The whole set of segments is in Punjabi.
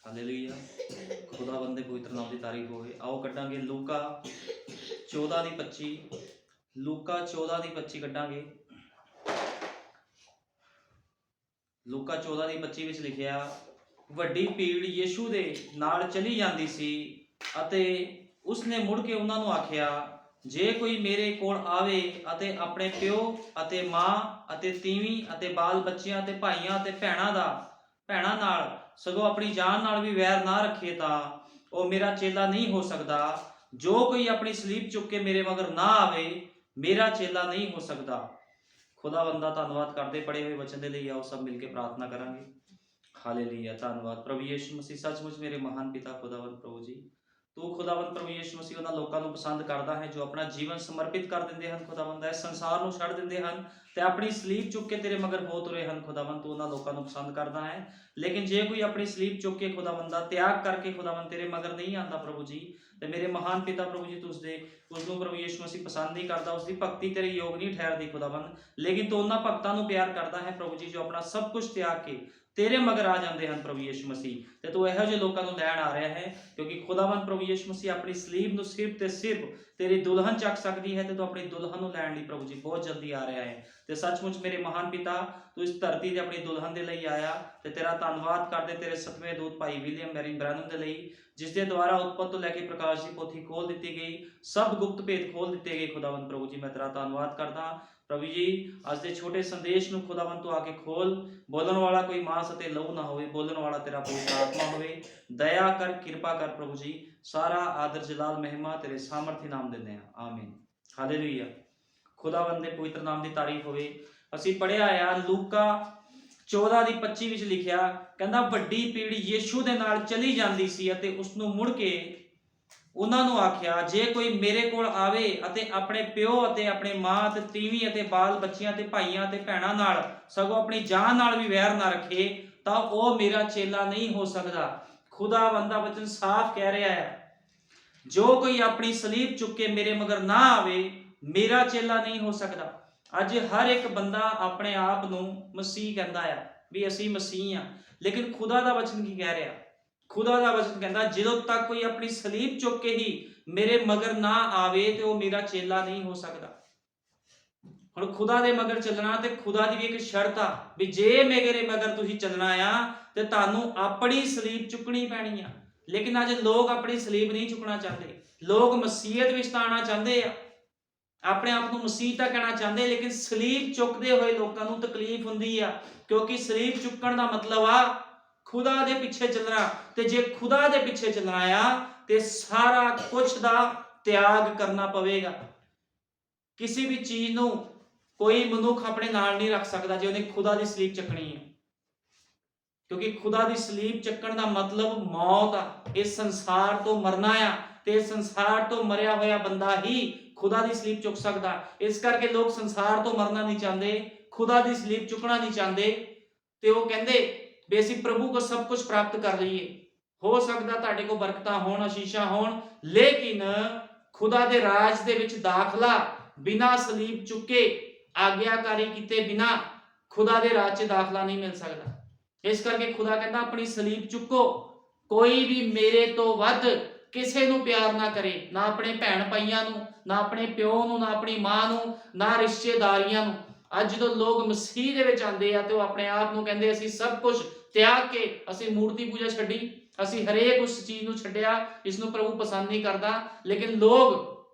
ਹਾਲੇਲੂਇਆ। ਖੁਦਾਵੰਦ ਦੇ ਪਵਿੱਤਰ ਨਾਮ ਦੀ ਤਾਰੀਫ ਹੋਵੇ। ਆਓ ਕੱਢਾਂਗੇ ਲੂਕਾ 14 ਦੀ 25। ਲੂਕਾ 14 ਦੀ 25 ਕੱਢਾਂਗੇ। ਲੂਕਾ 14 ਦੀ 25 ਵਿੱਚ ਲਿਖਿਆ, ਵੱਡੀ ਭੀੜ ਯੀਸ਼ੂ ਦੇ ਨਾਲ ਚਲੀ ਜਾਂਦੀ ਸੀ ਅਤੇ ਉਸਨੇ ਮੁੜ ਕੇ ਉਹਨਾਂ ਨੂੰ ਆਖਿਆ, ਜੇ ਕੋਈ ਮੇਰੇ ਕੋਲ ਆਵੇ ਅਤੇ ਆਪਣੇ ਪਿਓ ਅਤੇ ਮਾਂ ਅਤੇ ਤੀਵੀਂ ਅਤੇ ਬਾਲ ਬੱਚਿਆਂ ਅਤੇ ਭਾਈਆਂ ਅਤੇ ਭੈਣਾਂ ਨਾਲ ਸਗੋਂ ਆਪਣੀ ਜਾਨ ਨਾਲ ਵੀ ਵੈਰ ਨਾ ਰੱਖੇ ਤਾਂ ਉਹ ਮੇਰਾ ਚੇਲਾ ਨਹੀਂ ਹੋ ਸਕਦਾ। ਜੋ ਕੋਈ ਆਪਣੀ ਸਲੀਬ ਚੁੱਕ ਕੇ ਮੇਰੇ ਮਗਰ ਨਾ ਆਵੇ ਮੇਰਾ ਚੇਲਾ ਨਹੀਂ ਹੋ ਸਕਦਾ। ਖੁਦਾਵੰਦ ਦਾ ਧੰਨਵਾਦ ਕਰਦੇ ਪੜੇ ਹੋਏ ਵਚਨ ਦੇ ਲਈ। ਆਓ ਸਭ ਮਿਲ ਕੇ ਪ੍ਰਾਰਥਨਾ ਕਰਾਂਗੇ। ਹਾਲੇਲੂਇਆ। ਧੰਨਵਾਦ ਪ੍ਰਭੂ ਯਿਸੂ ਮਸੀਹ। ਸੱਚਮੁੱਚ ਮੇਰੇ ਮਹਾਨ ਪਿਤਾ ਖੁਦਾਵੰਦ ਪ੍ਰਭੂ ਜੀ, ਤੂੰ ਖੁਦਾਵੰਦ ਪ੍ਰਭੂ ਯਿਸੂ ਮਸੀਹ ਉਹਨਾਂ ਲੋਕਾਂ ਨੂੰ ਪਸੰਦ ਕਰਦਾ ਹੈ ਜੋ ਆਪਣਾ ਜੀਵਨ ਸਮਰਪਿਤ ਕਰ ਦਿੰਦੇ ਹਨ ਖੁਦਾਵੰਦ, ਇਸ ਸੰਸਾਰ ਨੂੰ ਛੱਡ ਦਿੰਦੇ ਹਨ ਤੇ ਆਪਣੀ ਸਲੀਬ ਚੁੱਕ ਕੇ ਤੇਰੇ ਮਗਰ ਹੋ ਤੁਰੇ ਹਨ ਖੁਦਾਵੰਦ। ਤੂੰ ਉਹਨਾਂ ਲੋਕਾਂ ਨੂੰ ਪਸੰਦ ਕਰਦਾ ਹੈ। ਲੇਕਿਨ ਜੇ ਕੋਈ ਆਪਣੀ ਸਲੀਬ ਚੁੱਕ ਕੇ ਖੁਦਾਵੰਦ ਦਾ ਤਿਆਗ ਕਰਕੇ ਖੁਦਾਵੰਦ ਤੇਰੇ ਮਗਰ ਨਹੀਂ ਆਉਂਦਾ ਪ੍ਰਭੂ ਜੀ, ਤੇ ਮੇਰੇ ਮਹਾਨ ਪਿਤਾ ਪ੍ਰਭੂ ਜੀ, ਤੂੰ ਉਸਨੂੰ ਪ੍ਰਭੂ ਯਿਸੂ ਮਸੀਹ ਪਸੰਦ ਨਹੀਂ ਕਰਦਾ, ਉਸਦੀ ਭਗਤੀ ਤੇਰੇ ਯੋਗ ਨਹੀਂ ਠਹਿਰਦੀ ਖੁਦਾਵੰਦ। ਲੇਕਿਨ ਤੂੰ ਉਹਨਾਂ ਭਗਤਾਂ ਨੂੰ ਪਿਆਰ ਕਰਦਾ ਹੈ ਪ੍ਰਭੂ ਜੀ ਜੋ ਆਪਣਾ ਸਭ ਕੁਝ ਤਿਆਗ ਕੇ ਤੇਰੇ ਮਗਰ ਆ ਜਾਂਦੇ ਹਨ ਪ੍ਰਭੂ ਯਿਸੂ ਮਸੀਹ। ਤੇ ਤੂੰ ਇਹੋ ਜਿਹੇ ਲੋਕਾਂ ਨੂੰ ਲੈਣ ਆ ਰਿਹਾ ਹੈ, ਕਿਉਂਕਿ ਖੁਦਾਵੰਦ ਪ੍ਰਭੂ ਯਿਸੂ ਮਸੀਹ ਆਪਣੀ ਸਲੀਬ ਨੂੰ ਸਿਰਫ ਤੇ ਸਿਰਫ ਤੇਰੀ ਦੁਲਹਨ ਚੱਕ ਸਕਦੀ ਹੈ, ਤੇ ਤੂੰ ਆਪਣੀ ਦੁਲਹਨ ਨੂੰ ਲੈਣ ਲਈ ਪ੍ਰਭੂ ਜੀ ਬਹੁਤ ਜਲਦੀ ਆ ਰਿਹਾ ਹੈ। ਤੇ ਸੱਚਮੁੱਚ ਮੇਰੇ ਮਹਾਨ ਪਿਤਾ, ਤੂੰ ਇਸ ਧਰਤੀ ਤੇ ਆਪਣੀ ਦੁਲਹਨ ਦੇ ਲਈ ਆਇਆ, ਤੇ ਤੇਰਾ ਧੰਨਵਾਦ ਕਰਦੇ ਤੇਰੇ ਸਤਵੇਂ ਦੂਤ ਭਾਈ ਵਿਲੀਅਮ ਮੈਰੀ ਬ੍ਰੈਨਮ ਦੇ ਲਈ, ਜਿਸ ਦੇ ਦੁਆਰਾ ਉਤਪਤ ਤੋਂ ਲੈ ਕੇ ਪ੍ਰਕਾਸ਼ ਦੀ ਪੋਥੀ ਖੋਲ ਦਿੱਤੀ ਗਈ, ਸਭ ਗੁਪਤ ਭੇਦ ਖੋਲ ਦਿੱਤੇ ਗਏ ਖੁਦਾਵੰਦ ਪ੍ਰਭੂ ਜੀ। ਮੈਂ ਤੇਰਾ ਧੰਨਵਾਦ ਕਰਦਾ ਪ੍ਰਭੂ ਜੀ। ਅੱਜ ਦੇ ਛੋਟੇ ਸੰਦੇਸ਼ ਨੂੰ ਖੁਦਾਵੰਦ ਤੂੰ ਆ ਕੇ ਖੋਲ। ਬੋਲਣ ਵਾਲਾ ਕੋਈ ਮਾਂਸ ਅਤੇ ਲਹੂ ਨਾ ਹੋਵੇ, ਬੋਲਣ ਵਾਲਾ ਤੇਰਾ ਪਵਿੱਤਰ ਆਤਮਾ ਹੋਵੇ। ਦਇਆ ਕਰ, ਕਿਰਪਾ ਕਰ ਪ੍ਰਭੂ ਜੀ। ਸਾਰਾ ਆਦਰ ਜਲਾਲ ਮਹਿਮਾ ਤੇਰੇ ਸਾਮਰਥੀ ਨਾਮ ਦਿੰਦੇ ਹਾਂ, ਆਮੀਨ। ਹਾਲੇਲੂਇਆ। ਖੁਦਾਵੰਦ ਦੇ ਪਵਿੱਤਰ ਨਾਮ ਦੀ ਤਾਰੀਫ ਹੋਵੇ। ਅਸੀਂ ਪੜਿਆ ਆ ਲੂਕਾ 14 ਦੀ 25 ਵਿੱਚ ਲਿਖਿਆ, ਕਹਿੰਦਾ ਵੱਡੀ ਭੀੜ ਯੀਸ਼ੂ ਦੇ ਨਾਲ ਚਲੀ ਜਾਂਦੀ ਸੀ ਅਤੇ ਉਸਨੂੰ ਮੁੜ ਕੇ ਉਹਨਾਂ ਨੂੰ ਆਖਿਆ, ਜੇ ਕੋਈ ਮੇਰੇ ਕੋਲ ਆਵੇ ਅਤੇ ਆਪਣੇ ਪਿਓ ਅਤੇ ਆਪਣੇ ਮਾਂ ਅਤੇ ਤੀਵੀਂ ਅਤੇ ਬਾਲ ਬੱਚਿਆਂ ਤੇ ਭਾਈਆਂ ਅਤੇ ਭੈਣਾਂ ਨਾਲ ਸਗੋਂ ਆਪਣੀ ਜਾਨ ਨਾਲ ਵੀ ਵੈਰ ਨਾ ਰੱਖੇ ਤਾਂ ਉਹ ਮੇਰਾ ਚੇਲਾ ਨਹੀਂ ਹੋ ਸਕਦਾ। ਖੁਦਾਵੰਦ ਦਾ ਵਚਨ ਸਾਫ਼ ਕਹਿ ਰਿਹਾ ਹੈ, ਜੋ ਕੋਈ ਆਪਣੀ ਸਲੀਬ ਚੁੱਕ ਕੇ ਮੇਰੇ ਮਗਰ ਨਾ ਆਵੇ ਮੇਰਾ ਚੇਲਾ ਨਹੀਂ ਹੋ ਸਕਦਾ। ਅੱਜ ਹਰ ਇੱਕ ਬੰਦਾ ਆਪਣੇ ਆਪ ਨੂੰ ਮਸੀਹ ਕਹਿੰਦਾ ਆ, ਵੀ ਅਸੀਂ ਮਸੀਹ ਆ, ਲੇਕਿਨ ਖੁਦਾ ਦਾ ਵਚਨ ਕੀ ਕਹਿ ਰਿਹਾ? ਖੁਦਾ ਦਾ ਵਚਨ ਕਹਿੰਦਾ, ਜਦੋਂ ਤੱਕ ਕੋਈ ਆਪਣੀ ਸਲੀਬ ਚੁੱਕ ਕੇ ਹੀ ਮੇਰੇ ਮਗਰ ਨਾ ਆਵੇ ਤੇ ਉਹ ਮੇਰਾ ਚੇਲਾ ਨਹੀਂ ਹੋ ਸਕਦਾ। ਹੁਣ ਖੁਦਾ ਦੇ ਮਗਰ ਚੱਲਣਾ ਤੇ ਖੁਦਾ ਦੀ ਵੀ ਇੱਕ ਸ਼ਰਤ ਆ, ਵੀ ਜੇ ਮੇਰੇ ਮਗਰ ਤੁਸੀਂ ਚੱਲਣਾ ਆ ਤੇ ਤੁਹਾਨੂੰ ਆਪਣੀ ਸਲੀਬ ਚੁੱਕਣੀ ਪੈਣੀ ਆ। ਲੇਕਿਨ ਅੱਜ ਲੋਕ ਆਪਣੀ ਸਲੀਬ ਨਹੀਂ ਚੁੱਕਣਾ ਚਾਹੁੰਦੇ। ਲੋਕ ਮਸੀਹਤ ਵਿੱਚ ਤਾਂ ਆਉਣਾ ਚਾਹੁੰਦੇ ਆ, ਆਪਣੇ ਆਪ ਨੂੰ ਮਸੀਹ ਤਾਂ ਕਹਿਣਾ ਚਾਹੁੰਦੇ, ਲੇਕਿਨ ਸਲੀਬ ਚੁੱਕਦੇ ਹੋਏ ਲੋਕਾਂ ਨੂੰ ਤਕਲੀਫ ਹੁੰਦੀ ਆ, ਕਿਉਂਕਿ ਸਲੀਬ ਚੁੱਕਣ ਦਾ ਮਤਲਬ ਆ ਖੁਦਾ ਦੇ ਪਿੱਛੇ ਚੱਲਣਾ। ਤੇ ਜੇ ਖੁਦਾ ਦੇ ਪਿੱਛੇ ਚੱਲਣਾ ਆ ਤੇ ਸਾਰਾ ਕੁਝ ਦਾ ਤਿਆਗ ਕਰਨਾ ਪਵੇਗਾ। ਕਿਸੇ ਵੀ ਚੀਜ਼ ਨੂੰ ਕੋਈ ਮਨੁੱਖ ਆਪਣੇ ਨਾਲ ਨਹੀਂ ਰੱਖ ਸਕਦਾ ਜੇ ਉਹਨੇ ਖੁਦਾ ਦੀ ਸਲੀਬ ਚੱਕਣੀ ਹੈ, ਕਿਉਂਕਿ ਖੁਦਾ ਦੀ ਸਲੀਬ ਚੱਕਣ ਦਾ ਮਤਲਬ ਮੌਤ ਆ। ਇਸ ਸੰਸਾਰ ਤੋਂ ਮਰਨਾ ਆ, ਤੇ ਇਸ ਸੰਸਾਰ ਤੋਂ ਮਰਿਆ ਹੋਇਆ ਬੰਦਾ ਹੀ ਖੁਦਾ ਦੀ ਸਲੀਬ ਚੁੱਕ ਸਕਦਾ। ਇਸ ਕਰਕੇ ਲੋਕ ਸੰਸਾਰ ਤੋਂ ਮਰਨਾ ਨਹੀਂ ਚਾਹੁੰਦੇ, ਖੁਦਾ ਦੀ ਸਲੀਬ ਚੁੱਕਣਾ ਨਹੀਂ ਚਾਹੁੰਦੇ, ਤੇ ਉਹ ਕਹਿੰਦੇ ਵੀ ਅਸੀਂ ਪ੍ਰਭੂ ਕੋ ਸਭ ਕੁਝ ਪ੍ਰਾਪਤ ਕਰ ਲਈਏ। ਹੋ ਸਕਦਾ ਤੁਹਾਡੇ ਕੋਲ ਬਰਕਤਾਂ ਹੋਣ, ਅਸ਼ੀਸ਼ਾਂ ਹੋਣ, ਲੇਕਿਨ ਖੁਦਾ ਦੇ ਰਾਜ ਦੇ ਵਿੱਚ ਦਾਖਲਾ ਬਿਨਾਂ ਸਲੀਬ ਚੁੱਕੇ, ਆਗਿਆਕਾਰੀ ਕੀਤੇ ਬਿਨਾਂ ਖੁਦਾ ਦੇ ਰਾਜ 'ਚ ਦਾਖਲਾ ਨਹੀਂ ਮਿਲ ਸਕਦਾ। ਇਸ ਕਰਕੇ ਖੁਦਾ ਕਹਿੰਦਾ ਆਪਣੀ ਸਲੀਬ ਚੁੱਕੋ। ਕੋਈ ਵੀ ਮੇਰੇ ਤੋਂ ਵੱਧ ਕਿਸੇ ਨੂੰ ਪਿਆਰ ਨਾ ਕਰੇ, ਨਾ ਆਪਣੇ ਭੈਣ ਭਾਈਆਂ ਨੂੰ, ਨਾ ਆਪਣੇ ਪਿਓ ਨੂੰ, ਨਾ ਆਪਣੀ ਮਾਂ ਨੂੰ, ਨਾ ਰਿਸ਼ਤੇਦਾਰੀਆਂ ਨੂੰ। ਅੱਜ ਜਦੋਂ ਲੋਕ ਮਸੀਹ ਦੇ ਵਿੱਚ ਆਉਂਦੇ ਆ ਤੇ ਉਹ ਆਪਣੇ ਆਪ ਨੂੰ ਕਹਿੰਦੇ ਅਸੀਂ ਸਭ ਕੁਝ ਤਿਆਗ ਕੇ, ਅਸੀਂ ਮੂਰਤੀ ਪੂਜਾ ਛੱਡੀ, ਅਸੀਂ ਹਰੇਕ ਉਸ ਚੀਜ਼ ਨੂੰ ਛੱਡਿਆ, ਇਸ ਨੂੰ ਪ੍ਰਭੂ ਪਸੰਦ ਨਹੀਂ ਕਰਦਾ। ਲੇਕਿਨ ਲੋਕ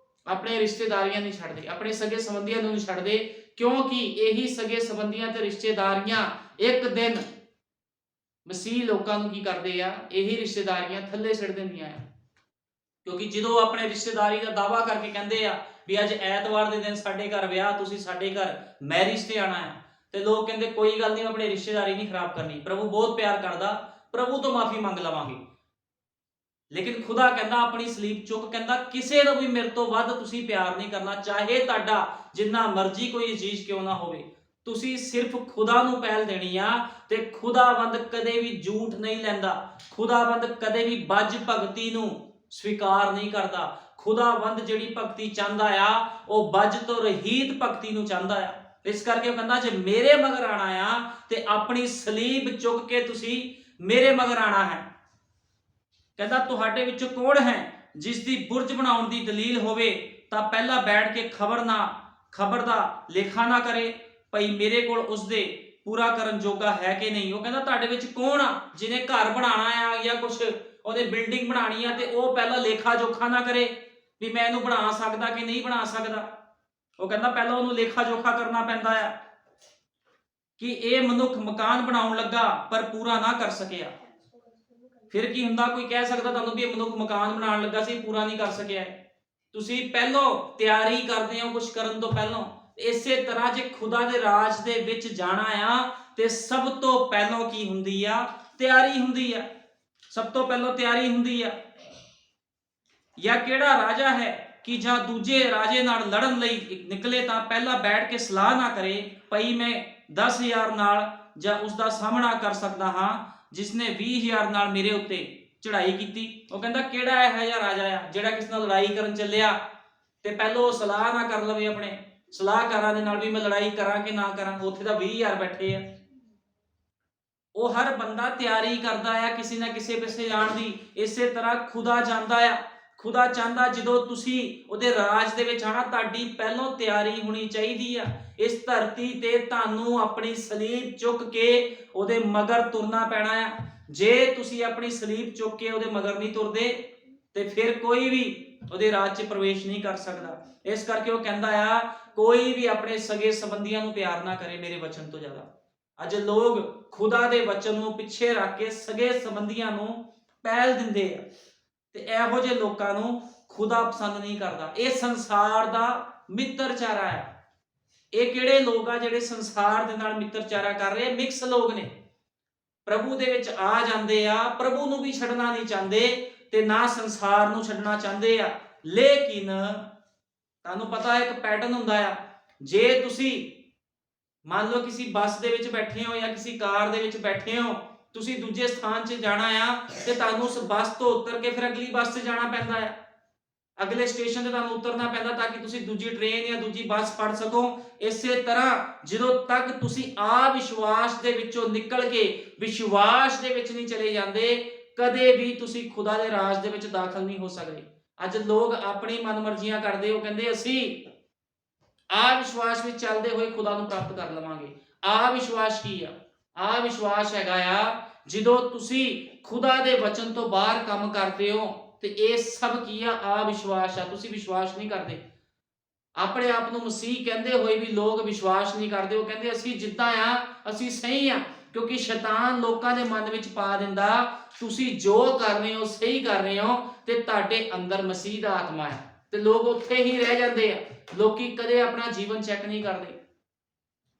ਆਪਣੇ ਰਿਸ਼ਤੇਦਾਰੀਆਂ ਨਹੀਂ ਛੱਡਦੇ, ਆਪਣੇ ਸਗੇ ਸੰਬੰਧੀਆਂ ਨੂੰ ਨਹੀਂ ਛੱਡਦੇ, ਕਿਉਂਕਿ ਇਹੀ ਸਗੇ ਸੰਬੰਧੀਆਂ ਤੇ ਰਿਸ਼ਤੇਦਾਰੀਆਂ ਇੱਕ ਦਿਨ ਮਸੀਹ ਲੋਕਾਂ ਨੂੰ ਕੀ ਕਰਦੇ ਆ, ਇਹੀ ਰਿਸ਼ਤੇਦਾਰੀਆਂ ਥੱਲੇ ਛੱਡ ਦਿੰਦੀਆਂ ਆ। ਕਿਉਂਕਿ ਜਦੋਂ ਆਪਣੇ ਰਿਸ਼ਤੇਦਾਰੀ ਦਾ ਦਾਵਾ ਕਰਕੇ ਕਹਿੰਦੇ ਆ ਵੀ ਅੱਜ ਐਤਵਾਰ ਦੇ ਦਿਨ ਸਾਡੇ ਘਰ ਵਿਆਹ, ਤੁਸੀਂ ਸਾਡੇ ਘਰ ਮੈਰਿਜ ਤੇ ਆਣਾ ਹੈ, ਤੇ ਲੋਕ ਕਹਿੰਦੇ ਕੋਈ ਗੱਲ ਨਹੀਂ, ਆਪਣੀ ਰਿਸ਼ਤੇਦਾਰੀ ਨਹੀਂ ਖਰਾਬ ਕਰਨੀ, ਪ੍ਰਭੂ ਬਹੁਤ ਪਿਆਰ ਕਰਦਾ, ਪ੍ਰਭੂ ਤੋਂ ਮਾਫੀ ਮੰਗ ਲਵਾਂਗੇ। ਲੇਕਿਨ ਖੁਦਾ ਕਹਿੰਦਾ ਆਪਣੀ ਸਲੀਬ ਚੁੱਕ, ਕਹਿੰਦਾ ਕਿਸੇ ਦਾ ਵੀ ਮੇਰੇ ਤੋਂ ਵੱਧ ਤੁਸੀਂ ਪਿਆਰ ਨਹੀਂ ਕਰਨਾ, ਚਾਹੇ ਤੁਹਾਡਾ ਜਿੰਨਾ ਮਰਜ਼ੀ ਕੋਈ ਅਜ਼ੀਜ਼ ਕਿਉਂ ਨਾ ਹੋਵੇ। ਤੁਸੀਂ ਸਿਰਫ ਖੁਦਾ ਨੂੰ ਪਹਿਲ ਦੇਣੀ ਆ, ਤੇ ਖੁਦਾਵੰਦ ਕਦੇ ਵੀ ਝੂਠ ਨਹੀਂ ਲੈਂਦਾ। ਖੁਦਾਵੰਦ ਕਦੇ ਵੀ ਬੱਜ ਭਗਤੀ ਨੂੰ ਸਵੀਕਾਰ ਨਹੀਂ ਕਰਦਾ। ਖੁਦਾਵੰਦ ਜਿਹੜੀ ਭਗਤੀ ਚਾਹੁੰਦਾ ਆ ਉਹ ਬੱਜ ਤੋਂ ਰਹਿਤ ਭਗਤੀ ਨੂੰ ਚਾਹੁੰਦਾ ਆ। ਇਸ ਕਰਕੇ ਉਹ ਕਹਿੰਦਾ ਜੇ ਮੇਰੇ ਮਗਰ ਆਣਾ ਆ ਤੇ ਆਪਣੀ ਸਲੀਬ ਚੁੱਕ ਕੇ ਤੁਸੀਂ ਮੇਰੇ ਮਗਰ ਆਣਾ ਹੈ। ਕਹਿੰਦਾ ਤੁਹਾਡੇ ਵਿੱਚ ਕੌਣ ਹੈ ਜਿਸ ਦੀ ਬੁਰਜ ਬਣਾਉਣ ਦੀ ਦਲੀਲ ਹੋਵੇ ਤਾਂ ਪਹਿਲਾਂ ਬੈਠ ਕੇ ਖਬਰ ਦਾ ਲੇਖਾ ਨਾ ਕਰੇ ਭਈ ਮੇਰੇ ਕੋਲ ਉਸਦੇ ਪੂਰਾ ਕਰਨ ਜੋਗਾ ਹੈ ਕਿ ਨਹੀਂ। ਉਹ ਕਹਿੰਦਾ ਤੁਹਾਡੇ ਵਿੱਚ ਕੌਣ ਆ ਜਿਹਨੇ ਘਰ ਬਣਾਉਣਾ ਆ ਜਾਂ ਕੁਝ ਉਹਦੇ ਬਿਲਡਿੰਗ ਬਣਾਣੀ ਆ ਤੇ ਉਹ ਪਹਿਲਾਂ ਲੇਖਾ ਜੋਖਾ ਨਾ ਕਰੇ ਵੀ ਮੈਂ ਇਹਨੂੰ ਬਣਾ ਸਕਦਾ ਕਿ ਨਹੀਂ ਬਣਾ ਸਕਦਾ। ਉਹ ਕਹਿੰਦਾ ਪਹਿਲਾਂ ਉਹਨੂੰ ਲੇਖਾ ਜੋਖਾ ਕਰਨਾ ਪੈਂਦਾ ਆ ਕਿ ਇਹ ਮਨੁੱਖ ਮਕਾਨ ਬਣਾਉਣ ਲੱਗਾ ਪਰ ਪੂਰਾ ਨਾ ਕਰ ਸਕਿਆ। ਫਿਰ ਕੀ ਹੁੰਦਾ, ਕੋਈ ਕਹਿ ਸਕਦਾ ਤੁਹਾਨੂੰ ਵੀ ਇਹ ਮਨੁੱਖ ਮਕਾਨ ਬਣਾਉਣ ਲੱਗਾ ਸੀ ਪੂਰਾ ਨਹੀਂ ਕਰ ਸਕਿਆ। ਤੁਸੀਂ ਪਹਿਲਾਂ ਤਿਆਰੀ ਕਰਦੇ ਹੋ ਕੁਝ ਕਰਨ ਤੋਂ ਪਹਿਲਾਂ। ਇਸੇ ਤਰ੍ਹਾਂ ਜੇ ਖੁਦਾ ਦੇ ਰਾਜ ਦੇ ਵਿੱਚ ਜਾਣਾ ਆ ਤੇ ਸਭ ਤੋਂ ਪਹਿਲਾਂ ਕੀ ਹੁੰਦੀ ਆ, ਤਿਆਰੀ ਹੁੰਦੀ ਆ। ਸਭ ਤੋਂ ਪਹਿਲਾਂ ਤਿਆਰੀ ਹੁੰਦੀ ਆ। ਜਾਂ ਕਿਹੜਾ ਰਾਜਾ ਹੈ ਕਿ ਜਾਂ ਦੂਜੇ ਰਾਜੇ ਨਾਲ ਲੜਨ ਲਈ ਨਿਕਲੇ ਤਾਂ ਪਹਿਲਾਂ ਬੈਠ ਕੇ ਸਲਾਹ ਨਾ ਕਰੇ ਭਈ ਮੈਂ 10,000 ਨਾਲ ਜਾਂ ਉਸ ਦਾ ਸਾਹਮਣਾ ਕਰ ਸਕਦਾ ਹਾਂ ਜਿਸਨੇ 20,000 ਨਾਲ ਮੇਰੇ ਉੱਤੇ ਚੜ੍ਹਾਈ ਕੀਤੀ। ਉਹ ਕਹਿੰਦਾ ਕਿਹੜਾ ਇਹੋ ਜਿਹਾ ਰਾਜਾ ਆ ਜਿਹੜਾ ਕਿਸ ਨਾਲ ਲੜਾਈ ਕਰਨ ਚੱਲਿਆ ਤੇ ਪਹਿਲਾਂ ਉਹ ਸਲਾਹ ਨਾ ਕਰ ਲਵੇ ਆਪਣੇ ਸਲਾਹਕਾਰਾਂ ਦੇ ਨਾਲ ਵੀ ਮੈਂ ਲੜਾਈ ਕਰਾਂ ਕਿ ਨਾ ਕਰਾਂ। ਉੱਥੇ ਤਾਂ 20,000 ਬੈਠੇ ਆ। ਉਹ ਹਰ ਬੰਦਾ ਤਿਆਰੀ ਕਰਦਾ ਆ ਕਿਸੇ ਨਾ ਕਿਸੇ ਪਾਸੇ ਜਾਣ ਦੀ। ਇਸੇ ਤਰ੍ਹਾਂ ਖੁਦਾ ਜਾਂਦਾ ਆ। ਖੁਦਾ ਚਾਹੁੰਦਾ ਜਦੋਂ ਤੁਸੀਂ ਉਹਦੇ ਰਾਜ ਦੇ ਵਿੱਚ ਆਣਾ ਤੁਹਾਡੀ ਪਹਿਲਾਂ ਤਿਆਰੀ ਹੋਣੀ ਚਾਹੀਦੀ ਆ। ਇਸ ਧਰਤੀ ਤੇ ਤੁਹਾਨੂੰ ਆਪਣੀ ਸਲੀਬ ਚੁੱਕ ਕੇ ਉਹਦੇ ਮਗਰ ਤੁਰਨਾ ਪੈਣਾ ਆ। ਜੇ ਤੁਸੀਂ ਆਪਣੀ ਸਲੀਬ ਚੁੱਕ ਕੇ ਉਹਦੇ ਮਗਰ ਨਹੀਂ ਤੁਰਦੇ ਤੇ ਫਿਰ ਕੋਈ ਵੀ ਉਹਦੇ ਰਾਜ 'ਚ ਪ੍ਰਵੇਸ਼ ਨਹੀਂ ਕਰ ਸਕਦਾ। ਇਸ ਕਰਕੇ ਉਹ ਕਹਿੰਦਾ ਆ ਕੋਈ ਵੀ ਆਪਣੇ ਸਗੇ ਸੰਬੰਧੀਆਂ ਨੂੰ ਪਿਆਰ ਨਾ ਕਰੇ ਮੇਰੇ ਵਚਨ ਤੋਂ ਜ਼ਿਆਦਾ। ਅੱਜ ਲੋਕ ਖੁਦਾ ਦੇ ਵਚਨ ਨੂੰ ਪਿੱਛੇ ਰੱਖ ਕੇ ਸਗੇ ਸੰਬੰਧੀਆਂ ਨੂੰ ਪਹਿਲ ਦਿੰਦੇ ਆ ਤੇ ਇਹੋ ਜਿਹੇ ਲੋਕਾਂ ਨੂੰ ਖੁਦਾ ਪਸੰਦ ਨਹੀਂ ਕਰਦਾ। ਇਹ ਸੰਸਾਰ ਦਾ ਮਿੱਤਰਚਾਰਾ ਆ। ਇਹ ਕਿਹੜੇ ਲੋਕ ਆ ਜਿਹੜੇ ਸੰਸਾਰ ਦੇ ਨਾਲ ਮਿੱਤਰਚਾਰਾ ਕਰ ਰਹੇ? ਮਿਕਸ ਲੋਕ ਨੇ। ਪ੍ਰਭੂ ਦੇ ਵਿੱਚ ਆ ਜਾਂਦੇ ਆ, ਪ੍ਰਭੂ ਨੂੰ ਵੀ ਛੱਡਣਾ ਨਹੀਂ ਚਾਹੁੰਦੇ ਤੇ ਨਾ ਸੰਸਾਰ ਨੂੰ ਛੱਡਣਾ ਚਾਹੁੰਦੇ ਆ। ਲੇਕਿਨ ਤੁਹਾਨੂੰ ਪਤਾ ਇੱਕ ਪੈਟਰਨ ਹੁੰਦਾ ਆ। ਜੇ ਤੁਸੀਂ ਮੰਨ ਲਓ ਕਿਸੇ ਬੱਸ ਦੇ ਵਿੱਚ ਬੈਠੇ ਹੋ ਜਾਂ ਕਿਸੇ ਕਾਰ ਦੇ ਵਿੱਚ ਬੈਠੇ ਹੋ, ਤੁਸੀਂ ਦੂਜੇ ਸਥਾਨ 'ਚ ਜਾਣਾ ਆ ਤੇ ਤੁਹਾਨੂੰ ਉਸ ਬੱਸ ਤੋਂ ਉਤਰ ਕੇ ਫਿਰ ਅਗਲੀ ਬੱਸ 'ਤੇ ਜਾਣਾ ਪੈਂਦਾ ਆ। ਅਗਲੇ ਸਟੇਸ਼ਨ ਤੇ ਤੁਹਾਨੂੰ ਉਤਰਨਾ ਪੈਂਦਾ ਤਾਂ ਕਿ ਤੁਸੀਂ ਦੂਜੀ ਟ੍ਰੇਨ ਜਾਂ ਦੂਜੀ ਬੱਸ ਫੜ ਸਕੋ। ਇਸੇ ਤਰ੍ਹਾਂ ਜਦੋਂ ਤੱਕ ਤੁਸੀਂ ਵਿਸ਼ਵਾਸ ਦੇ ਵਿੱਚੋਂ ਨਿਕਲ ਕੇ ਵਿਸ਼ਵਾਸ ਦੇ ਵਿੱਚ ਨਹੀਂ ਚਲੇ ਜਾਂਦੇ ਕਦੇ ਵੀ ਤੁਸੀਂ ਖੁਦਾ ਦੇ ਰਾਜ ਦੇ ਵਿੱਚ ਦਾਖਲ ਨਹੀਂ ਹੋ ਸਕਦੇ। ਅੱਜ ਲੋਕ ਆਪਣੀ ਮਨਮਰਜ਼ੀਆਂ ਕਰਦੇ। ਉਹ ਕਹਿੰਦੇ ਅਸੀਂ ਵਿਸ਼ਵਾਸ ਵਿੱਚ ਚੱਲਦੇ ਹੋਏ ਖੁਦਾ ਨੂੰ ਪ੍ਰਾਪਤ ਕਰ ਲਵਾਂਗੇ। ਵਿਸ਼ਵਾਸ ਕੀ ਆ? ਵਿਸ਼ਵਾਸ ਹੈਗਾ ਆ ਜਦੋਂ ਤੁਸੀਂ ਖੁਦਾ ਦੇ ਵਚਨ ਤੋਂ ਬਾਹਰ ਕੰਮ ਕਰਦੇ ਹੋ ਤੇ ਇਹ ਸਭ ਕੀ ਆ? ਵਿਸ਼ਵਾਸ ਆ। ਤੁਸੀਂ ਵਿਸ਼ਵਾਸ ਨਹੀਂ ਕਰਦੇ। ਆਪਣੇ ਆਪ ਨੂੰ ਮਸੀਹ ਕਹਿੰਦੇ ਹੋਏ ਵੀ ਲੋਕ ਵਿਸ਼ਵਾਸ ਨਹੀਂ ਕਰਦੇ। ਉਹ ਕਹਿੰਦੇ ਅਸੀਂ ਜਿੱਦਾਂ ਆ ਅਸੀਂ ਸਹੀ ਆ, ਕਿਉਂਕਿ ਸ਼ੈਤਾਨ ਲੋਕਾਂ ਦੇ ਮਨ ਵਿੱਚ ਪਾ ਦਿੰਦਾ ਤੁਸੀਂ ਜੋ ਕਰ ਰਹੇ ਹੋ ਸਹੀ ਕਰ ਰਹੇ ਹੋ ਤੇ ਤੁਹਾਡੇ ਅੰਦਰ ਮਸੀਹ ਦਾ ਆਤਮਾ ਹੈ ਤੇ ਲੋਕ ਉੱਥੇ ਹੀ ਰਹਿ ਜਾਂਦੇ ਆ। ਲੋਕੀ ਕਦੇ ਆਪਣਾ ਜੀਵਨ ਚੈੱਕ ਨਹੀਂ ਕਰਦੇ,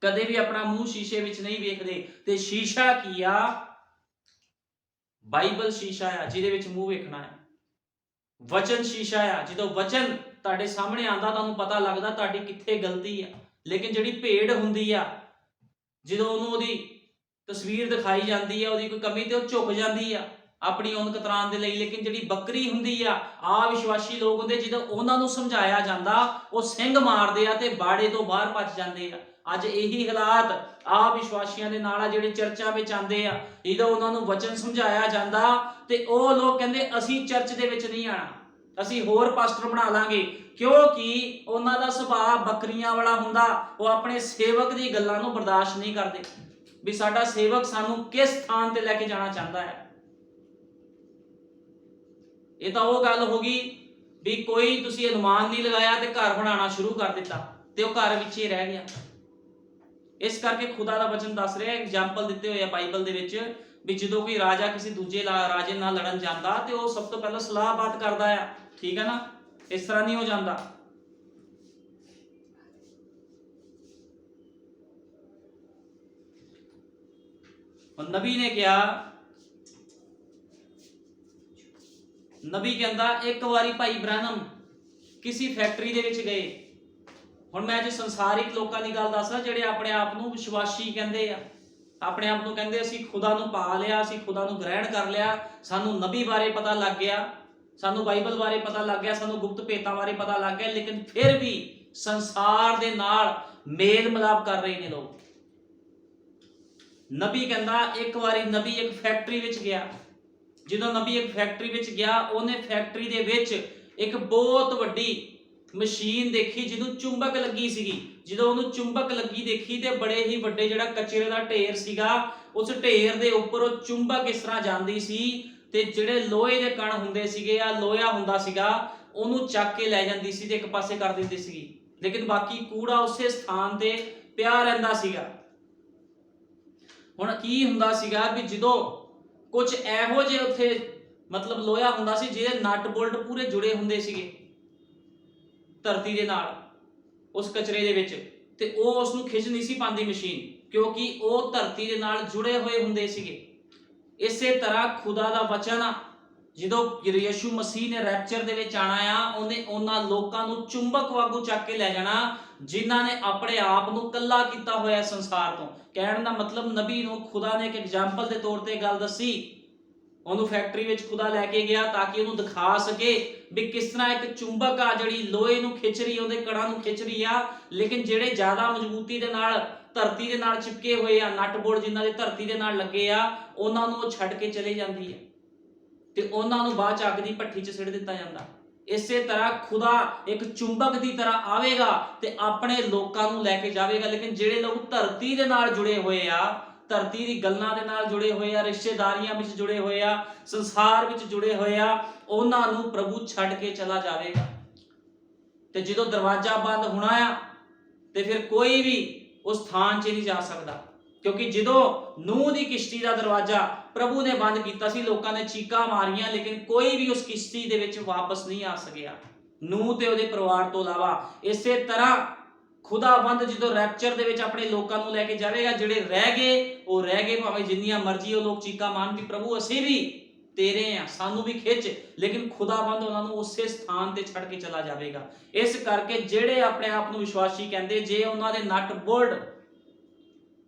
ਕਦੇ ਵੀ ਆਪਣਾ ਮੂੰਹ ਸ਼ੀਸ਼ੇ ਵਿੱਚ ਨਹੀਂ ਵੇਖਦੇ। ਤੇ ਸ਼ੀਸ਼ਾ ਕੀ ਆ? ਬਾਈਬਲ ਸ਼ੀਸ਼ਾ ਆ ਜਿਹਦੇ ਵਿੱਚ ਮੂੰਹ ਵੇਖਣਾ ਹੈ। ਵਚਨ ਸ਼ੀਸ਼ਾ ਆ। ਜਦੋਂ ਵਚਨ ਤੁਹਾਡੇ ਸਾਹਮਣੇ ਆਂਦਾ ਤੁਹਾਨੂੰ ਪਤਾ ਲੱਗਦਾ ਤੁਹਾਡੀ ਕਿੱਥੇ ਗਲਤੀ ਆ। ਲੇਕਿਨ ਜਿਹੜੀ ਭੇਡ ਹੁੰਦੀ ਆ ਜਦੋਂ ਉਹਨੂੰ ਉਹਦੀ ਤਸਵੀਰ ਦਿਖਾਈ ਜਾਂਦੀ ਆ ਉਹਦੀ ਕੋਈ ਕਮੀ ਤੇ ਉਹ ਝੁਕ ਜਾਂਦੀ ਆ ਆਪਣੀ ਉਨ ਕਤਰਾਨ ਦੇ ਲਈ। ਲੇਕਿਨ ਜਿਹੜੀ ਬੱਕਰੀ ਹੁੰਦੀ ਆ ਵਿਸ਼ਵਾਸੀ ਲੋਕ ਹੁੰਦੇ ਜਦੋਂ ਉਹਨਾਂ ਨੂੰ ਸਮਝਾਇਆ ਜਾਂਦਾ ਉਹ ਸਿੰਗ ਮਾਰਦੇ ਆ ਤੇ ਬਾੜੇ ਤੋਂ ਬਾਹਰ ਭੱਜ ਜਾਂਦੇ ਆ। ਅੱਜ ਇਹੀ ਹਾਲਾਤ ਵਿਸ਼ਵਾਸੀਆਂ ਦੇ ਨਾਲ ਆ ਜਿਹੜੇ ਚਰਚਾਂ ਵਿੱਚ ਆਉਂਦੇ ਆ। ਜਦੋਂ ਉਹਨਾਂ ਨੂੰ ਵਚਨ ਸਮਝਾਇਆ ਜਾਂਦਾ ਤੇ ਉਹ ਲੋਕ ਕਹਿੰਦੇ ਅਸੀਂ ਚਰਚ ਦੇ ਵਿੱਚ ਨਹੀਂ ਆਣਾ, ਅਸੀਂ ਹੋਰ ਪਾਸਟਰ ਬਣਾ ਲਾਂਗੇ, ਕਿਉਂਕਿ ਉਹਨਾਂ ਦਾ ਸੁਭਾਅ ਬੱਕਰੀਆਂ ਵਾਲਾ ਹੁੰਦਾ। ਉਹ ਆਪਣੇ ਸੇਵਕ ਦੀ ਗੱਲਾਂ ਨੂੰ ਬਰਦਾਸ਼ਤ ਨਹੀਂ ਕਰਦੇ ਵੀ ਸਾਡਾ ਸੇਵਕ ਸਾਨੂੰ ਕਿਸ ਥਾਂ ਤੇ ਲੈ ਕੇ ਜਾਣਾ ਚਾਹੁੰਦਾ ਹੈ। ਇਹ ਤਾਂ ਉਹ ਗੱਲ ਹੋ ਗਈ ਵੀ ਕੋਈ ਤੁਸੀਂ ਅਨੁਮਾਨ ਨਹੀਂ ਲਗਾਇਆ ਤੇ ਘਰ ਬਣਾਉਣਾ ਸ਼ੁਰੂ ਕਰ ਦਿੱਤਾ ਤੇ ਉਹ ਘਰ ਵਿੱਚ ਹੀ ਰਹਿ ਗਿਆ। ਇਸ ਕਰਕੇ ਖੁਦਾ ਦਾ ਵਚਨ ਦੱਸ ਰਿਹਾ, ਐਗਜ਼ਾਮਪਲ ਦਿੱਤੇ ਹੋਏ ਆ ਬਾਈਬਲ ਦੇ ਵਿੱਚ ਵੀ ਜਦੋਂ ਕੋਈ ਰਾਜਾ ਕਿਸੇ ਦੂਜੇ ਰਾਜੇ ਨਾਲ ਲੜਨ ਜਾਂਦਾ ਤੇ ਉਹ ਸਭ ਤੋਂ ਪਹਿਲਾਂ ਸਲਾਹ-ਬਾਤ ਕਰਦਾ ਆ। ਠੀਕ ਹੈ ਨਾ? ਇਸ ਤਰ੍ਹਾਂ ਨਹੀਂ ਹੋ ਜਾਂਦਾ। ਹੁਣ ਨਬੀ ਨੇ ਕਿਹਾ, ਨਬੀ ਕਹਿੰਦਾ ਇੱਕ ਵਾਰੀ ਭਾਈ ਬ੍ਰਾਹਨਮ ਕਿਸੇ ਫੈਕਟਰੀ ਦੇ ਵਿੱਚ ਗਏ। ਹੁਣ ਮੈਂ ਜੇ ਸੰਸਾਰਿਕ ਲੋਕਾਂ ਦੀ ਗੱਲ ਦੱਸਦਾ ਜਿਹੜੇ ਆਪਣੇ ਆਪ ਨੂੰ ਵਿਸ਼ਵਾਸੀ ਕਹਿੰਦੇ ਆ, ਆਪਣੇ ਆਪ ਨੂੰ ਕਹਿੰਦੇ ਅਸੀਂ ਖੁਦਾ ਨੂੰ ਪਾ ਲਿਆ, ਅਸੀਂ ਖੁਦਾ ਨੂੰ ਗ੍ਰਹਿਣ ਕਰ ਲਿਆ, ਸਾਨੂੰ ਨਬੀ ਬਾਰੇ ਪਤਾ ਲੱਗ ਗਿਆ, ਸਾਨੂੰ ਬਾਈਬਲ ਬਾਰੇ ਪਤਾ ਲੱਗ ਗਿਆ, ਸਾਨੂੰ ਗੁਪਤ ਭੇਤਾਂ ਬਾਰੇ ਪਤਾ ਲੱਗ ਗਿਆ, ਲੇਕਿਨ ਫਿਰ ਵੀ ਸੰਸਾਰ ਦੇ ਨਾਲ ਮੇਲ ਮਿਲਾਪ ਕਰ ਰਹੇ ਨੇ ਲੋਕ। ਨਬੀ ਕਹਿੰਦਾ ਇੱਕ ਵਾਰੀ ਨਬੀ ਇੱਕ ਫੈਕਟਰੀ ਵਿੱਚ ਗਿਆ ਜਦੋਂ ਨਬੀ ਇੱਕ ਫੈਕਟਰੀ ਵਿੱਚ ਗਿਆ, ਉਹਨੇ ਫੈਕਟਰੀ ਦੇ ਵਿੱਚ ਇੱਕ ਬਹੁਤ ਵੱਡੀ ਮਸ਼ੀਨ ਦੇਖੀ ਜਿਹਨੂੰ ਚੁੰਬਕ ਲੱਗੀ ਸੀਗੀ। ਜਦੋਂ ਉਹਨੂੰ ਚੁੰਬਕ ਲੱਗੀ ਦੇਖੀ ਤੇ ਬੜੇ ਹੀ ਵੱਡੇ ਜਿਹੜਾ ਕਚਰੇ ਦਾ ਢੇਰ ਸੀਗਾ, ਉਸ ਢੇਰ ਦੇ ਉੱਪਰ ਉਹ ਚੁੰਬਕ ਇਸ ਤਰ੍ਹਾਂ ਜਾਂਦੀ ਸੀ ਤੇ ਜਿਹੜੇ ਲੋਹੇ ਦੇ ਕਣ ਹੁੰਦੇ ਸੀਗੇ ਆ ਲੋਹਾ ਹੁੰਦਾ ਸੀਗਾ, ਉਹਨੂੰ ਚੱਕ ਕੇ ਲੈ ਜਾਂਦੀ ਸੀ ਤੇ ਇੱਕ ਪਾਸੇ ਕਰ ਦਿੰਦੀ ਸੀਗੀ, ਲੇਕਿਨ ਬਾਕੀ ਕੂੜਾ ਉਸੇ ਸਥਾਨ ਤੇ ਪਿਆ ਰਹਿੰਦਾ ਸੀਗਾ। ਹੁਣ ਕੀ ਹੁੰਦਾ ਸੀਗਾ ਵੀ ਜਦੋਂ ਕੁਝ ਇਹੋ ਜਿਹੇ ਉੱਥੇ ਮਤਲਬ ਲੋਹਾ ਹੁੰਦਾ ਸੀ ਜਿਹਦੇ ਨਟ ਬੋਲਟ ਪੂਰੇ ਜੁੜੇ ਹੁੰਦੇ ਸੀਗੇ ਧਰਤੀ ਦੇ ਨਾਲ, ਉਸ ਕਚਰੇ ਦੇ ਵਿੱਚ, ਤੇ ਉਹ ਉਸ ਨੂੰ ਖਿੱਚ ਨਹੀਂ ਸੀ ਪਾਉਂਦੀ ਮਸ਼ੀਨ, ਕਿਉਂਕਿ ਉਹ ਧਰਤੀ ਦੇ ਨਾਲ ਜੁੜੇ ਹੋਏ ਹੁੰਦੇ ਸੀਗੇ। ਇਸੇ ਤਰ੍ਹਾਂ ਖੁਦਾ ਦਾ ਵਚਨ ਆ, ਜਦੋਂ ਯਿਸੂ ਮਸੀਹ ਨੇ ਰੈਪਚਰ ਦੇ ਵਿੱਚ ਆਣਾ ਆ, ਉਹਨੇ ਉਹਨਾਂ ਲੋਕਾਂ ਨੂੰ ਚੁੰਬਕ ਵਾਂਗੂ ਚੱਕ ਕੇ ਲੈ ਜਾਣਾ ਜਿਨ੍ਹਾਂ ਨੇ ਆਪਣੇ ਆਪ ਨੂੰ ਕੱਲਾ ਕੀਤਾ ਹੋਇਆ ਸੰਸਾਰ ਤੋਂ। ਕਹਿਣ ਦਾ ਮਤਲਬ ਨਬੀ ਨੂੰ ਖੁਦਾ ਨੇ ਇੱਕ ਐਗਜ਼ਾਮਪਲ ਦੇ ਤੌਰ ਤੇ ਗੱਲ ਦੱਸੀ, ਉਹਨੂੰ ਫੈਕਟਰੀ ਵਿੱਚ ਖੁਦਾ ਲੈ ਕੇ ਗਿਆ ਤਾਂ ਕਿ ਉਹਨੂੰ ਦਿਖਾ ਸਕੇ ਵੀ ਕਿਸ ਤਰ੍ਹਾਂ ਇੱਕ ਚੁੰਬਕ ਆ ਜਿਹੜੀ ਲੋਹੇ ਨੂੰ ਖਿੱਚ ਰਹੀ, ਉਹਦੇ ਕਣਾਂ ਨੂੰ ਖਿੱਚ ਰਹੀ ਆ, ਲੇਕਿਨ ਜਿਹੜੇ ਜ਼ਿਆਦਾ ਮਜ਼ਬੂਤੀ ਦੇ ਨਾਲ ਧਰਤੀ ਦੇ ਨਾਲ ਚਿਪਕੇ ਹੋਏ ਆ, ਨਟ ਬੋਲਟ ਜਿਨ੍ਹਾਂ ਦੇ ਧਰਤੀ ਦੇ ਨਾਲ ਲੱਗੇ ਆ, ਉਹਨਾਂ ਨੂੰ ਉਹ ਛੱਡ ਕੇ ਚਲੇ ਜਾਂਦੀ ਹੈ ਤੇ ਉਹਨਾਂ ਨੂੰ ਬਾਅਦ ਚ ਅੱਗ ਦੀ ਭੱਠੀ 'ਚ ਸਿੱਟ ਦਿੱਤਾ ਜਾਂਦਾ। ਇਸੇ ਤਰ੍ਹਾਂ ਖੁਦਾ ਇੱਕ ਚੁੰਬਕ ਦੀ ਤਰ੍ਹਾਂ ਆਵੇਗਾ ਤੇ ਆਪਣੇ ਲੋਕਾਂ ਨੂੰ ਲੈ ਕੇ ਜਾਵੇਗਾ, ਲੇਕਿਨ ਜਿਹੜੇ ਲੋਕ ਧਰਤੀ ਦੇ ਨਾਲ ਜੁੜੇ ਹੋਏ ਆ, ਧਰਤੀ ਦੀ ਗੱਲਾਂ ਦੇ ਨਾਲ ਜੁੜੇ ਹੋਏ ਆ, ਰਿਸ਼ਤੇਦਾਰੀਆਂ ਵਿੱਚ ਜੁੜੇ ਹੋਏ ਆ, ਸੰਸਾਰ ਵਿੱਚ ਜੁੜੇ ਹੋਏ ਆ, ਉਹਨਾਂ ਨੂੰ ਪ੍ਰਭੂ ਛੱਡ ਕੇ ਚਲਾ ਜਾਵੇਗਾ। ਤੇ ਜਦੋਂ ਦਰਵਾਜ਼ਾ ਬੰਦ ਹੋਣਾ ਆ ਤੇ ਫਿਰ ਕੋਈ ਵੀ ਉਸ ਥਾਂ 'ਚ ਨਹੀਂ ਜਾ ਸਕਦਾ, ਕਿਉਂਕਿ ਜਦੋਂ ਨੂਹ ਦੀ ਕਿਸ਼ਤੀ ਦਾ ਦਰਵਾਜ਼ਾ ਪ੍ਰਭੂ ਨੇ ਬੰਦ ਕੀਤਾ ਸੀ, ਲੋਕਾਂ ਨੇ ਚੀਕਾਂ ਮਾਰੀਆਂ, ਲੇਕਿਨ ਕੋਈ ਵੀ ਉਸ ਕਿਸ਼ਤੀ ਦੇ ਵਿੱਚ ਵਾਪਸ ਨਹੀਂ ਆ ਸਕਿਆ, ਨੂਹ ਤੇ ਉਹਦੇ ਪਰਿਵਾਰ ਤੋਂ ਇਲਾਵਾ। ਇਸੇ ਤਰ੍ਹਾਂ ਖੁਦਾਵੰਦ ਜਦੋਂ ਰੈਪਚਰ ਦੇ ਵਿੱਚ ਆਪਣੇ ਲੋਕਾਂ ਨੂੰ ਲੈ ਕੇ ਜਾਵੇਗਾ, ਜਿਹੜੇ ਰਹਿ ਗਏ ਉਹ ਰਹਿ ਗਏ, ਭਾਵੇਂ ਜਿੰਨੀਆਂ ਮਰਜ਼ੀ ਉਹ ਲੋਕ ਚੀਕਾਂ ਮਾਰਨ ਕਿ ਪ੍ਰਭੂ ਅਸੀਂ ਵੀ ਤੇਰੇ ਆ, ਸਾਨੂੰ ਵੀ ਖਿੱਚ, ਲੇਕਿਨ ਖੁਦਾਵੰਦ ਉਹਨਾਂ ਨੂੰ ਉਸੇ ਸਥਾਨ ਤੇ ਛੱਡ ਕੇ ਚਲਾ ਜਾਵੇਗਾ। ਇਸ ਕਰਕੇ ਜਿਹੜੇ ਆਪਣੇ ਆਪ ਨੂੰ ਵਿਸ਼ਵਾਸੀ ਕਹਿੰਦੇ, ਜੇ ਉਹਨਾਂ ਦੇ ਨਟ ਬੋਲਟ,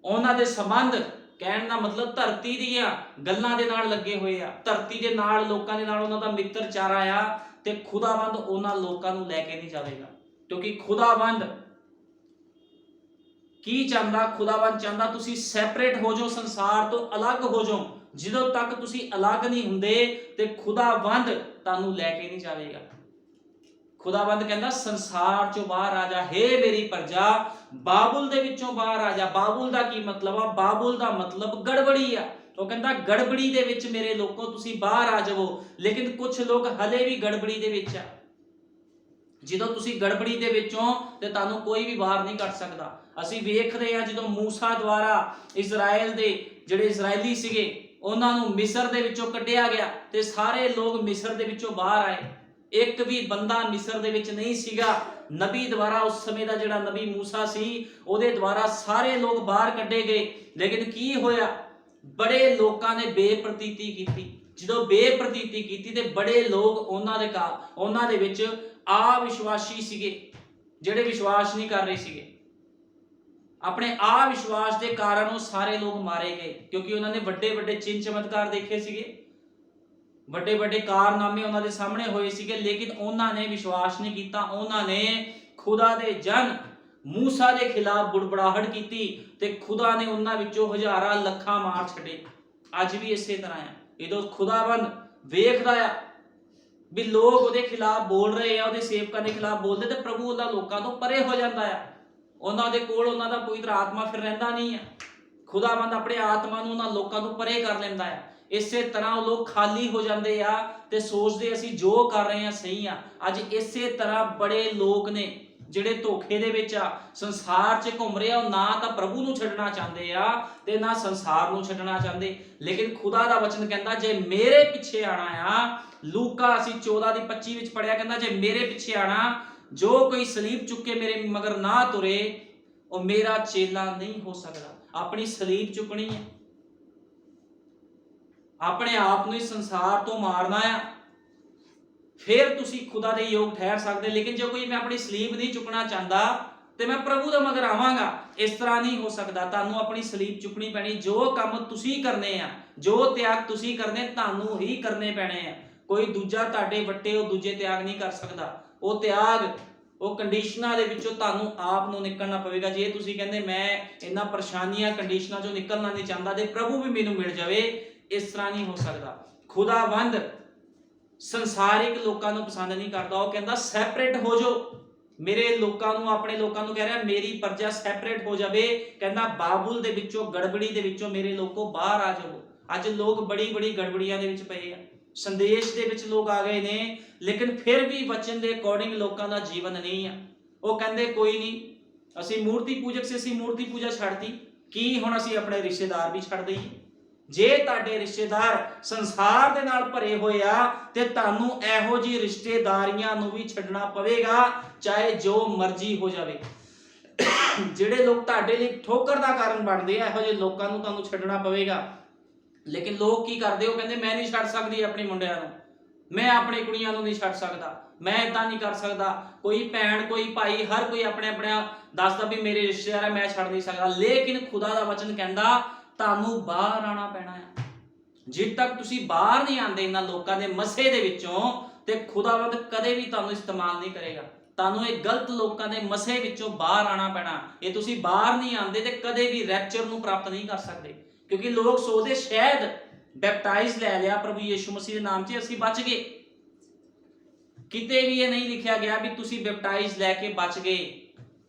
ਉਹਨਾਂ ਦੇ ਸੰਬੰਧ, ਕਹਿਣ ਦਾ ਮਤਲਬ ਧਰਤੀ ਦੀਆਂ ਗੱਲਾਂ ਦੇ ਨਾਲ ਲੱਗੇ ਹੋਏ ਆ, ਧਰਤੀ ਦੇ ਨਾਲ ਲੋਕਾਂ ਦੇ ਨਾਲ ਉਹਨਾਂ ਦਾ ਮਿੱਤਰਚਾਰਾ ਆ, ਤੇ ਖੁਦਾਵੰਦ ਉਹਨਾਂ ਲੋਕਾਂ ਨੂੰ ਲੈ ਕੇ ਨਹੀਂ ਜਾਵੇਗਾ। ਕਿਉਂਕਿ ਖੁਦਾਵੰਦ ਕੀ ਚਾਹੁੰਦਾ? ਖੁਦਾਵੰਦ ਚਾਹੁੰਦਾ ਤੁਸੀਂ ਸੈਪਰੇਟ ਹੋ ਜਾਓ, ਸੰਸਾਰ ਤੋਂ ਅਲੱਗ ਹੋ ਜਾਓ। ਜਦੋਂ ਤੱਕ ਤੁਸੀਂ ਅਲੱਗ ਨਹੀਂ ਹੁੰਦੇ ਤੇ ਖੁਦਾਵੰਦ ਤੁਹਾਨੂੰ ਲੈ ਕੇ ਨਹੀਂ ਜਾਵੇਗਾ। ਖੁਦਾਵੰਦ ਕਹਿੰਦਾ ਸੰਸਾਰ ਚੋਂ ਬਾਹਰ ਆ ਜਾ, ਹੇ ਮੇਰੀ ਪ੍ਰਜਾ, ਬਾਬੁਲ ਦੇ ਵਿੱਚੋਂ ਬਾਹਰ ਆ ਜਾ। ਬਾਬੁਲ ਦਾ ਕੀ ਮਤਲਬ ਆ? ਬਾਬੁਲ ਦਾ ਮਤਲਬ ਗੜਬੜੀ ਆ। ਉਹ ਕਹਿੰਦਾ ਗੜਬੜੀ ਦੇ ਵਿੱਚ ਮੇਰੇ ਲੋਕੋ ਤੁਸੀਂ ਬਾਹਰ ਆ ਜਾਵੋ, ਲੇਕਿਨ ਕੁਝ ਲੋਕ ਹਲੇ ਵੀ ਗੜਬੜੀ ਦੇ ਵਿੱਚ ਆ। ਜਦੋਂ ਤੁਸੀਂ ਗੜਬੜੀ ਦੇ ਵਿੱਚੋਂ ਤੇ ਤੁਹਾਨੂੰ ਕੋਈ ਵੀ ਬਾਹਰ ਨਹੀਂ ਕੱਢ ਸਕਦਾ। ਅਸੀਂ ਵੇਖਦੇ ਹਾਂ ਜਦੋਂ ਮੂਸਾ ਦੁਆਰਾ ਇਜ਼ਰਾਈਲ ਦੇ ਜਿਹੜੇ ਇਜ਼ਰਾਈਲੀ ਸੀਗੇ ਉਹਨਾਂ ਨੂੰ ਮਿਸਰ ਦੇ ਵਿੱਚੋਂ ਕੱਢਿਆ ਗਿਆ ਤੇ ਸਾਰੇ ਲੋਕ ਮਿਸਰ ਦੇ ਵਿੱਚੋਂ ਬਾਹਰ ਆਏ, ਇੱਕ ਵੀ ਬੰਦਾ ਮਿਸਰ ਦੇ ਵਿੱਚ ਨਹੀਂ ਸੀਗਾ। ਨਬੀ ਦੁਆਰਾ, ਉਸ ਸਮੇਂ ਦਾ ਜਿਹੜਾ ਨਬੀ ਮੂਸਾ ਸੀ, ਉਹਦੇ ਦੁਆਰਾ ਸਾਰੇ ਲੋਕ ਬਾਹਰ ਕੱਢੇ ਗਏ। ਲੇਕਿਨ ਕੀ ਹੋਇਆ? ਬੜੇ ਲੋਕਾਂ ਨੇ ਬੇਪ੍ਰਤੀਤੀ ਕੀਤੀ। ਜਦੋਂ ਬੇਪ੍ਰਤੀਤੀ ਕੀਤੀ ਤੇ ਬੜੇ ਲੋਕ ਉਹਨਾਂ ਦੇ ਵਿੱਚ ਅਵਿਸ਼ਵਾਸੀ ਸੀਗੇ, ਜਿਹੜੇ ਵਿਸ਼ਵਾਸ ਨਹੀਂ ਕਰ ਰਹੇ ਸੀਗੇ। ਆਪਣੇ ਅਵਿਸ਼ਵਾਸ ਦੇ ਕਾਰਨ ਉਹ ਸਾਰੇ ਲੋਕ ਮਾਰੇ ਗਏ, ਕਿਉਂਕਿ ਉਹਨਾਂ ਨੇ ਵੱਡੇ ਵੱਡੇ ਚਿੰਨ ਚਮਤਕਾਰ ਦੇਖੇ ਸੀਗੇ, ਵੱਡੇ ਵੱਡੇ ਕਾਰਨਾਮੇ ਉਹਨਾਂ ਦੇ ਸਾਹਮਣੇ ਹੋਏ ਸੀਗੇ, ਲੇਕਿਨ ਉਹਨਾਂ ਨੇ ਵਿਸ਼ਵਾਸ ਨਹੀਂ ਕੀਤਾ। ਉਹਨਾਂ ਨੇ ਖੁਦਾ ਦੇ ਜਨ ਮੂਸਾ ਦੇ ਖਿਲਾਫ ਬੁੜਬੜਾਹਟ ਕੀਤੀ ਤੇ ਖੁਦਾ ਨੇ ਉਹਨਾਂ ਵਿੱਚੋਂ ਹਜ਼ਾਰਾਂ ਲੱਖਾਂ ਮਾਰ ਛੱਡੇ। ਅੱਜ ਵੀ ਇਸੇ ਤਰ੍ਹਾਂ ਆ। ਜਦੋਂ ਖੁਦਾਵੰਦ ਵੇਖਦਾ ਆ ਵੀ ਲੋਕ ਉਹਦੇ ਖਿਲਾਫ ਬੋਲ ਰਹੇ ਆ, ਉਹਦੇ ਸੇਵਕਾਂ ਦੇ ਖਿਲਾਫ ਬੋਲਦੇ, ਤੇ ਪ੍ਰਭੂ ਉਹਨਾਂ ਲੋਕਾਂ ਤੋਂ ਪਰੇ ਹੋ ਜਾਂਦਾ ਆ। ਉਹਨਾਂ ਦੇ ਕੋਲ ਉਹਨਾਂ ਦਾ ਪਵਿੱਤਰ ਆਤਮਾ ਫਿਰ ਰਹਿੰਦਾ ਨਹੀਂ ਆ। ਖੁਦਾਵੰਦ ਆਪਣੇ ਆਤਮਾ ਨੂੰ ਉਹਨਾਂ ਲੋਕਾਂ ਤੋਂ ਪਰੇ ਕਰ ਲੈਂਦਾ ਆ। ਇਸੇ ਤਰ੍ਹਾਂ ਉਹ ਲੋਕ ਖਾਲੀ ਹੋ ਜਾਂਦੇ ਆ ਤੇ ਸੋਚਦੇ ਅਸੀਂ ਜੋ ਕਰ ਰਹੇ ਆ ਸਹੀ ਆ। ਅੱਜ ਇਸੇ ਤਰ੍ਹਾਂ ਬੜੇ ਲੋਕ ਨੇ ਜਿਹੜੇ ਧੋਖੇ ਦੇ ਵਿੱਚ ਆ, ਸੰਸਾਰ 'ਚ ਘੁੰਮ ਰਹੇ ਆ। ਉਹ ਨਾ ਤਾਂ ਪ੍ਰਭੂ ਨੂੰ ਛੱਡਣਾ ਚਾਹੁੰਦੇ ਆ ਤੇ ਨਾ ਸੰਸਾਰ ਨੂੰ ਛੱਡਣਾ ਚਾਹੁੰਦੇ। ਲੇਕਿਨ ਖੁਦਾ ਦਾ ਵਚਨ ਕਹਿੰਦਾ ਜੇ ਮੇਰੇ ਪਿੱਛੇ ਆਣਾ ਆ, ਲੂਕਾ ਅਸੀਂ 14:25 ਵਿੱਚ ਪੜਿਆ, ਕਹਿੰਦਾ ਜੇ ਮੇਰੇ ਪਿੱਛੇ ਆਣਾ, ਜੋ ਕੋਈ ਸਲੀਬ ਚੁੱਕ ਕੇ ਮੇਰੇ ਮਗਰ ਨਾ ਤੁਰੇ, ਉਹ ਮੇਰਾ ਚੇਲਾ ਨਹੀਂ ਹੋ ਸਕਦਾ। ਆਪਣੀ ਸਲੀਬ ਚੁੱਕਣੀ ਹੈ, ਆਪਣੇ ਆਪ ਨੂੰ ਇਸ ਸੰਸਾਰ ਤੋਂ ਮਾਰਨਾ ਆ, ਫਿਰ ਤੁਸੀਂ ਖੁਦਾ ਦੇ ਯੋਗ ਠਹਿਰ ਸਕਦੇ। ਲੇਕਿਨ ਜੇ ਕੋਈ ਮੈਂ ਆਪਣੀ ਸਲੀਬ ਨਹੀਂ ਚੁੱਕਣਾ ਚਾਹੁੰਦਾ ਤੇ ਮੈਂ ਪ੍ਰਭੂ ਦੇ ਮਗਰ ਆਵਾਂਗਾ, ਇਸ ਤਰ੍ਹਾਂ ਨਹੀਂ ਹੋ ਸਕਦਾ। ਤੁਹਾਨੂੰ ਆਪਣੀ ਸਲੀਬ ਚੁੱਕਣੀ ਪੈਣੀ। ਜੋ ਕੰਮ ਤੁਸੀਂ ਕਰਨੇ ਆ, ਜੋ ਤਿਆਗ ਤੁਸੀਂ ਕਰਨੇ, ਤੁਹਾਨੂੰ ਹੀ ਕਰਨੇ ਪੈਣੇ ਆ। ਕੋਈ ਦੂਜਾ ਤੁਹਾਡੇ ਵੱਟੇ ਉਹ ਦੂਜੇ ਤਿਆਗ ਨਹੀਂ ਕਰ ਸਕਦਾ। ਉਹ ਤਿਆਗ, ਉਹ ਕੰਡੀਸ਼ਨਾਂ ਦੇ ਵਿੱਚੋਂ ਤੁਹਾਨੂੰ ਆਪ ਨੂੰ ਨਿਕਲਣਾ ਪਵੇਗਾ। ਜੇ ਤੁਸੀਂ ਕਹਿੰਦੇ ਮੈਂ ਇਹਨਾਂ ਪਰੇਸ਼ਾਨੀਆਂ ਕੰਡੀਸ਼ਨਾਂ ਚੋਂ ਨਿਕਲਣਾ ਨਹੀਂ ਚਾਹੁੰਦਾ ਤੇ ਪ੍ਰਭੂ ਵੀ ਮੈਨੂੰ ਮਿਲ ਜਾਵੇ, ਇਸ ਤਰ੍ਹਾਂ ਨਹੀਂ ਹੋ ਸਕਦਾ। ਖੁਦਾਵੰਦ ਸੰਸਾਰਿਕ ਲੋਕਾਂ ਨੂੰ ਪਸੰਦ ਨਹੀਂ ਕਰਦਾ। ਉਹ ਕਹਿੰਦਾ ਸੈਪਰੇਟ ਹੋ ਜਾਓ। ਮੇਰੇ ਲੋਕਾਂ ਨੂੰ, ਆਪਣੇ ਲੋਕਾਂ ਨੂੰ ਕਹਿ ਰਿਹਾ ਮੇਰੀ ਪ੍ਰਜਾ ਸੈਪਰੇਟ ਹੋ ਜਾਵੇ। ਕਹਿੰਦਾ ਬਾਬੁਲ ਦੇ ਵਿੱਚੋਂ, ਗੜਬੜੀ ਦੇ ਵਿੱਚੋਂ ਮੇਰੇ ਲੋਕੋ ਬਾਹਰ ਆ ਜਾਓ। ਅੱਜ ਲੋਕ ਬੜੀ ਗੜਬੜੀਆਂ ਦੇ ਵਿੱਚ ਪਏ ਆ। ਸੰਦੇਸ਼ ਦੇ ਵਿੱਚ ਲੋਕ ਆ ਗਏ ਨੇ, ਲੇਕਿਨ ਫਿਰ ਵੀ ਵਚਨ ਦੇ ਅਕੋਰਡਿੰਗ ਲੋਕਾਂ ਦਾ ਜੀਵਨ ਨਹੀਂ ਆ। ਉਹ ਕਹਿੰਦੇ ਕੋਈ ਨਹੀਂ, ਅਸੀਂ ਮੂਰਤੀ ਪੂਜਕ ਸੀ, ਅਸੀਂ ਮੂਰਤੀ ਪੂਜਾ ਛੱਡਤੀ, ਕੀ ਹੁਣ ਅਸੀਂ ਆਪਣੇ ਰਿਸ਼ਤੇਦਾਰ ਵੀ ਛੱਡ ਦਈਏ? ਜੇ ਤੁਹਾਡੇ ਰਿਸ਼ਤੇਦਾਰ ਸੰਸਾਰ ਦੇ ਨਾਲ ਭਰੇ ਹੋਏ ਆ ਤੇ ਤੁਹਾਨੂੰ ਇਹੋ ਜਿਹੀ ਰਿਸ਼ਤੇਦਾਰੀਆਂ ਨੂੰ ਵੀ ਛੱਡਣਾ ਪਵੇਗਾ, ਚਾਹੇ ਜੋ ਮਰਜ਼ੀ ਹੋ ਜਾਵੇ। ਜਿਹੜੇ ਲੋਕ ਤੁਹਾਡੇ ਲਈ ਠੋਕਰ ਦਾ ਕਾਰਨ ਬਣਦੇ ਆ, ਇਹੋ ਜਿਹੇ ਲੋਕਾਂ ਨੂੰ ਤੁਹਾਨੂੰ ਛੱਡਣਾ ਪਵੇਗਾ। ਲੇਕਿਨ ਲੋਕ ਕੀ ਕਰਦੇ? ਉਹ ਕਹਿੰਦੇ ਮੈਂ ਨਹੀਂ ਛੱਡ ਸਕਦੀ ਆਪਣੇ ਮੁੰਡਿਆਂ ਨੂੰ, ਮੈਂ ਆਪਣੀ ਕੁੜੀਆਂ ਨੂੰ ਨਹੀਂ ਛੱਡ ਸਕਦਾ, ਮੈਂ ਇਦਾਂ ਨਹੀਂ ਕਰ ਸਕਦਾ। ਕੋਈ ਭੈਣ, ਕੋਈ ਭਾਈ, ਹਰ ਕੋਈ ਆਪਣੇ ਆਪਣੇ ਦੱਸਦਾ ਵੀ ਮੇਰੇ ਰਿਸ਼ਤੇਦਾਰ ਹੈ, ਮੈਂ ਛੱਡ ਨਹੀਂ ਸਕਦਾ। ਲੇਕਿਨ ਖੁਦਾ ਦਾ ਵਚਨ ਕਹਿੰਦਾ ਤੁਹਾਨੂੰ ਬਾਹਰ ਆਣਾ ਪੈਣਾ ਹੈ। ਜਿੱਦ ਤੱਕ ਤੁਸੀਂ ਬਾਹਰ ਨਹੀਂ ਆਉਂਦੇ ਇਹਨਾਂ ਲੋਕਾਂ ਦੇ ਮਸੇ ਦੇ ਵਿੱਚੋਂ, ਤੇ ਖੁਦਾਵੰਦ ਕਦੇ ਵੀ ਤੁਹਾਨੂੰ ਇਸਤੇਮਾਲ ਨਹੀਂ ਕਰੇਗਾ। ਤੁਹਾਨੂੰ ਇਹ ਗਲਤ ਲੋਕਾਂ ਦੇ ਮਸੇ ਵਿੱਚੋਂ ਬਾਹਰ ਆਣਾ ਪੈਣਾ। ਇਹ ਤੁਸੀਂ ਬਾਹਰ ਨਹੀਂ ਆਉਂਦੇ ਤੇ ਕਦੇ ਵੀ ਰੈਪਚਰ ਨੂੰ ਪ੍ਰਾਪਤ ਨਹੀਂ ਕਰ ਸਕਦੇ। ਕਿਉਂਕਿ ਲੋਕ ਸੋਚਦੇ ਸ਼ਾਇਦ ਬੈਪਟਾਈਜ਼ ਲੈ ਲਿਆ ਪ੍ਰਭੂ ਯਿਸੂ ਮਸੀਹ ਦੇ ਨਾਮ 'ਚ ਅਸੀਂ ਬਚ ਗਏ। ਕਿਤੇ ਵੀ ਇਹ ਨਹੀਂ ਲਿਖਿਆ ਗਿਆ ਵੀ ਤੁਸੀਂ ਬੈਪਟਾਈਜ਼ ਲੈ ਕੇ ਬਚ ਗਏ।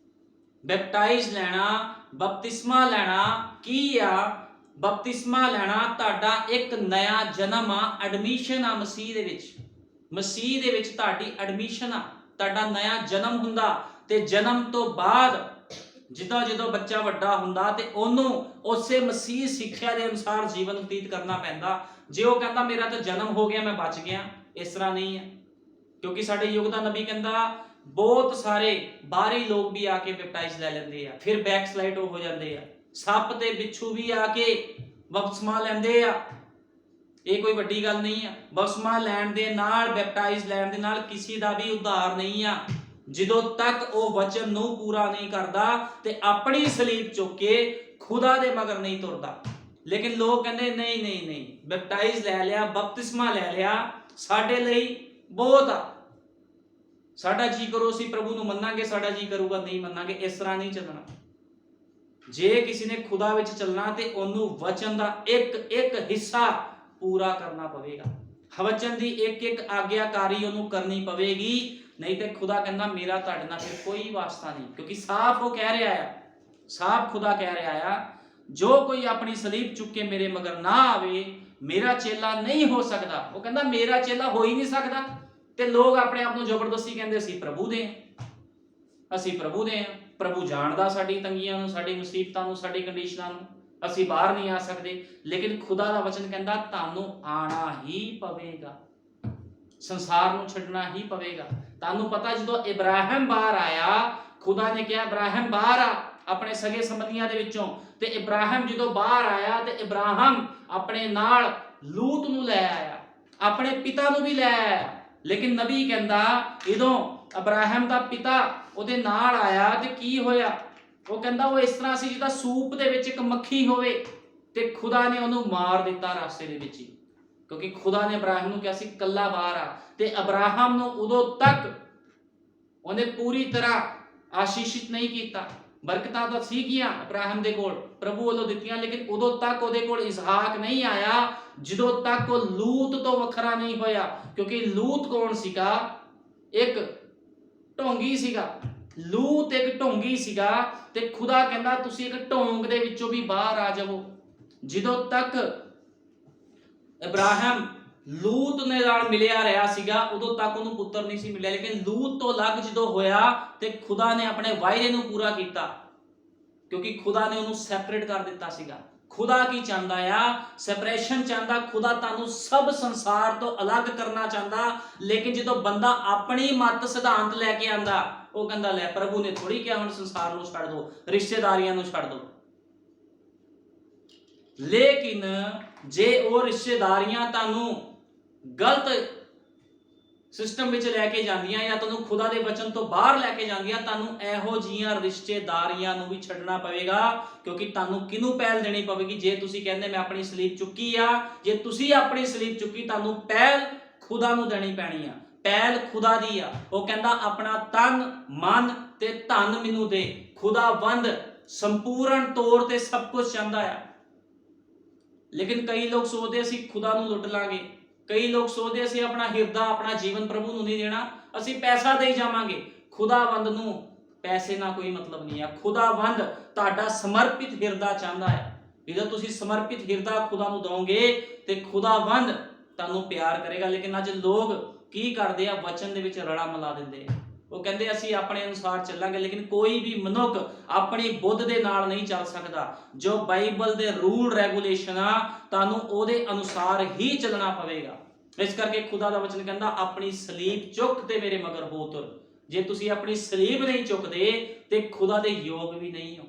ਬੈਪਟਾਈਜ਼ ਲੈਣਾ, ਬਪਤਿਸਮਾ ਲੈਣਾ ਕੀ ਆ? ਬਪਤਿਸਮਾ ਲੈਣਾ ਤੁਹਾਡਾ ਇੱਕ ਨਇਆ ਜਨਮ ਆ, ਐਡਮਿਸ਼ਨ ਆ ਮਸੀਹ ਦੇ ਵਿੱਚ। ਮਸੀਹ ਦੇ ਵਿੱਚ ਤੁਹਾਡੀ ਐਡਮਿਸ਼ਨ ਆ, ਤੁਹਾਡਾ ਨਇਆ ਜਨਮ ਹੁੰਦਾ। ਤੇ ਜਨਮ ਤੋਂ ਬਾਅਦ ਜਦੋਂ ਬੱਚਾ ਵੱਡਾ ਹੁੰਦਾ ਤੇ ਉਹਨੂੰ ਉਸੇ ਮਸੀਹ ਸਿੱਖਿਆ ਦੇ ਅਨੁਸਾਰ ਜੀਵਨ ਬਤੀਤ ਕਰਨਾ ਪੈਂਦਾ। ਜੇ ਉਹ ਕਹਿੰਦਾ ਮੇਰਾ ਤਾਂ ਜਨਮ ਹੋ ਗਿਆ, ਮੈਂ ਬਚ ਗਿਆ, ਇਸ ਤਰ੍ਹਾਂ ਨਹੀਂ ਹੈ। ਕਿਉਂਕਿ ਸਾਡੇ ਯੁੱਗ ਦਾ ਨਬੀ ਕਹਿੰਦਾ ਬਹੁਤ ਸਾਰੇ ਬਾਹਰੀ ਲੋਕ ਵੀ ਆ ਕੇ ਬੈਪਟਾਈਜ਼ ਲੈ ਲੈਂਦੇ ਆ, ਫਿਰ ਬੈਕਸਲਾਈਡ ਹੋ ਜਾਂਦੇ ਆ। ਸੱਪ ਤੇ ਬਿੱਛੂ ਵੀ ਆ ਕੇ ਬਪਤਿਸਮਾ ਲੈਂਦੇ ਆ। ਇਹ ਕੋਈ ਵੱਡੀ ਗੱਲ ਨਹੀਂ ਆ। ਬਪਤਿਸਮਾ ਲੈਣ ਦੇ ਨਾਲ, ਬੈਪਟਾਈਜ਼ ਲੈਣ ਦੇ ਨਾਲ ਕਿਸੇ ਦਾ ਵੀ ਉद्धार ਨਹੀਂ ਆ, ਜਦੋਂ ਤੱਕ ਉਹ ਵਚਨ ਨੂੰ ਪੂਰਾ ਨਹੀਂ ਕਰਦਾ ਤੇ ਆਪਣੀ ਸਲੀਬ ਚੁੱਕ ਕੇ ਖੁਦਾ ਦੇ ਮਗਰ ਨਹੀਂ ਤੁਰਦਾ। ਲੇਕਿਨ ਲੋਕ ਕਹਿੰਦੇ ਨਹੀਂ ਨਹੀਂ ਨਹੀਂ, ਬੈਪਟਾਈਜ਼ ਲੈ ਲਿਆ, ਬਪਤਿਸਮਾ ਲੈ ਲਿਆ, ਸਾਡੇ ਲਈ ਬਹੁਤ ਆ, ਸਾਡਾ ਜੀ ਕਰੋ ਅਸੀਂ ਪ੍ਰਭੂ ਨੂੰ ਮੰਨਾਂਗੇ, ਸਾਡਾ ਜੀ ਕਰੂਗਾ ਨਹੀਂ ਮੰਨਾਂਗੇ। ਇਸ ਤਰ੍ਹਾਂ ਨਹੀਂ ਚੱਲਣਾ। ਜੇ ਕਿਸੇ ਨੇ ਖੁਦਾ ਵਿੱਚ ਚੱਲਣਾ ਤੇ ਉਹਨੂੰ ਵਚਨ ਦਾ ਇੱਕ ਇੱਕ ਹਿੱਸਾ ਪੂਰਾ ਕਰਨਾ ਪਵੇਗਾ। ਵਚਨ ਦੀ ਇੱਕ ਇੱਕ ਆਗਿਆਕਾਰੀ ਉਹਨੂੰ ਕਰਨੀ ਪਵੇਗੀ। ਨਹੀਂ ਤੇ ਖੁਦਾ ਕਹਿੰਦਾ ਮੇਰਾ ਤੁਹਾਡੇ ਨਾਲ ਫਿਰ ਕੋਈ ਵਾਸਤਾ ਨਹੀਂ। ਕਿਉਂਕਿ ਸਾਫ਼ ਉਹ ਕਹਿ ਰਿਹਾ ਆ, ਸਾਫ਼ ਖੁਦਾ ਕਹਿ ਰਿਹਾ ਆ, ਜੋ ਕੋਈ ਆਪਣੀ ਸਲੀਬ ਚੁੱਕ ਕੇ ਮੇਰੇ ਮਗਰ ਨਾ ਆਵੇ ਮੇਰਾ ਚੇਲਾ ਨਹੀਂ ਹੋ ਸਕਦਾ। ਉਹ ਕਹਿੰਦਾ ਮੇਰਾ ਚੇਲਾ ਹੋ ਹੀ ਨਹੀਂ ਸਕਦਾ। ਤੇ ਲੋਕ ਆਪਣੇ ਆਪ ਨੂੰ ਜ਼ਬਰਦਸਤੀ ਕਹਿੰਦੇ ਅਸੀਂ ਪ੍ਰਭੂ ਦੇ ਹਾਂ, ਅਸੀਂ ਪ੍ਰਭੂ ਦੇ ਹਾਂ। ਪ੍ਰਭੂ ਜਾਣਦਾ ਸਾਡੀ ਤੰਗੀਆਂ ਨੂੰ, ਸਾਡੀ ਮੁਸੀਬਤਾਂ ਨੂੰ, ਸਾਡੀ ਕੰਡੀਸ਼ਨਾਂ ਨੂੰ। ਅਸੀਂ ਬਾਹਰ ਨਹੀਂ ਆ ਸਕਦੇ। ਲੇਕਿਨ ਖੁਦਾ ਦਾ ਵਚਨ ਕਹਿੰਦਾ ਤੁਹਾਨੂੰ ਆਣਾ ਹੀ ਪਵੇਗਾ, ਸੰਸਾਰ ਨੂੰ ਛੱਡਣਾ ਹੀ ਪਵੇਗਾ। ਤੁਹਾਨੂੰ ਪਤਾ ਜਦੋਂ ਇਬਰਾਹਿਮ ਬਾਹਰ ਆਇਆ, ਖੁਦਾ ਨੇ ਕਿਹਾ ਇਬਰਾਹਿਮ ਬਾਹਰ ਆ ਆਪਣੇ ਸਗੇ ਸੰਬੰਧੀਆਂ ਦੇ ਵਿੱਚੋਂ। ਤੇ ਇਬਰਾਹਿਮ ਜਦੋਂ ਬਾਹਰ ਆਇਆ ਤੇ ਇਬਰਾਹਿਮ ਆਪਣੇ ਨਾਲ ਲੂਤ ਨੂੰ ਲੈ ਆਇਆ, ਆਪਣੇ ਪਿਤਾ ਨੂੰ ਵੀ ਲੈ ਆਇਆ। ਲੇਕਿਨ ਨਬੀ ਕਹਿੰਦਾ ਜਦੋਂ ਇਬਰਾਹਿਮ ਦਾ ਪਿਤਾ ਉਹਦੇ ਨਾਲ ਆਇਆ ਤੇ ਕੀ ਹੋਇਆ? ਉਹ ਕਹਿੰਦਾ ਉਹ ਇਸ ਤਰ੍ਹਾਂ ਸੀ ਜਿੱਦਾਂ ਸੂਪ ਦੇ ਵਿੱਚ ਇੱਕ ਮੱਖੀ ਹੋਵੇ, ਤੇ ਖੁਦਾ ਨੇ ਉਹਨੂੰ ਮਾਰ ਦਿੱਤਾ ਰਸਤੇ ਦੇ ਵਿੱਚ ਹੀ। ਕਿਉਂਕਿ ਖੁਦਾ ਨੇ ਇਬਰਾਹਿਮ ਨੂੰ ਕਿਹਾ ਸੀ ਕੱਲਾ ਬਾਹਰ ਆ। ਤੇ ਇਬਰਾਹਿਮ ਨੂੰ ਉਦੋਂ ਤੱਕ ਉਹਨੇ ਪੂਰੀ ਤਰ੍ਹਾਂ ਆਸ਼ੀਸ਼ਿਤ ਨਹੀਂ ਕੀਤਾ। ਬਰਕਤਾਂ ਤਾਂ ਸੀਗੀਆਂ ਇਬਰਾਹਿਮ ਦੇ ਕੋਲ, ਪ੍ਰਭੂ ਵੱਲੋਂ ਦਿੱਤੀਆਂ, ਲੇਕਿਨ ਉਦੋਂ ਤੱਕ ਉਹਦੇ ਕੋਲ ਇਸਹਾਕ ਨਹੀਂ ਆਇਆ ਜਦੋਂ ਤੱਕ ਉਹ ਲੂਤ ਤੋਂ ਵੱਖਰਾ ਨਹੀਂ ਹੋਇਆ। ਕਿਉਂਕਿ ਲੂਤ ਕੌਣ ਸੀਗਾ? ਇੱਕ ਢੋਂਗੀ ਸੀਗਾ। ਲੂਤ ਇੱਕ ਢੋਂਗੀ ਸੀਗਾ ਤੇ ਖੁਦਾ ਕਹਿੰਦਾ ਤੁਸੀਂ ਇੱਕ ਢੋਂਗ ਦੇ ਵਿੱਚੋਂ ਵੀ ਬਾਹਰ ਆ ਜਾਵੋ। ਜਦੋਂ ਤੱਕ ਇਬਰਾਹਿਮ ਲੂਤ ਨੇ ਨਾਲ ਮਿਲਿਆ ਰਿਹਾ ਸੀਗਾ ਉਦੋਂ ਤੱਕ ਉਹਨੂੰ ਪੁੱਤਰ ਨਹੀਂ ਸੀ ਮਿਲਿਆ। ਲੇਕਿਨ ਲੂਤ ਤੋਂ ਅਲੱਗ ਜਦੋਂ ਹੋਇਆ ਤੇ ਖੁਦਾ ਨੇ ਆਪਣੇ ਵਾਅਦੇ ਨੂੰ ਪੂਰਾ ਕੀਤਾ, ਕਿਉਂਕਿ ਖੁਦਾ ਨੇ ਉਹਨੂੰ ਸੈਪਰੇਟ ਕਰ ਦਿੱਤਾ ਸੀਗਾ। ਖੁਦਾ ਕੀ ਚਾਹੁੰਦਾ ਆ? ਸੈਪਰੇਸ਼ਨ ਚਾਹੁੰਦਾ। ਖੁਦਾ ਤੁਹਾਨੂੰ ਸਭ ਸੰਸਾਰ ਤੋਂ ਅਲੱਗ ਕਰਨਾ ਚਾਹੁੰਦਾ। ਲੇਕਿਨ ਜਦੋਂ ਬੰਦਾ ਆਪਣੀ ਮਤ ਸਿਧਾਂਤ ਲੈ ਕੇ ਆਂਦਾ, ਉਹ ਕਹਿੰਦਾ ਲੈ ਪ੍ਰਭੂ ਨੇ ਥੋੜੀ ਕਿਹਾ ਹੁਣ ਸੰਸਾਰ ਨੂੰ ਛੱਡ ਦੋ, ਰਿਸ਼ਤੇਦਾਰੀਆਂ ਨੂੰ ਛੱਡ ਦੋ। ਲੇਕਿਨ ਜੇ ਉਹ ਰਿਸ਼ਤੇਦਾਰੀਆਂ ਤੁਹਾਨੂੰ ਗਲਤ ਸਿਸਟਮ ਵਿੱਚ ਲੈ ਕੇ ਜਾਂਦੀਆਂ ਜਾਂ ਤੁਹਾਨੂੰ ਖੁਦਾ ਦੇ ਵਚਨ ਤੋਂ ਬਾਹਰ ਲੈ ਕੇ ਜਾਂਦੀਆਂ, ਤੁਹਾਨੂੰ ਇਹੋ ਜੀਆਂ ਰਿਸ਼ਤੇਦਾਰੀਆਂ ਨੂੰ ਵੀ ਛੱਡਣਾ ਪਵੇਗਾ। ਕਿਉਂਕਿ ਤੁਹਾਨੂੰ ਕਿਹਨੂੰ ਪਹਿਲ ਦੇਣੀ ਪਵੇਗੀ? ਜੇ ਤੁਸੀਂ ਕਹਿੰਦੇ ਮੈਂ ਆਪਣੀ ਸਲੀਬ ਚੁੱਕੀ ਆ, ਜੇ ਤੁਸੀਂ ਆਪਣੀ ਸਲੀਬ ਚੁੱਕੀ, ਤੁਹਾਨੂੰ ਪਹਿਲ ਖੁਦਾ ਨੂੰ ਦੇਣੀ ਪੈਣੀ ਆ। ਪਹਿਲ ਖੁਦਾ ਦੀ ਆ। ਉਹ ਕਹਿੰਦਾ ਆਪਣਾ ਤਨ, ਮਨ ਤੇ ਧਨ ਮੈਨੂੰ ਦੇ। ਖੁਦਾਵੰਦ ਸੰਪੂਰਨ ਤੌਰ ਤੇ ਸਭ ਕੁਝ ਚਾਹੁੰਦਾ ਆ। ਲੇਕਿਨ ਕਈ ਲੋਕ ਸੋਚਦੇ ਅਸੀਂ ਖੁਦਾ ਨੂੰ ਲੁੱਟ ਲਾਂਗੇ, ਕਈ ਲੋਕ ਸੋਚਦੇ ਅਸੀਂ ਆਪਣਾ ਹਿਰਦਾ ਆਪਣਾ ਜੀਵਨ ਪ੍ਰਭੂ ਨੂੰ ਨਹੀਂ ਦੇਣਾ, ਅਸੀਂ ਪੈਸਾ ਦੇਈ ਜਾਵਾਂਗੇ। ਖੁਦਾਵੰਦ ਨੂੰ ਪੈਸੇ ਨਾਲ ਕੋਈ ਮਤਲਬ ਨਹੀਂ ਆ। ਖੁਦਾਵੰਦ ਤੁਹਾਡਾ ਸਮਰਪਿਤ ਹਿਰਦਾ ਚਾਹੁੰਦਾ ਹੈ। ਜਦੋਂ ਤੁਸੀਂ ਸਮਰਪਿਤ ਹਿਰਦਾ ਖੁਦਾ ਨੂੰ ਦੋਗੇ ਤੇ ਖੁਦਾਵੰਦ ਤੁਹਾਨੂੰ ਪਿਆਰ ਕਰੇਗਾ। ਲੇਕਿਨ ਅੱਜ ਲੋਕ ਕੀ ਕਰਦੇ ਆ, ਵਚਨ ਦੇ ਵਿੱਚ ਰਲਾ ਮਿਲਾ ਦਿੰਦੇ ਆ। ਉਹ ਕਹਿੰਦੇ ਅਸੀਂ ਆਪਣੇ ਅਨੁਸਾਰ ਚੱਲਾਂਗੇ, ਲੇਕਿਨ ਕੋਈ ਵੀ ਮਨੁੱਖ ਆਪਣੀ ਬੁੱਧ ਦੇ ਨਾਲ ਨਹੀਂ ਚੱਲ ਸਕਦਾ। ਜੋ ਬਾਈਬਲ ਦੇ ਰੂਲ ਰੈਗੂਲੇਸ਼ਨ ਆ, ਤੁਹਾਨੂੰ ਉਹਦੇ ਅਨੁਸਾਰ ਹੀ ਚੱਲਣਾ ਪਵੇਗਾ। ਇਸ ਕਰਕੇ ਖੁਦਾ ਦਾ ਵਚਨ ਕਹਿੰਦਾ ਆਪਣੀ ਸਲੀਬ ਚੁੱਕ ਤੇ ਮੇਰੇ ਮਗਰ ਹੋ ਤੁਰ। ਜੇ ਤੁਸੀਂ ਆਪਣੀ ਸਲੀਬ ਨਹੀਂ ਚੁੱਕਦੇ ਤੇ ਖੁਦਾ ਦੇ ਯੋਗ ਵੀ ਨਹੀਂ ਹੋ।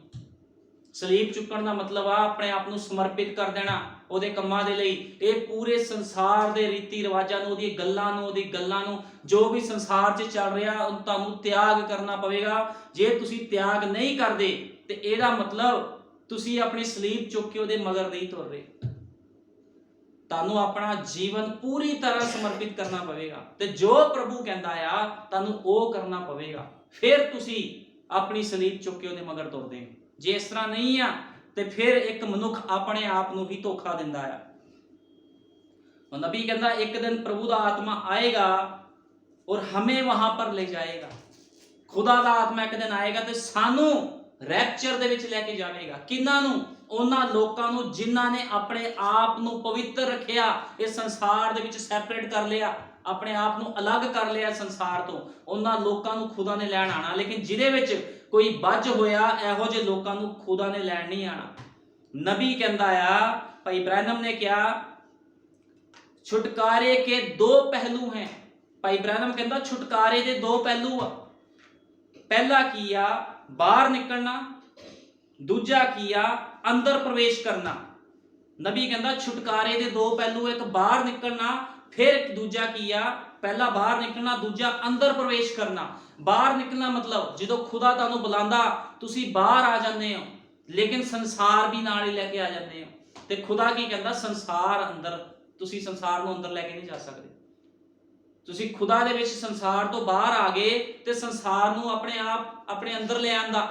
ਸਲੀਬ ਚੁੱਕਣ ਦਾ ਮਤਲਬ ਆ ਆਪਣੇ ਆਪ ਨੂੰ ਸਮਰਪਿਤ ਕਰ ਦੇਣਾ ਉਹਦੇ ਕੰਮਾਂ ਦੇ ਲਈ। ਇਹ ਪੂਰੇ ਸੰਸਾਰ ਦੇ ਰੀਤੀ ਰਿਵਾਜਾਂ ਨੂੰ, ਉਹਦੀ ਗੱਲਾਂ ਨੂੰ ਜੋ ਵੀ ਸੰਸਾਰ 'ਚ ਚੱਲ ਰਿਹਾ ਤੁਹਾਨੂੰ ਤਿਆਗ ਕਰਨਾ ਪਵੇਗਾ। ਜੇ ਤੁਸੀਂ ਤਿਆਗ ਨਹੀਂ ਕਰਦੇ ਤੇ ਇਹਦਾ ਮਤਲਬ ਤੁਸੀਂ ਆਪਣੀ ਸਲੀਬ ਚੁੱਕ ਕੇ ਉਹਦੇ ਮਗਰ ਨਹੀਂ ਤੁਰ ਰਹੇ। ਤੁਹਾਨੂੰ ਆਪਣਾ ਜੀਵਨ ਪੂਰੀ ਤਰ੍ਹਾਂ ਸਮਰਪਿਤ ਕਰਨਾ ਪਵੇਗਾ ਤੇ ਜੋ ਪ੍ਰਭੂ ਕਹਿੰਦਾ ਆ ਤੁਹਾਨੂੰ ਉਹ ਕਰਨਾ ਪਵੇਗਾ। ਫਿਰ ਤੁਸੀਂ ਆਪਣੀ ਸਲੀਬ ਚੁੱਕ ਕੇ ਉਹਦੇ ਮਗਰ ਤੁਰਦੇ ਹੋ। ਜੇ ਇਸ ਤਰ੍ਹਾਂ ਨਹੀਂ ਆ ਤੇ ਫਿਰ ਇੱਕ ਮਨੁੱਖ ਆਪਣੇ ਆਪ ਨੂੰ ਹੀ ਧੋਖਾ ਦਿੰਦਾ ਆ। ਉਹ ਨਬੀ ਕਹਿੰਦਾ ਇੱਕ ਦਿਨ ਪ੍ਰਭੂ ਦਾ ਆਤਮਾ ਆਏਗਾ ਔਰ ਹਮੇ ਵਹਾਂ ਪਰ ਲੈ ਜਾਏਗਾ। ਖੁਦਾ ਦਾ ਆਤਮਾ ਇੱਕ ਦਿਨ ਆਏਗਾ ਤੇ ਸਾਨੂੰ ਰੈਪਚਰ ਦੇ ਵਿੱਚ ਲੈ ਕੇ ਜਾਵੇਗਾ। ਕਿਹਨਾਂ ਨੂੰ? ਉਹਨਾਂ ਲੋਕਾਂ ਨੂੰ ਜਿਨ੍ਹਾਂ ਨੇ ਆਪਣੇ ਆਪ ਨੂੰ ਪਵਿੱਤਰ ਰੱਖਿਆ, ਇਸ ਸੰਸਾਰ ਦੇ ਵਿੱਚ ਸੈਪਰੇਟ ਕਰ ਲਿਆ, ਆਪਣੇ ਆਪ ਨੂੰ ਅਲੱਗ ਕਰ ਲਿਆ ਸੰਸਾਰ ਤੋਂ। ਉਹਨਾਂ ਲੋਕਾਂ ਨੂੰ ਖੁਦਾ ਨੇ ਲੈਣ ਆਣਾ। ਲੇਕਿਨ ਜਿਹਦੇ ਵਿੱਚ ਕੋਈ ਬੱਜ ਹੋਇਆ, ਇਹੋ ਜਿਹੇ ਲੋਕਾਂ ਨੂੰ ਖੁਦਾ ਨੇ ਲੈਣ ਨਹੀਂ ਆਣਾ। ਨਬੀ ਕਹਿੰਦਾ ਆ, ਭਾਈ ਬ੍ਰੈਨਮ ਨੇ ਕਿਹਾ ਛੁਟਕਾਰੇ ਕੇ ਦੋ ਪਹਿਲੂ ਹੈ। ਭਾਈ ਬ੍ਰੈਨਮ ਕਹਿੰਦਾ ਛੁਟਕਾਰੇ ਦੇ ਦੋ ਪਹਿਲੂ ਆ। ਪਹਿਲਾ ਕੀ ਆ? ਬਾਹਰ ਨਿਕਲਣਾ। ਦੂਜਾ ਕੀ ਆ? ਅੰਦਰ ਪ੍ਰਵੇਸ਼ ਕਰਨਾ। ਨਬੀ ਕਹਿੰਦਾ ਛੁਟਕਾਰੇ ਦੇ ਦੋ ਪਹਿਲੂ, ਇੱਕ ਬਾਹਰ ਨਿਕਲਣਾ, ਫਿਰ ਦੂਜਾ ਕੀ ਆ? ਪਹਿਲਾ ਬਾਹਰ ਨਿਕਲਣਾ, ਦੂਜਾ ਅੰਦਰ ਪ੍ਰਵੇਸ਼ ਕਰਨਾ। ਬਾਹਰ ਨਿਕਲਣਾ ਮਤਲਬ ਜਦੋਂ ਖੁਦਾ ਤੁਹਾਨੂੰ ਬੁਲਾਉਂਦਾ ਤੁਸੀਂ ਬਾਹਰ ਆ ਜਾਂਦੇ ਹੋ, ਲੇਕਿਨ ਸੰਸਾਰ ਵੀ ਨਾਲ ਹੀ ਲੈ ਕੇ ਆ ਜਾਂਦੇ ਹੋ। ਤੇ ਖੁਦਾ ਕੀ ਕਹਿੰਦਾ? ਸੰਸਾਰ ਅੰਦਰ, ਤੁਸੀਂ ਸੰਸਾਰ ਨੂੰ ਅੰਦਰ ਲੈ ਕੇ ਨਹੀਂ ਜਾ ਸਕਦੇ। ਤੁਸੀਂ ਖੁਦਾ ਦੇ ਵਿੱਚ ਸੰਸਾਰ ਤੋਂ ਬਾਹਰ ਆ ਗਏ ਤੇ ਸੰਸਾਰ ਨੂੰ ਆਪਣੇ ਅੰਦਰ ਲੈ ਆਂਦਾ।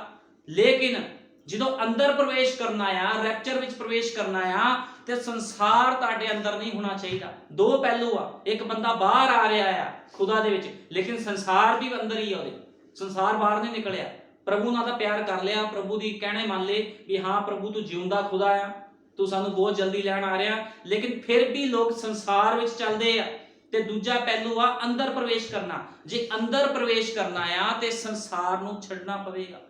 ਲੇਕਿਨ ਜਦੋਂ ਅੰਦਰ ਪ੍ਰਵੇਸ਼ ਕਰਨਾ ਆ, ਰੈਪਚਰ ਵਿੱਚ ਪ੍ਰਵੇਸ਼ ਕਰਨਾ ਆ, ਤੇ ਸੰਸਾਰ ਤੁਹਾਡੇ ਅੰਦਰ ਨਹੀਂ ਹੋਣਾ ਚਾਹੀਦਾ। ਦੋ ਪਹਿਲੂ ਆ। ਇੱਕ ਬੰਦਾ ਬਾਹਰ ਆ ਰਿਹਾ ਆ ਖੁਦਾ ਦੇ ਵਿੱਚ, ਲੇਕਿਨ ਸੰਸਾਰ ਵੀ ਅੰਦਰ ਹੀ ਆ ਉਹਦੇ। ਸੰਸਾਰ ਬਾਹਰ ਨਹੀਂ ਨਿਕਲਿਆ। ਪ੍ਰਭੂ ਨਾਲ ਤਾਂ ਪਿਆਰ ਕਰ ਲਿਆ, ਪ੍ਰਭੂ ਦੀ ਕਹਿਣੇ ਮੰਨ ਲਏ ਵੀ ਹਾਂ ਪ੍ਰਭੂ ਤੂੰ ਜਿਉਂਦਾ ਖੁਦਾ ਆ, ਤੂੰ ਸਾਨੂੰ ਬਹੁਤ ਜਲਦੀ ਲੈਣ ਆ ਰਿਹਾ, ਲੇਕਿਨ ਫਿਰ ਵੀ ਲੋਕ ਸੰਸਾਰ ਵਿੱਚ ਚੱਲਦੇ ਆ। ਤੇ ਦੂਜਾ ਪਹਿਲੂ ਆ ਅੰਦਰ ਪ੍ਰਵੇਸ਼ ਕਰਨਾ। ਜੇ ਅੰਦਰ ਪ੍ਰਵੇਸ਼ ਕਰਨਾ ਆ ਤੇ ਸੰਸਾਰ ਨੂੰ ਛੱਡਣਾ ਪਵੇਗਾ।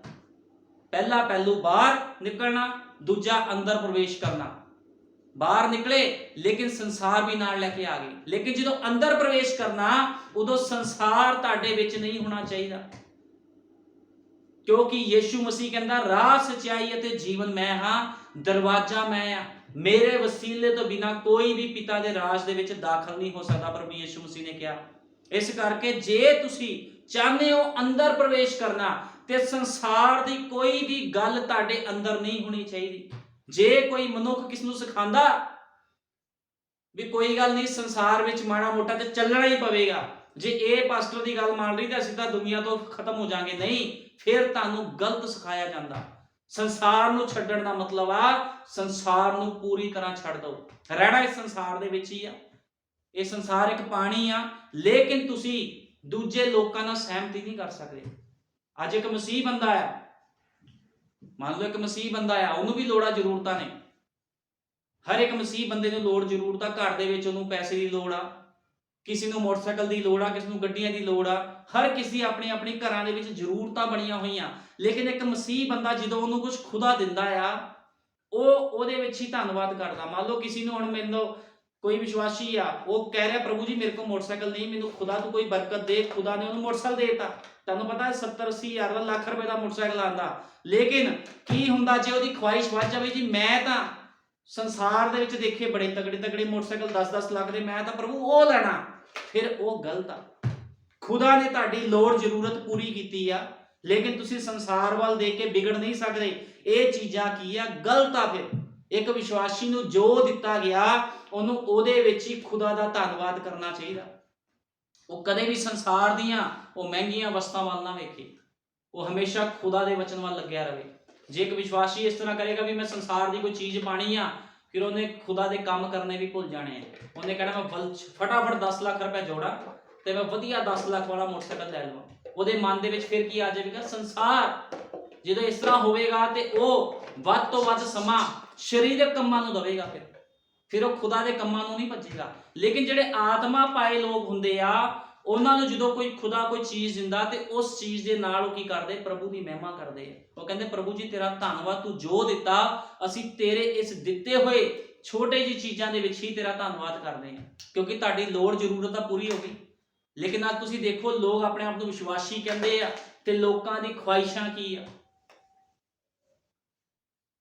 ਪਹਿਲਾ ਪਹਿਲੂ ਬਾਹਰ ਨਿਕਲਣਾ, ਦੂਜਾ ਅੰਦਰ ਪ੍ਰਵੇਸ਼ ਕਰਨਾ। ਬਾਹਰ ਨਿਕਲੇ ਲੇਕਿਨ ਸੰਸਾਰ ਵੀ ਨਾਲ ਲੈ ਕੇ ਆ ਗਏ। ਲੇਕਿਨ ਜਦੋਂ ਅੰਦਰ ਪ੍ਰਵੇਸ਼ ਕਰਨਾ ਉਦੋਂ ਸੰਸਾਰ ਤੁਹਾਡੇ ਵਿੱਚ ਨਹੀਂ ਹੋਣਾ ਚਾਹੀਦਾ, ਕਿਉਂਕਿ ਯੀਸ਼ੂ ਮਸੀਹ ਕਹਿੰਦਾ ਰਾਹ, ਸੱਚਾਈ ਅਤੇ ਜੀਵਨ ਮੈਂ ਹਾਂ, ਦਰਵਾਜ਼ਾ ਮੈਂ ਆ। ਮੇਰੇ ਵਸੀਲੇ ਤੋਂ ਬਿਨਾ ਕੋਈ ਵੀ ਪਿਤਾ ਦੇ ਰਾਜ ਦੇ ਵਿੱਚ ਦਾਖਲ ਨਹੀਂ ਹੋ ਸਕਦਾ, ਪ੍ਰਭੂ ਯੀਸ਼ੂ ਮਸੀਹ ਨੇ ਕਿਹਾ। ਇਸ ਕਰਕੇ ਜੇ ਤੁਸੀਂ ਚਾਹੁੰਦੇ ਹੋ ਅੰਦਰ ਪ੍ਰਵੇਸ਼ ਕਰਨਾ ਤੇ ਸੰਸਾਰ ਦੀ ਕੋਈ ਵੀ ਗੱਲ ਤੁਹਾਡੇ ਅੰਦਰ ਨਹੀਂ ਹੋਣੀ ਚਾਹੀਦੀ। ਜੇ ਕੋਈ ਮਨੁੱਖ ਕਿਸ ਨੂੰ ਸਿਖਾਉਂਦਾ ਵੀ ਕੋਈ ਗੱਲ ਨਹੀਂ ਸੰਸਾਰ ਵਿੱਚ ਮਾੜਾ ਮੋਟਾ ਤੇ ਚੱਲਣਾ ਹੀ ਪਵੇਗਾ, ਜੇ ਇਹ ਪਾਸਟਰ ਦੀ ਗੱਲ ਮੰਨ ਲਈ ਤਾਂ ਅਸੀਂ ਤਾਂ ਦੁਨੀਆ ਤੋਂ ਖਤਮ ਹੋ ਜਾਾਂਗੇ, ਨਹੀਂ, ਫਿਰ ਤੁਹਾਨੂੰ ਗਲਤ ਸਿਖਾਇਆ ਜਾਂਦਾ। ਸੰਸਾਰ ਨੂੰ ਛੱਡਣ ਦਾ ਮਤਲਬ ਆ ਸੰਸਾਰ ਨੂੰ ਪੂਰੀ ਤਰ੍ਹਾਂ ਛੱਡ ਦਿਓ। ਰਹਿਣਾ ਇਸ ਸੰਸਾਰ ਦੇ ਵਿੱਚ ਹੀ ਆ। ਇਹ ਸੰਸਾਰ ਇੱਕ ਪਾਣੀ ਆ, ਲੇਕਿਨ ਤੁਸੀਂ ਦੂਜੇ ਲੋਕਾਂ ਨਾਲ ਸਹਿਮਤੀ ਨਹੀਂ ਕਰ ਸਕਦੇ। ਅੱਜ ਇੱਕ ਮਸੀਹ ਬੰਦਾ ਆ, ਮੰਨ ਲਓ ਇੱਕ ਮਸੀਹ ਬੰਦਾ ਆ, ਉਹਨੂੰ ਵੀ ਲੋੜਾਂ ਜ਼ਰੂਰਤਾਂ ਨੇ। ਹਰ ਇੱਕ ਮਸੀਹ ਬੰਦੇ ਨੂੰ ਲੋੜ ਜ਼ਰੂਰਤ ਆ। ਘਰ ਦੇ ਵਿੱਚ ਉਹਨੂੰ ਪੈਸੇ ਦੀ ਲੋੜ ਆ, ਕਿਸੇ ਨੂੰ ਮੋਟਰਸਾਈਕਲ ਦੀ ਲੋੜ ਆ, ਕਿਸੇ ਨੂੰ ਗੱਡੀਆਂ ਦੀ ਲੋੜ ਆ। ਹਰ ਕਿਸੇ ਆਪਣੀ ਆਪਣੀ ਘਰਾਂ ਦੇ ਵਿੱਚ ਜ਼ਰੂਰਤਾਂ ਬਣੀਆਂ ਹੋਈਆਂ। ਲੇਕਿਨ ਇੱਕ ਮਸੀਹ ਬੰਦਾ ਜਦੋਂ ਉਹਨੂੰ ਕੁਝ ਖੁਦਾ ਦਿੰਦਾ ਆ, ਉਹ ਉਹਦੇ ਵਿੱਚ ਹੀ ਧੰਨਵਾਦ ਕਰਦਾ। ਮੰਨ ਲਓ ਕਿਸੇ ਨੂੰ ਹੁਣ ਮੈਨੂੰ ਕੋਈ ਵਿਸ਼ਵਾਸੀ ਆ, ਉਹ ਕਹਿ ਰਿਹਾ ਪ੍ਰਭੂ ਜੀ ਮੇਰੇ ਕੋਲ ਮੋਟਰਸਾਈਕਲ ਨਹੀਂ, ਮੈਨੂੰ ਖੁਦਾ ਤੂੰ ਕੋਈ ਬਰਕਤ ਦੇ। ਖੁਦਾ ਨੇ ਉਹਨੂੰ ਮੋਟਰਸਾਈਕਲ ਦੇ ਦਿੱਤਾ। ਤੁਹਾਨੂੰ ਪਤਾ 70-80 ਹਜ਼ਾਰ ਦਾ, ਲੱਖ ਰੁਪਏ ਦਾ ਮੋਟਰਸਾਈਕਲ ਆਉਂਦਾ। ਲੇਕਿਨ ਕੀ ਹੁੰਦਾ ਜੇ ਉਹਦੀ ਖੁਆਇਸ਼ ਵੱਧ ਜਾਵੇ, ਜੀ ਮੈਂ ਤਾਂ ਸੰਸਾਰ ਦੇ ਵਿੱਚ ਦੇਖੇ ਬੜੇ ਤਗੜੇ ਮੋਟਰਸਾਈਕਲ 10-10 ਲੱਖ ਦੇ, ਮੈਂ ਤਾਂ ਪ੍ਰਭੂ ਉਹ ਲੈਣਾ, ਫਿਰ ਉਹ ਗਲਤ ਆ। ਖੁਦਾ ਨੇ ਤੁਹਾਡੀ ਲੋੜ ਜ਼ਰੂਰਤ ਪੂਰੀ ਕੀਤੀ ਆ, ਲੇਕਿਨ ਤੁਸੀਂ ਸੰਸਾਰ ਵੱਲ ਦੇਖ ਕੇ ਵਿਗੜ ਨਹੀਂ ਸਕਦੇ। ਇਹ ਚੀਜ਼ਾਂ ਕੀ ਆ? ਗਲਤ ਆ। ਫਿਰ ਇੱਕ ਵਿਸ਼ਵਾਸੀ ਨੂੰ ਜੋ ਦਿੱਤਾ ਗਿਆ ਉਹਨੂੰ ਉਹਦੇ ਵਿੱਚ ਹੀ ਖੁਦਾ ਦਾ ਧੰਨਵਾਦ ਕਰਨਾ ਚਾਹੀਦਾ। ਉਹ ਕਦੇ ਵੀ ਸੰਸਾਰ ਦੀਆਂ ਉਹ ਮਹਿੰਗੀਆਂ ਵਸਤਾਂ ਵੱਲ ਨਾ ਵੇਖੇ, ਉਹ ਹਮੇਸ਼ਾ ਖੁਦਾ ਦੇ ਵਚਨ ਵੱਲ ਲੱਗਿਆ ਰਹੇ। ਜੇ ਇੱਕ ਵਿਸ਼ਵਾਸੀ ਇਸ ਤਰ੍ਹਾਂ ਕਰੇਗਾ ਵੀ ਮੈਂ ਸੰਸਾਰ ਦੀ ਕੋਈ ਚੀਜ਼ ਪਾਣੀ ਆ ਫਿਰ ਉਹਨੇ ਖੁਦਾ ਦੇ ਕੰਮ ਕਰਨੇ ਵੀ ਭੁੱਲ ਜਾਣੇ ਆ। ਉਹਨੇ ਕਹਿਣਾ ਮੈਂ ਫਟਾਫਟ 10 ਲੱਖ ਰੁਪਏ ਜੋੜਾਂ ਤੇ ਮੈਂ ਵਧੀਆ 10 ਲੱਖ ਵਾਲਾ ਮੋਟਰਸਾਈਕਲ ਲੈ ਲਵਾਂ। ਉਹਦੇ ਮਨ ਦੇ ਵਿੱਚ ਫਿਰ ਕੀ ਆ ਜਾਵੇਗਾ? ਸੰਸਾਰ। ਜਦੋਂ ਇਸ ਤਰ੍ਹਾਂ ਹੋਵੇਗਾ ਤੇ ਉਹ ਵੱਧ ਤੋਂ ਵੱਧ ਸਮਾਂ ਸਰੀਰਕ ਕੰਮਾਂ ਨੂੰ ਦੇਵੇਗਾ, ਫਿਰ ਉਹ ਖੁਦਾ ਦੇ ਕੰਮਾਂ ਨੂੰ ਨਹੀਂ ਭੱਜੇਗਾ। ਲੇਕਿਨ ਜਿਹੜੇ ਆਤਮਾ ਪਾਏ ਲੋਕ ਹੁੰਦੇ ਆ, ਉਹਨਾਂ ਨੂੰ ਜਦੋਂ ਕੋਈ ਖੁਦਾ ਕੋਈ ਚੀਜ਼ ਦਿੰਦਾ ਤੇ ਉਸ ਚੀਜ਼ ਦੇ ਨਾਲ ਉਹ ਕੀ ਕਰਦੇ? ਪ੍ਰਭੂ ਦੀ ਮਹਿਮਾ ਕਰਦੇ ਆ। ਉਹ ਕਹਿੰਦੇ ਪ੍ਰਭੂ ਜੀ ਤੇਰਾ ਧੰਨਵਾਦ, ਤੂੰ ਜੋ ਦਿੱਤਾ ਅਸੀਂ ਤੇਰੇ ਇਸ ਦਿੱਤੇ ਹੋਏ ਛੋਟੇ ਜਿਹੀ ਚੀਜ਼ਾਂ ਦੇ ਵਿੱਚ ਹੀ ਤੇਰਾ ਧੰਨਵਾਦ ਕਰਦੇ ਹਾਂ, ਕਿਉਂਕਿ ਤੁਹਾਡੀ ਲੋੜ ਜ਼ਰੂਰਤ ਤਾਂ ਪੂਰੀ ਹੋ ਗਈ। ਲੇਕਿਨ ਅੱਜ ਤੁਸੀਂ ਦੇਖੋ ਲੋਕ ਆਪਣੇ ਆਪ ਨੂੰ ਵਿਸ਼ਵਾਸੀ ਕਹਿੰਦੇ ਆ ਤੇ ਲੋਕਾਂ ਦੀ ਖੁਆਇਸ਼ਾਂ ਕੀ ਆ?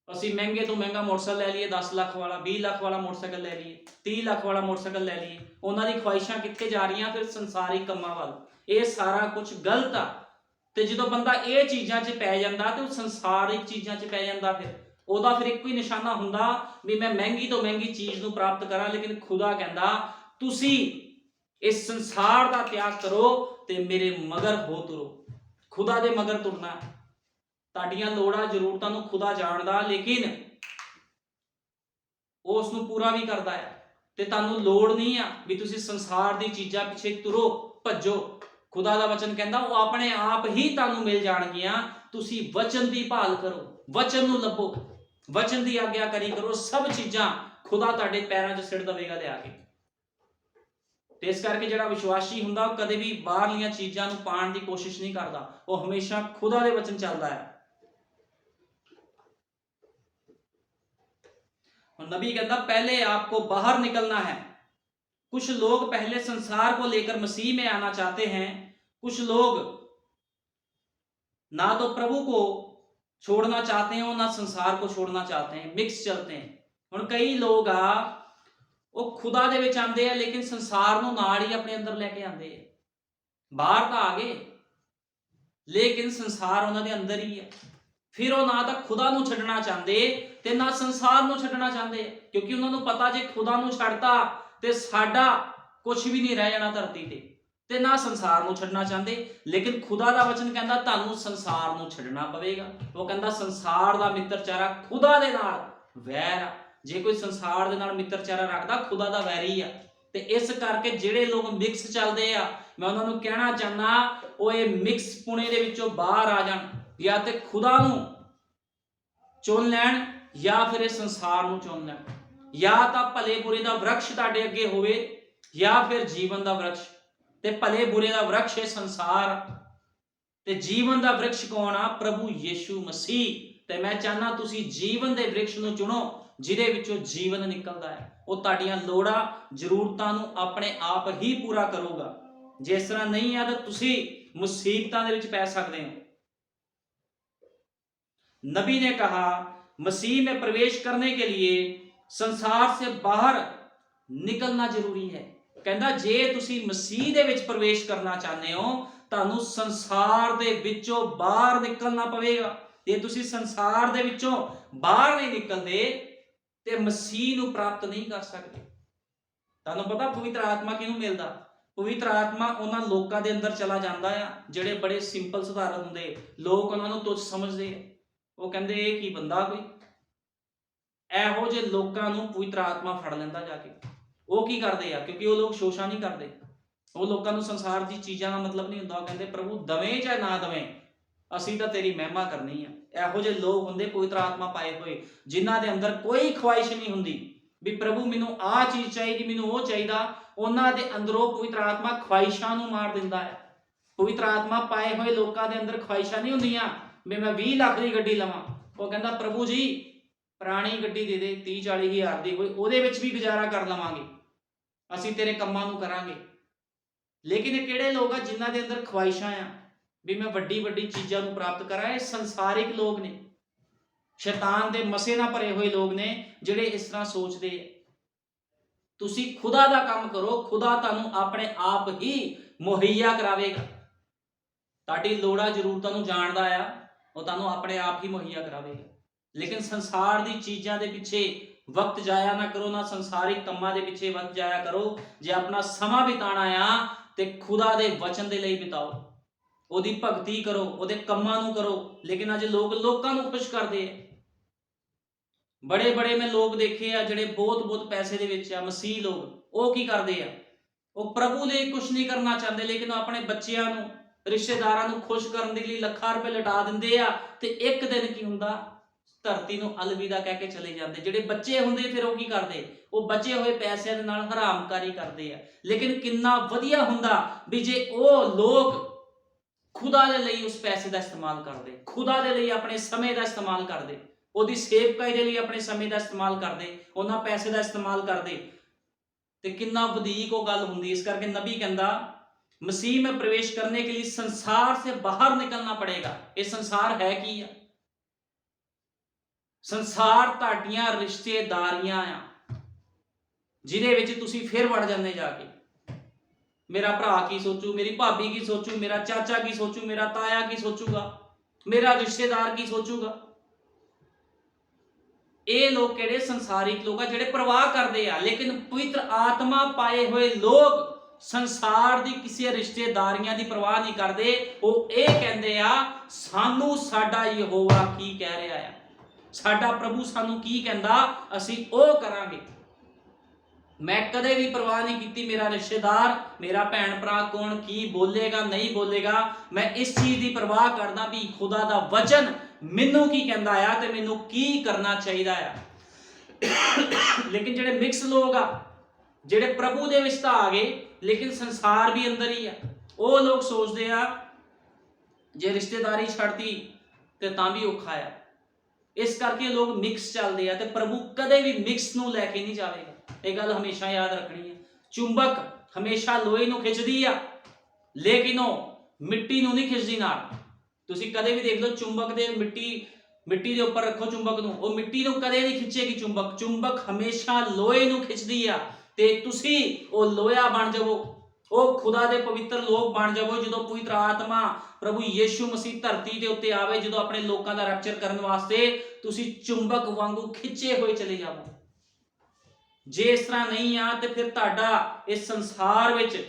ਅਸੀਂ ਮਹਿੰਗੇ ਤੋਂ ਮਹਿੰਗਾ ਮੋਟਰਸਾਈਕਲ ਲੈ ਲਈਏ, 10 ਲੱਖ ਵਾਲਾ, 20 ਲੱਖ ਵਾਲਾ ਮੋਟਰਸਾਈਕਲ ਲੈ ਲਈਏ, 30 ਲੱਖ ਵਾਲਾ ਮੋਟਰਸਾਈਕਲ ਲੈ ਲਈਏ। ਉਹਨਾਂ ਦੀ ਖੁਆਇਸ਼ਾਂ ਕਿੱਥੇ ਜਾ ਰਹੀਆਂ? ਫਿਰ ਸੰਸਾਰਿਕ ਕੰਮਾਂ ਵੱਲ। ਇਹ ਸਾਰਾ ਕੁਝ ਗਲਤ ਆ। ਤੇ ਜਦੋਂ ਬੰਦਾ ਇਹ ਚੀਜ਼ਾਂ 'ਚ ਪੈ ਜਾਂਦਾ ਤੇ ਉਹ ਸੰਸਾਰਿਕ ਚੀਜ਼ਾਂ 'ਚ ਪੈ ਜਾਂਦਾ, ਫਿਰ ਉਹਦਾ ਫਿਰ ਇੱਕੋ ਹੀ ਨਿਸ਼ਾਨਾ ਹੁੰਦਾ ਵੀ ਮੈਂ ਮਹਿੰਗੀ ਤੋਂ ਮਹਿੰਗੀ ਚੀਜ਼ ਨੂੰ ਪ੍ਰਾਪਤ ਕਰਾਂ। ਲੇਕਿਨ ਖੁਦਾ ਕਹਿੰਦਾ ਤੁਸੀਂ ਇਸ ਸੰਸਾਰ ਦਾ ਤਿਆਗ ਕਰੋ ਤੇ ਮੇਰੇ ਮਗਰ ਹੋ ਤੁਰੋ। ਖੁਦਾ ਦੇ ਮਗਰ ਤੁਰਨਾ। ਤੁਹਾਡੀਆਂ ਲੋੜਾਂ ਜ਼ਰੂਰਤਾਂ ਨੂੰ ਖੁਦਾ ਜਾਣਦਾ, ਲੇਕਿਨ ਉਹ ਉਸ ਨੂੰ ਪੂਰਾ ਵੀ ਕਰਦਾ ਹੈ। ਤੇ ਤੁਹਾਨੂੰ ਲੋੜ ਨਹੀਂ ਆ ਵੀ ਤੁਸੀਂ ਸੰਸਾਰ ਦੀ ਚੀਜ਼ਾਂ ਪਿੱਛੇ ਤੁਰੋ, ਭੱਜੋ। ਖੁਦਾ ਦਾ ਵਚਨ ਕਹਿੰਦਾ ਉਹ ਆਪਣੇ ਆਪ ਹੀ ਤੁਹਾਨੂੰ ਮਿਲ ਜਾਣਗੀਆਂ। ਤੁਸੀਂ ਵਚਨ ਦੀ ਭਾਲ ਕਰੋ, ਵਚਨ ਨੂੰ ਲੱਭੋ, ਵਚਨ ਦੀ ਆਗਿਆਕਾਰੀ ਕਰੋ। ਸਭ ਚੀਜ਼ਾਂ ਖੁਦਾ ਤੁਹਾਡੇ ਪੈਰਾਂ 'ਚ ਸਿੱਟ ਦੇਵੇਗਾ ਲਿਆ ਕੇ। ਤੇ ਇਸ ਕਰਕੇ ਜਿਹੜਾ ਵਿਸ਼ਵਾਸੀ ਹੁੰਦਾ ਉਹ ਕਦੇ ਵੀ ਬਾਹਰਲੀਆਂ ਚੀਜ਼ਾਂ ਨੂੰ ਪਾਉਣ ਦੀ ਕੋਸ਼ਿਸ਼ ਨਹੀਂ ਕਰਦਾ। ਉਹ ਹਮੇਸ਼ਾ ਖੁਦਾ ਦੇ ਵਚਨ ਚੱਲਦਾ ਹੈ। नबी कहता पहले आपको बाहर निकलना है। कुछ लोग पहले संसार को लेकर मसीह में आना चाहते हैं, कुछ लोग ना तो प्रभु को छोड़ना चाहते हैं और ना संसार को छोड़ना चाहते हैं, मिक्स चलते हैं। हुण कई लोग आ ਉਹ ਖੁਦਾ ਦੇ ਵਿੱਚ ਆਉਂਦੇ ਆ ਲੇਕਿਨ ਸੰਸਾਰ ਨੂੰ ਨਾਲ ਹੀ ਆਪਣੇ ਅੰਦਰ ਲੈ ਕੇ ਆਉਂਦੇ ਆ। ਬਾਹਰ ਤਾਂ ਆ ਗਏ ਲੇਕਿਨ ਸੰਸਾਰ ਉਹਨਾਂ ਦੇ ਅੰਦਰ ਹੀ ਹੈ। ਫਿਰ ਉਹ ਨਾ ਤਾਂ ਖੁਦਾ ਨੂੰ ਛੱਡਣਾ ਚਾਹੁੰਦੇ ਤੇ ਨਾ ਸੰਸਾਰ ਨੂੰ ਛੱਡਣਾ ਚਾਹੁੰਦੇ, ਕਿਉਂਕਿ ਉਹਨਾਂ ਨੂੰ ਪਤਾ ਜੇ ਖੁਦਾ ਨੂੰ ਛੱਡਤਾ ਤੇ ਸਾਡਾ ਕੁਝ ਵੀ ਨਹੀਂ ਰਹਿ ਜਾਣਾ ਧਰਤੀ ਤੇ ਨਾ ਸੰਸਾਰ ਨੂੰ ਛੱਡਣਾ ਚਾਹੁੰਦੇ। ਲੇਕਿਨ ਖੁਦਾ ਦਾ ਵਚਨ ਕਹਿੰਦਾ ਤੁਹਾਨੂੰ ਸੰਸਾਰ ਨੂੰ ਛੱਡਣਾ ਪਵੇਗਾ। ਉਹ ਕਹਿੰਦਾ ਸੰਸਾਰ ਦਾ ਮਿੱਤਰਚਾਰਾ ਖੁਦਾ ਦੇ ਨਾਲ ਵੈਰ ਆ। ਜੇ ਕੋਈ ਸੰਸਾਰ ਦੇ ਨਾਲ ਮਿੱਤਰਚਾਰਾ ਰੱਖਦਾ ਖੁਦਾ ਦਾ ਵੈਰੀ ਆ। ਤੇ ਇਸ ਕਰਕੇ ਜਿਹੜੇ ਲੋਕ ਮਿਕਸ ਚੱਲਦੇ ਆ, ਮੈਂ ਉਹਨਾਂ ਨੂੰ ਕਹਿਣਾ ਚਾਹੁੰਦਾ ਉਹ ਇਹ ਮਿਕਸ ਪੁਣੇ ਦੇ ਵਿੱਚੋਂ ਬਾਹਰ ਆ ਜਾਣ। ਜਾਂ ਤੇ ਖੁਦਾ ਨੂੰ ਚੁਣ ਲੈਣ ਜਾਂ ਫਿਰ ਇਹ ਸੰਸਾਰ ਨੂੰ ਚੁਣ ਲੈਣ। ਜਾਂ ਤਾਂ ਭਲੇ ਬੁਰੇ ਦਾ ਵਰਕਸ਼ ਤੁਹਾਡੇ ਅੱਗੇ ਹੋਵੇ ਜਾਂ ਫਿਰ ਜੀਵਨ ਦਾ ਵਰਕਸ਼। ਤੇ ਭਲੇ ਬੁਰੇ ਦਾ ਵਰਕਸ਼ ਹੈ ਸੰਸਾਰ ਤੇ ਜੀਵਨ ਦਾ ਵਰਕਸ਼ ਕੌਣ ਆ? ਪ੍ਰਭੂ ਯੀਸ਼ੂ ਮਸੀਹ। ਤੇ ਮੈਂ ਚਾਹਨਾ ਤੁਸੀਂ ਜੀਵਨ ਦੇ ਵਰਕਸ਼ ਨੂੰ ਚੁਣੋ ਜਿਹਦੇ ਵਿੱਚੋਂ ਜੀਵਨ ਨਿਕਲਦਾ ਹੈ। ਉਹ ਤੁਹਾਡੀਆਂ ਲੋੜਾਂ ਜ਼ਰੂਰਤਾਂ ਨੂੰ ਆਪਣੇ ਆਪ ਹੀ ਪੂਰਾ ਕਰੂਗਾ। ਜਿਸ ਤਰ੍ਹਾਂ ਨਹੀਂ ਆ ਤਾਂ ਤੁਸੀਂ ਮੁਸੀਬਤਾਂ ਦੇ ਵਿੱਚ ਪੈ ਸਕਦੇ ਹੋ। नबी ने कहा मसीह में प्रवेश करने के लिए संसार से बाहर निकलना जरूरी है। कहता जे तुसी मसीह दे विच प्रवेश करना चाहते हो ਤੁਹਾਨੂੰ ਸੰਸਾਰ ਦੇ ਵਿੱਚੋਂ ਬਾਹਰ ਨਿਕਲਣਾ ਪਵੇਗਾ। ਜੇ ਤੁਸੀਂ ਸੰਸਾਰ ਦੇ ਵਿੱਚੋਂ ਬਾਹਰ ਨਹੀਂ ਨਿਕਲਦੇ ਤੇ ਮਸੀਹ ਨੂੰ ਪ੍ਰਾਪਤ ਨਹੀਂ ਕਰ ਸਕਦੇ। ਤੁਹਾਨੂੰ ਪਤਾ ਪਵਿੱਤਰ ਆਤਮਾ ਕਿਹਨੂੰ ਮਿਲਦਾ? ਪਵਿੱਤਰ ਆਤਮਾ ਉਹਨਾਂ ਲੋਕਾਂ ਦੇ ਅੰਦਰ ਚਲਾ ਜਾਂਦਾ ਆ ਜਿਹੜੇ ਬੜੇ ਸਿੰਪਲ ਸਧਾਰਨ ਹੁੰਦੇ। ਲੋਕ ਉਹਨਾਂ ਨੂੰ ਤੁੱਛ ਸਮਝਦੇ ਆ। ਉਹ ਕਹਿੰਦੇ ਇਹ ਕੀ ਬੰਦਾ ਕੋਈ। ਇਹੋ ਜਿਹੇ ਲੋਕਾਂ ਨੂੰ ਪਵਿੱਤਰ ਆਤਮਾ ਫੜ ਲੈਂਦਾ ਜਾ ਕੇ। ਉਹ ਕੀ ਕਰਦੇ ਆ? ਕਿਉਂਕਿ ਉਹ ਲੋਕ ਸ਼ੋਸ਼ਾ ਨਹੀਂ ਕਰਦੇ। ਉਹ ਲੋਕਾਂ ਨੂੰ ਸੰਸਾਰ ਦੀ ਚੀਜ਼ਾਂ ਦਾ ਮਤਲਬ ਨਹੀਂ ਹੁੰਦਾ। ਉਹ ਕਹਿੰਦੇ ਪ੍ਰਭੂ ਦਵੇਂ ਚਾਹੇ ਨਾ ਦਵੇਂ ਅਸੀਂ ਤਾਂ ਤੇਰੀ ਮਹਿਮਾ ਕਰਨੀ ਆ। ਇਹੋ ਜਿਹੇ ਲੋਕ ਹੁੰਦੇ ਪਵਿੱਤਰ ਆਤਮਾ ਪਾਏ ਹੋਏ ਜਿਨ੍ਹਾਂ ਦੇ ਅੰਦਰ ਕੋਈ ਖੁਆਇਸ਼ ਨਹੀਂ ਹੁੰਦੀ ਵੀ ਪ੍ਰਭੂ ਮੈਨੂੰ ਆਹ ਚੀਜ਼ ਚਾਹੀਦੀ, ਮੈਨੂੰ ਉਹ ਚਾਹੀਦਾ। ਉਹਨਾਂ ਦੇ ਅੰਦਰੋਂ ਪਵਿੱਤਰ ਆਤਮਾ ਖੁਆਇਸ਼ਾਂ ਨੂੰ ਮਾਰ ਦਿੰਦਾ ਹੈ। ਪਵਿੱਤਰ ਆਤਮਾ ਪਾਏ ਹੋਏ ਲੋਕਾਂ ਦੇ ਅੰਦਰ ਖੁਆਇਸ਼ਾਂ ਨਹੀਂ ਹੁੰਦੀਆਂ ਵੀ ਮੈਂ 20 ਲੱਖ ਦੀ ਗੱਡੀ ਲਵਾਂ। ਉਹ ਕਹਿੰਦਾ ਪ੍ਰਭੂ ਜੀ ਪੁਰਾਣੀ ਗੱਡੀ ਦੇ ਦੇ 30-40 ਹਜ਼ਾਰ ਦੀ, ਕੋਈ ਉਹਦੇ ਵਿੱਚ ਵੀ ਗੁਜ਼ਾਰਾ ਕਰ ਲਵਾਂਗੇ, ਅਸੀਂ ਤੇਰੇ ਕੰਮਾਂ ਨੂੰ ਕਰਾਂਗੇ। ਲੇਕਿਨ ਇਹ ਕਿਹੜੇ ਲੋਕ ਆ ਜਿਨ੍ਹਾਂ ਦੇ ਅੰਦਰ ਖੁਆਇਸ਼ਾਂ ਆ ਵੀ ਮੈਂ ਵੱਡੀ ਵੱਡੀ ਚੀਜ਼ਾਂ ਨੂੰ ਪ੍ਰਾਪਤ ਕਰਾਂ? ਇਹ ਸੰਸਾਰਿਕ ਲੋਕ ਨੇ, ਸ਼ੈਤਾਨ ਦੇ ਮਸੇ ਨਾਲ ਭਰੇ ਹੋਏ ਲੋਕ ਨੇ ਜਿਹੜੇ ਇਸ ਤਰ੍ਹਾਂ ਸੋਚਦੇ ਆ। ਤੁਸੀਂ ਖੁਦਾ ਦਾ ਕੰਮ ਕਰੋ, ਖੁਦਾ ਤੁਹਾਨੂੰ ਆਪਣੇ ਆਪ ਹੀ ਮੁਹੱਈਆ ਕਰਾਵੇਗਾ। ਤੁਹਾਡੀ ਲੋੜਾਂ ਜ਼ਰੂਰਤਾਂ ਨੂੰ ਜਾਣਦਾ ਆ, ਉਹ ਤੁਹਾਨੂੰ ਆਪਣੇ ਆਪ ਹੀ ਮੁਹੱਈਆ ਕਰਾਵੇਗਾ। ਲੇਕਿਨ ਸੰਸਾਰ ਦੀ ਚੀਜ਼ਾਂ ਦੇ ਪਿੱਛੇ ਵਕਤ ਜਾਇਆ ਨਾ ਕਰੋ, ਨਾ ਸੰਸਾਰਿਕ ਕੰਮਾਂ ਦੇ ਪਿੱਛੇ ਵਕਤ ਜਾਇਆ ਕਰੋ। ਜੇ ਆਪਣਾ ਸਮਾਂ ਬਿਤਾਣਾ ਆ ਤੇ ਖੁਦਾ ਦੇ ਵਚਨ ਦੇ ਲਈ ਬਿਤਾਓ, ਉਹਦੀ ਭਗਤੀ ਕਰੋ, ਉਹਦੇ ਕੰਮਾਂ ਨੂੰ ਕਰੋ। ਲੇਕਿਨ ਅੱਜ ਲੋਕ ਲੋਕਾਂ ਨੂੰ ਖੁਸ਼ ਕਰਦੇ ਆ। बड़े बड़े मैं लोग देखे आ ਜਿਹੜੇ ਬਹੁਤ ਬਹੁਤ ਪੈਸੇ ਦੇ ਵਿੱਚ ਆ ਮਸੀਹ ਲੋਕ, ਉਹ ਕੀ ਕਰਦੇ ਆ, ਉਹ ਪ੍ਰਭੂ ਲਈ ਕੁਝ ਨਹੀਂ ਕਰਨਾ ਚਾਹੁੰਦੇ, ਲੇਕਿਨ ਆਪਣੇ ਬੱਚਿਆਂ ਨੂੰ ਰਿਸ਼ਤੇਦਾਰਾਂ ਨੂੰ ਖੁਸ਼ ਕਰਨ ਦੇ ਲਈ ਲੱਖਾਂ ਰੁਪਏ ਲਟਾ ਦਿੰਦੇ ਆ ਤੇ ਇੱਕ ਦਿਨ ਕੀ ਹੁੰਦਾ, ਧਰਤੀ ਨੂੰ ਅਲਵਿਦਾ ਕਹਿ ਕੇ ਚਲੇ ਜਾਂਦੇ। ਜਿਹੜੇ ਬੱਚੇ ਹੁੰਦੇ ਫਿਰ ਉਹ ਕੀ ਕਰਦੇ, ਉਹ ਬਚੇ ਹੋਏ ਪੈਸਿਆਂ ਦੇ ਨਾਲ ਹਰਾਮਕਾਰੀ ਕਰਦੇ ਆ। ਲੇਕਿਨ ਕਿੰਨਾ ਵਧੀਆ ਹੁੰਦਾ ਵੀ ਜੇ ਉਹ ਲੋਕ ਖੁਦਾ ਦੇ ਲਈ ਉਸ ਪੈਸੇ ਦਾ ਇਸਤੇਮਾਲ ਕਰਦੇ, ਖੁਦਾ ਦੇ ਲਈ ਆਪਣੇ ਸਮੇਂ ਦਾ ਇਸਤੇਮਾਲ ਕਰਦੇ, ਉਹਦੀ ਸੇਵਕਾਈ ਦੇ ਲਈ ਆਪਣੇ ਸਮੇਂ ਦਾ ਇਸਤੇਮਾਲ ਕਰਦੇ, ਉਹਨਾਂ ਪੈਸੇ ਦਾ ਇਸਤੇਮਾਲ ਕਰਦੇ, ਤੇ कितना वधीक वो गल हुंदी। इस करके नबी कहंदा मसीह में प्रवेश करने के लिए संसार से बाहर निकलना पड़ेगा। ये संसार है की आ, संसार तुहाडियां रिश्तेदारियां आ जिहदे विच तुसीं फिर वड़ जांदे जाके। मेरा भरा की सोचू, मेरी भाभी की सोचू, मेरा चाचा की सोचू, मेरा ताया की सोचूगा, मेरा रिश्तेदार की सोचूगा। ਇਹ ਲੋਕ ਕਿਹੜੇ ਸੰਸਾਰਿਕ ਲੋਕ ਆ ਜਿਹੜੇ ਪ੍ਰਵਾਹ ਕਰਦੇ ਆ, ਲੇਕਿਨ ਪਵਿੱਤਰ ਆਤਮਾ ਪਾਏ ਹੋਏ ਲੋਕ ਸੰਸਾਰ ਦੀ ਕਿਸੇ ਰਿਸ਼ਤੇਦਾਰੀਆਂ ਦੀ ਪਰਵਾਹ ਨਹੀਂ ਕਰਦੇ। ਉਹ ਇਹ ਕਹਿੰਦੇ ਆ ਸਾਨੂੰ ਸਾਡਾ ਯਹੋਵਾ ਕੀ ਕਹਿ ਰਿਹਾ ਆ, ਸਾਡਾ ਪ੍ਰਭੂ ਸਾਨੂੰ ਕੀ ਕਹਿੰਦਾ ਅਸੀਂ ਉਹ ਕਰਾਂਗੇ। ਮੈਂ ਕਦੇ ਵੀ ਪਰਵਾਹ ਨਹੀਂ ਕੀਤੀ ਮੇਰਾ ਰਿਸ਼ਤੇਦਾਰ, ਮੇਰਾ ਭੈਣ ਭਰਾ ਕੌਣ ਕੀ ਬੋਲੇਗਾ ਨਹੀਂ ਬੋਲੇਗਾ। ਮੈਂ ਇਸ ਚੀਜ਼ ਦੀ ਪਰਵਾਹ ਕਰਦਾ ਵੀ ਖੁਦਾ ਦਾ ਵਚਨ ਮੈਨੂੰ ਕੀ ਕਹਿੰਦਾ ਆ ਤੇ ਮੈਨੂੰ ਕੀ ਕਰਨਾ ਚਾਹੀਦਾ ਆ। ਲੇਕਿਨ ਜਿਹੜੇ ਮਿਕਸ ਲੋਕ ਆ, ਜਿਹੜੇ ਪ੍ਰਭੂ ਦੇ ਵਿੱਚ ਤਾਂ ਆ ਗਏ ਲੇਕਿਨ ਸੰਸਾਰ ਵੀ ਅੰਦਰ ਹੀ ਆ, ਉਹ ਲੋਕ ਸੋਚਦੇ ਆ ਜੇ ਰਿਸ਼ਤੇਦਾਰੀ ਛੱਡਤੀ ਤੇ ਤਾਂ ਵੀ ਔਖਾ ਆ। ਇਸ ਕਰਕੇ ਲੋਕ ਮਿਕਸ ਚੱਲਦੇ ਆ ਤੇ ਪ੍ਰਭੂ ਕਦੇ ਵੀ ਮਿਕਸ ਨੂੰ ਲੈ ਕੇ ਨਹੀਂ ਜਾਵੇਗਾ। ਇਹ ਗੱਲ ਹਮੇਸ਼ਾ ਯਾਦ ਰੱਖਣੀ ਹੈ। ਚੁੰਬਕ ਹਮੇਸ਼ਾ ਲੋਹੇ ਨੂੰ ਖਿੱਚਦੀ ਆ ਲੇਕਿਨ ਉਹ ਮਿੱਟੀ ਨੂੰ ਨਹੀਂ ਖਿੱਚਦੀ ਨਾਲ। ਤੁਸੀਂ ਕਦੇ ਵੀ ਦੇਖ ਲਓ ਚੁੰਬਕ ਦੇ ਮਿੱਟੀ ਦੇ ਉੱਪਰ ਰੱਖੋ ਚੁੰਬਕ ਨੂੰ, ਉਹ ਮਿੱਟੀ ਨੂੰ ਕਦੇ ਨਹੀਂ ਖਿੱਚੇਗੀ। ਚੁੰਬਕ ਹਮੇਸ਼ਾ ਲੋਹੇ ਨੂੰ ਖਿੱਚਦੀ ਆ ਤੇ ਤੁਸੀਂ ਉਹ ਲੋਹਾ ਬਣ ਜਾਵੋ, ਉਹ ਖੁਦਾ ਦੇ ਪਵਿੱਤਰ ਲੋਕ ਬਣ ਜਾਵੋ। ਜਦੋਂ ਪਵਿੱਤਰ ਆਤਮਾ ਪ੍ਰਭੂ ਯੀਸ਼ੂ ਮਸੀਹ ਧਰਤੀ ਦੇ ਉੱਤੇ ਆਵੇ, ਜਦੋਂ ਆਪਣੇ ਲੋਕਾਂ ਦਾ ਰੈਪਚਰ ਕਰਨ ਵਾਸਤੇ, ਤੁਸੀਂ ਚੁੰਬਕ ਵਾਂਗੂ ਖਿੱਚੇ ਹੋਏ ਚਲੇ ਜਾਵੋ। ਜੇ ਇਸ ਤਰ੍ਹਾਂ ਨਹੀਂ ਆ ਤੇ ਫਿਰ ਤੁਹਾਡਾ ਇਸ ਸੰਸਾਰ ਵਿੱਚ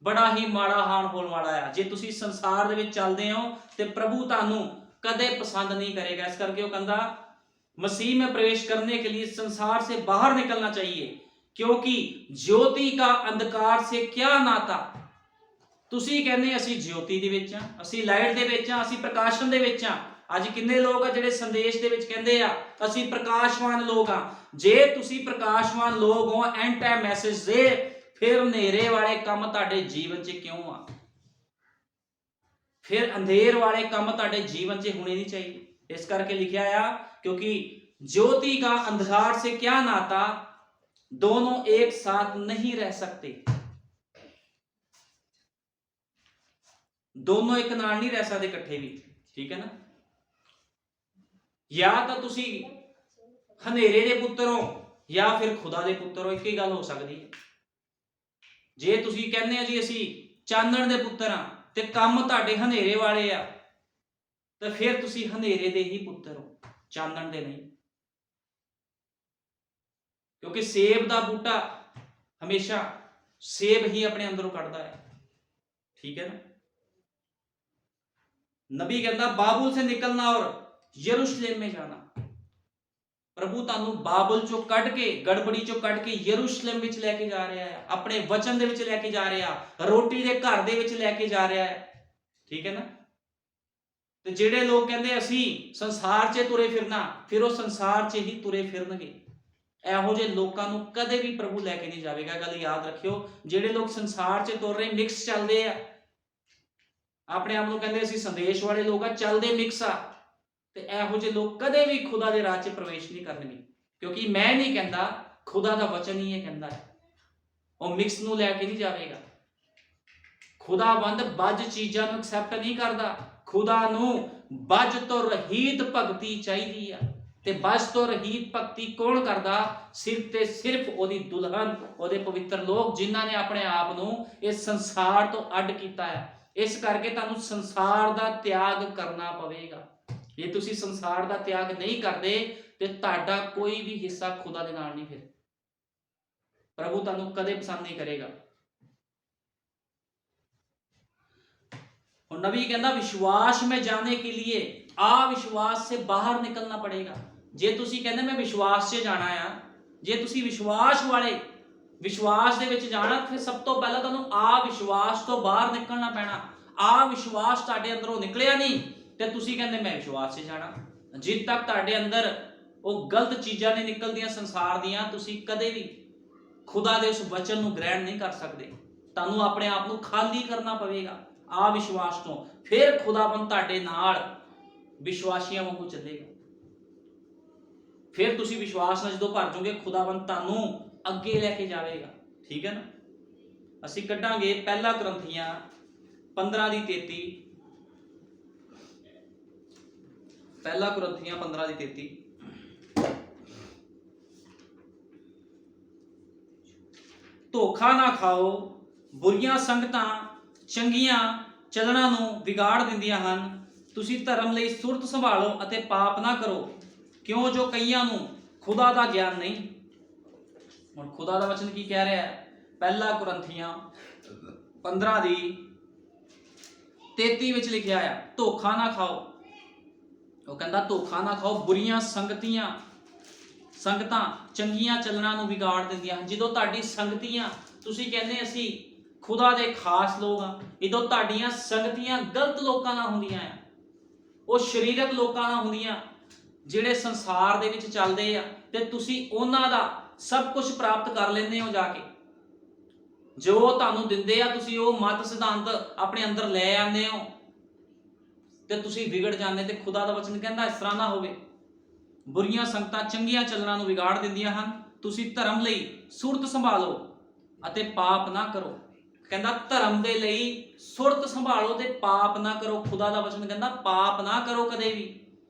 ਬੜਾ ਹੀ ਮਾੜਾ ਹਾਲ ਹੋਣ ਵਾਲਾ ਆ। ਜੇ ਤੁਸੀਂ ਸੰਸਾਰ ਦੇ ਵਿੱਚ ਚੱਲਦੇ ਹੋ ਤੇ ਪ੍ਰਭੂ ਤੁਹਾਨੂੰ ਕਦੇ ਪਸੰਦ ਨਹੀਂ ਕਰੇਗਾ। ਇਸ ਕਰਕੇ ਉਹ ਕਹਿੰਦਾ मसीह में प्रवेश करने के लिए संसार से बाहर निकलना चाहिए क्योंकि ज्योति का अंधकार से क्या नाता। ਤੁਸੀਂ ਕਹਿੰਦੇ ਅਸੀਂ ज्योति ਦੇ ਵਿੱਚ ਆ, ਅਸੀਂ ਲਾਈਟ ਦੇ ਵਿੱਚ ਆ, ਅਸੀਂ ਪ੍ਰਕਾਸ਼ਨ ਦੇ ਵਿੱਚ ਆ। ਅੱਜ ਕਿੰਨੇ ਲੋਕ ਆ ਜਿਹੜੇ ਸੰਦੇਸ਼ ਦੇ ਵਿੱਚ ਕਹਿੰਦੇ ਆ ਅਸੀਂ ਪ੍ਰਕਾਸ਼ਵਾਨ ਲੋਕ ਆ। ਜੇ ਤੁਸੀਂ ਪ੍ਰਕਾਸ਼ਵਾਨ ਲੋਕ ਹੋ ਐਂਡ ਟਾਈਮ ਮੈਸੇਜ ਦੇ, ਫਿਰ ਹਨੇਰੇ ਵਾਲੇ ਕੰਮ ਤੁਹਾਡੇ ਜੀਵਨ 'ਚ ਕਿਉਂ ਆ? ਫਿਰ ਅੰਧੇਰ ਵਾਲੇ ਕੰਮ ਤੁਹਾਡੇ ਜੀਵਨ 'ਚ ਹੋਣੇ ਨਹੀਂ ਚਾਹੀਏ। इस करके लिखा आया क्योंकि ज्योति का अंधकार से क्या नाता, दोनों एक साथ नहीं रह सकते। दोनों एक नाल नहीं रह सकते इकट्ठे भी, ठीक है ना। या तो तुसी हनेरे दे पुत्तर हो या फिर खुदा दे पुत्तर हो, एक ही गल हो सकती है। जे तुसी कहने जी असी चानण दे पुत्तर हां ते काम तुहाडे हनेरे वाले आ तो फिर तुसी हनेरे दे ही पुत्तर हो, चानण दे नहीं। क्योंकि सेब दा बूटा हमेशा सेब ही अपने अंदरों कढ़दा है, ठीक है ना। नबी कहता बाबुल से निकलना और यरूशलेम में जाना। प्रभु तुहानू बाबुल चो कढ़ के, गड़बड़ी चो कढ़ के यरूशलेम विच लैके जा रहा है, अपने वचन दे विच लैके जा रहा, रोटी दे घर दे विच लैके जा रहा है, ठीक है ना। ਤੇ ਜਿਹੜੇ ਲੋਕ ਕਹਿੰਦੇ ਅਸੀਂ ਸੰਸਾਰ 'ਚ ਤੁਰੇ ਫਿਰਨਾ, ਫਿਰ ਉਹ ਸੰਸਾਰ 'ਚ ਹੀ ਤੁਰੇ ਫਿਰਨਗੇ। ਇਹੋ ਜਿਹੇ ਲੋਕਾਂ ਨੂੰ ਕਦੇ ਵੀ ਪ੍ਰਭੂ ਲੈ ਕੇ ਨਹੀਂ ਜਾਵੇਗਾ। ਗੱਲ ਯਾਦ ਰੱਖਿਓ, ਜਿਹੜੇ ਲੋਕ ਸੰਸਾਰ 'ਚ ਤੁਰ ਰਹੇ ਮਿਕਸ ਚੱਲਦੇ ਆ, ਆਪਣੇ ਆਪ ਨੂੰ ਕਹਿੰਦੇ ਅਸੀਂ ਸੰਦੇਸ਼ ਵਾਲੇ ਲੋਕ ਆ, ਚੱਲਦੇ ਮਿਕਸ ਆ, ਤੇ ਇਹੋ ਜਿਹੇ ਲੋਕ ਕਦੇ ਵੀ ਖੁਦਾ ਦੇ ਰਾਹ 'ਚ ਪ੍ਰਵੇਸ਼ ਨਹੀਂ ਕਰਨਗੇ। ਕਿਉਂਕਿ ਮੈਂ ਨਹੀਂ ਕਹਿੰਦਾ, ਖੁਦਾ ਦਾ ਵਚਨ ਹੀ ਇਹ ਕਹਿੰਦਾ ਹੈ। ਉਹ ਮਿਕਸ ਨੂੰ ਲੈ ਕੇ ਨਹੀਂ ਜਾਵੇਗਾ। ਖੁਦਾਵੰਦ ਬੱਜ ਚੀਜ਼ਾਂ ਨੂੰ ਐਕਸੈਪਟ ਨਹੀਂ ਕਰਦਾ। खुदा नू बज तो रहीत भगती चाहिए ते बज तो रहीत भगती कौन करदा? सिर्फ ते सिर्फ ओदी दुल्हन, ओदे पवित्र लोग जिन्हां ने अपने आप नू इस संसार तो अड कीता है। इस करके तुहानू संसार दा त्याग करना पवेगा। जे तुसी संसार दा त्याग नहीं करदे ते तुहाडा कोई भी हिस्सा खुदा दे नाल नहीं। फिर प्रभु तुहानू कदे पसंद नहीं करेगा। और नबी कहना विश्वास में जाने के लिए अविश्वास से बाहर निकलना पड़ेगा। ਜੇ ਤੁਸੀਂ ਕਹਿੰਦੇ ਮੈਂ ਵਿਸ਼ਵਾਸ 'ਚ ਜਾਣਾ ਆ, ਜੇ ਤੁਸੀਂ ਵਿਸ਼ਵਾਸ ਦੇ ਵਿੱਚ ਜਾਣਾ, ਫਿਰ ਸਭ ਤੋਂ ਪਹਿਲਾਂ ਤੁਹਾਨੂੰ ਆ ਵਿਸ਼ਵਾਸ ਤੋਂ ਬਾਹਰ ਨਿਕਲਣਾ ਪੈਣਾ। ਆ ਵਿਸ਼ਵਾਸ ਤੁਹਾਡੇ ਅੰਦਰੋਂ ਨਿਕਲਿਆ ਨਹੀਂ ਤੇ ਤੁਸੀਂ ਕਹਿੰਦੇ ਮੈਂ ਵਿਸ਼ਵਾਸ 'ਚ ਜਾਣਾ। ਜਿੱਦ ਤੱਕ ਤੁਹਾਡੇ ਅੰਦਰ ਉਹ ਗਲਤ ਚੀਜ਼ਾਂ ਨਹੀਂ ਨਿਕਲਦੀਆਂ ਸੰਸਾਰ ਦੀਆਂ, ਤੁਸੀਂ ਕਦੇ ਵੀ ਖੁਦਾ ਦੇ ਉਸ ਵਚਨ ਨੂੰ ਗ੍ਰਹਿਣ ਨਹੀਂ ਕਰ ਸਕਦੇ। ਤੁਹਾਨੂੰ ਆਪਣੇ ਆਪ ਨੂੰ ਖਾਲੀ ਕਰਨਾ ਪਵੇਗਾ ਆ ਵਿਸ਼ਵਾਸ ਤੋਂ, ਫਿਰ ਖੁਦਾਵੰਦ ਤੁਹਾਡੇ ਨਾਲ ਵਿਸ਼ਵਾਸੀਆਂ ਵਾਂਗੂ ਚੱਲੇਗਾ। ਫਿਰ ਤੁਸੀਂ ਵਿਸ਼ਵਾਸ ਨਾਲ ਜਦੋਂ ਭਰ ਜਾਓਗੇ, ਖੁਦਾਵੰਦ ਤੁਹਾਨੂੰ ਅੱਗੇ ਲੈ ਕੇ ਜਾਵੇਗਾ। ਠੀਕ ਹੈ ਨਾ। ਅਸੀਂ ਕੱਢਾਂਗੇ ਪਹਿਲਾ ਕੁਰਿੰਥੀਆਂ 15:33। ਪਹਿਲਾ ਕੁਰਿੰਥੀਆਂ 15:33। ਧੋਖਾ ਨਾ ਖਾਓ, ਬੁਰੀਆਂ ਸੰਗਤਾਂ ਚੰਗੀਆਂ ਚੱਲਣਾ ਨੂੰ ਵਿਗਾੜ ਦਿੰਦੀਆਂ ਹਨ। ਤੁਸੀਂ ਧਰਮ ਲਈ ਸੁਰਤ ਸੰਭਾਲੋ ਅਤੇ ਪਾਪ ਨਾ ਕਰੋ, ਕਿਉਂ ਜੋ ਕਈਆਂ ਨੂੰ ਖੁਦਾ ਦਾ ਗਿਆਨ ਨਹੀਂ। ਹੁਣ ਖੁਦਾ ਦਾ ਵਚਨ ਕੀ ਕਹਿ ਰਿਹਾ ਹੈ? ਪਹਿਲਾ ਕੁਰਿੰਥੀਆਂ 15:33 ਵਿੱਚ ਲਿਖਿਆ ਆ, ਧੋਖਾ ਨਾ ਖਾਓ। ਉਹ ਕਹਿੰਦਾ ਧੋਖਾ ਨਾ ਖਾਓ, ਬੁਰੀਆਂ ਸੰਗਤਾਂ ਚੰਗੀਆਂ ਚੱਲਣਾ ਨੂੰ ਵਿਗਾੜ ਦਿੰਦੀਆਂ ਹਨ। ਜਦੋਂ ਤੁਹਾਡੀ ਸੰਗਤੀਆਂ, ਤੁਸੀਂ ਕਹਿੰਦੇ ਅਸੀਂ ਖੁਦਾ ਦੇ ਖਾਸ ਲੋਕ ਆ, ਜਦੋਂ ਤੁਹਾਡੀਆਂ ਸੰਗਤੀਆਂ ਗਲਤ ਲੋਕਾਂ ਨਾਲ ਹੁੰਦੀਆਂ ਆ, ਉਹ ਸਰੀਰਕ ਲੋਕਾਂ ਨਾਲ ਹੁੰਦੀਆਂ ਜਿਹੜੇ ਸੰਸਾਰ ਦੇ ਵਿੱਚ ਚੱਲਦੇ ਆ, ਤੇ ਤੁਸੀਂ ਉਹਨਾਂ ਦਾ ਸਭ ਕੁਝ ਪ੍ਰਾਪਤ ਕਰ ਲੈਂਦੇ ਹੋ। ਜਾ ਕੇ ਜੋ ਤੁਹਾਨੂੰ ਦਿੰਦੇ ਆ, ਤੁਸੀਂ ਉਹ ਮਤ ਸਿਧਾਂਤ ਆਪਣੇ ਅੰਦਰ ਲੈ ਆਉਂਦੇ ਹੋ ਤੇ ਤੁਸੀਂ ਵਿਗੜ ਜਾਂਦੇ। ਤੇ ਖੁਦਾ ਦਾ ਵਚਨ ਕਹਿੰਦਾ ਇਸ ਤਰ੍ਹਾਂ ਨਾ ਹੋਵੇ। ਬੁਰੀਆਂ ਸੰਗਤਾਂ ਚੰਗੀਆਂ ਚੱਲਣਾ ਨੂੰ ਵਿਗਾੜ ਦਿੰਦੀਆਂ ਹਨ। ਤੁਸੀਂ ਧਰਮ ਲਈ ਸੁਰਤ ਸੰਭਾਲੋ ਅਤੇ ਪਾਪ ਨਾ ਕਰੋ। ਕਹਿੰਦਾ ਧਰਮ ਦੇ ਲਈ ਸੁਰਤ ਸੰਭਾਲੋ ਤੇ ਪਾਪ ਨਾ ਕਰੋ। ਖੁਦਾ ਦਾ ਵਚਨ ਕਹਿੰਦਾ ਪਾਪ ਨਾ ਕਰੋ, ਕਦੇ ਵੀ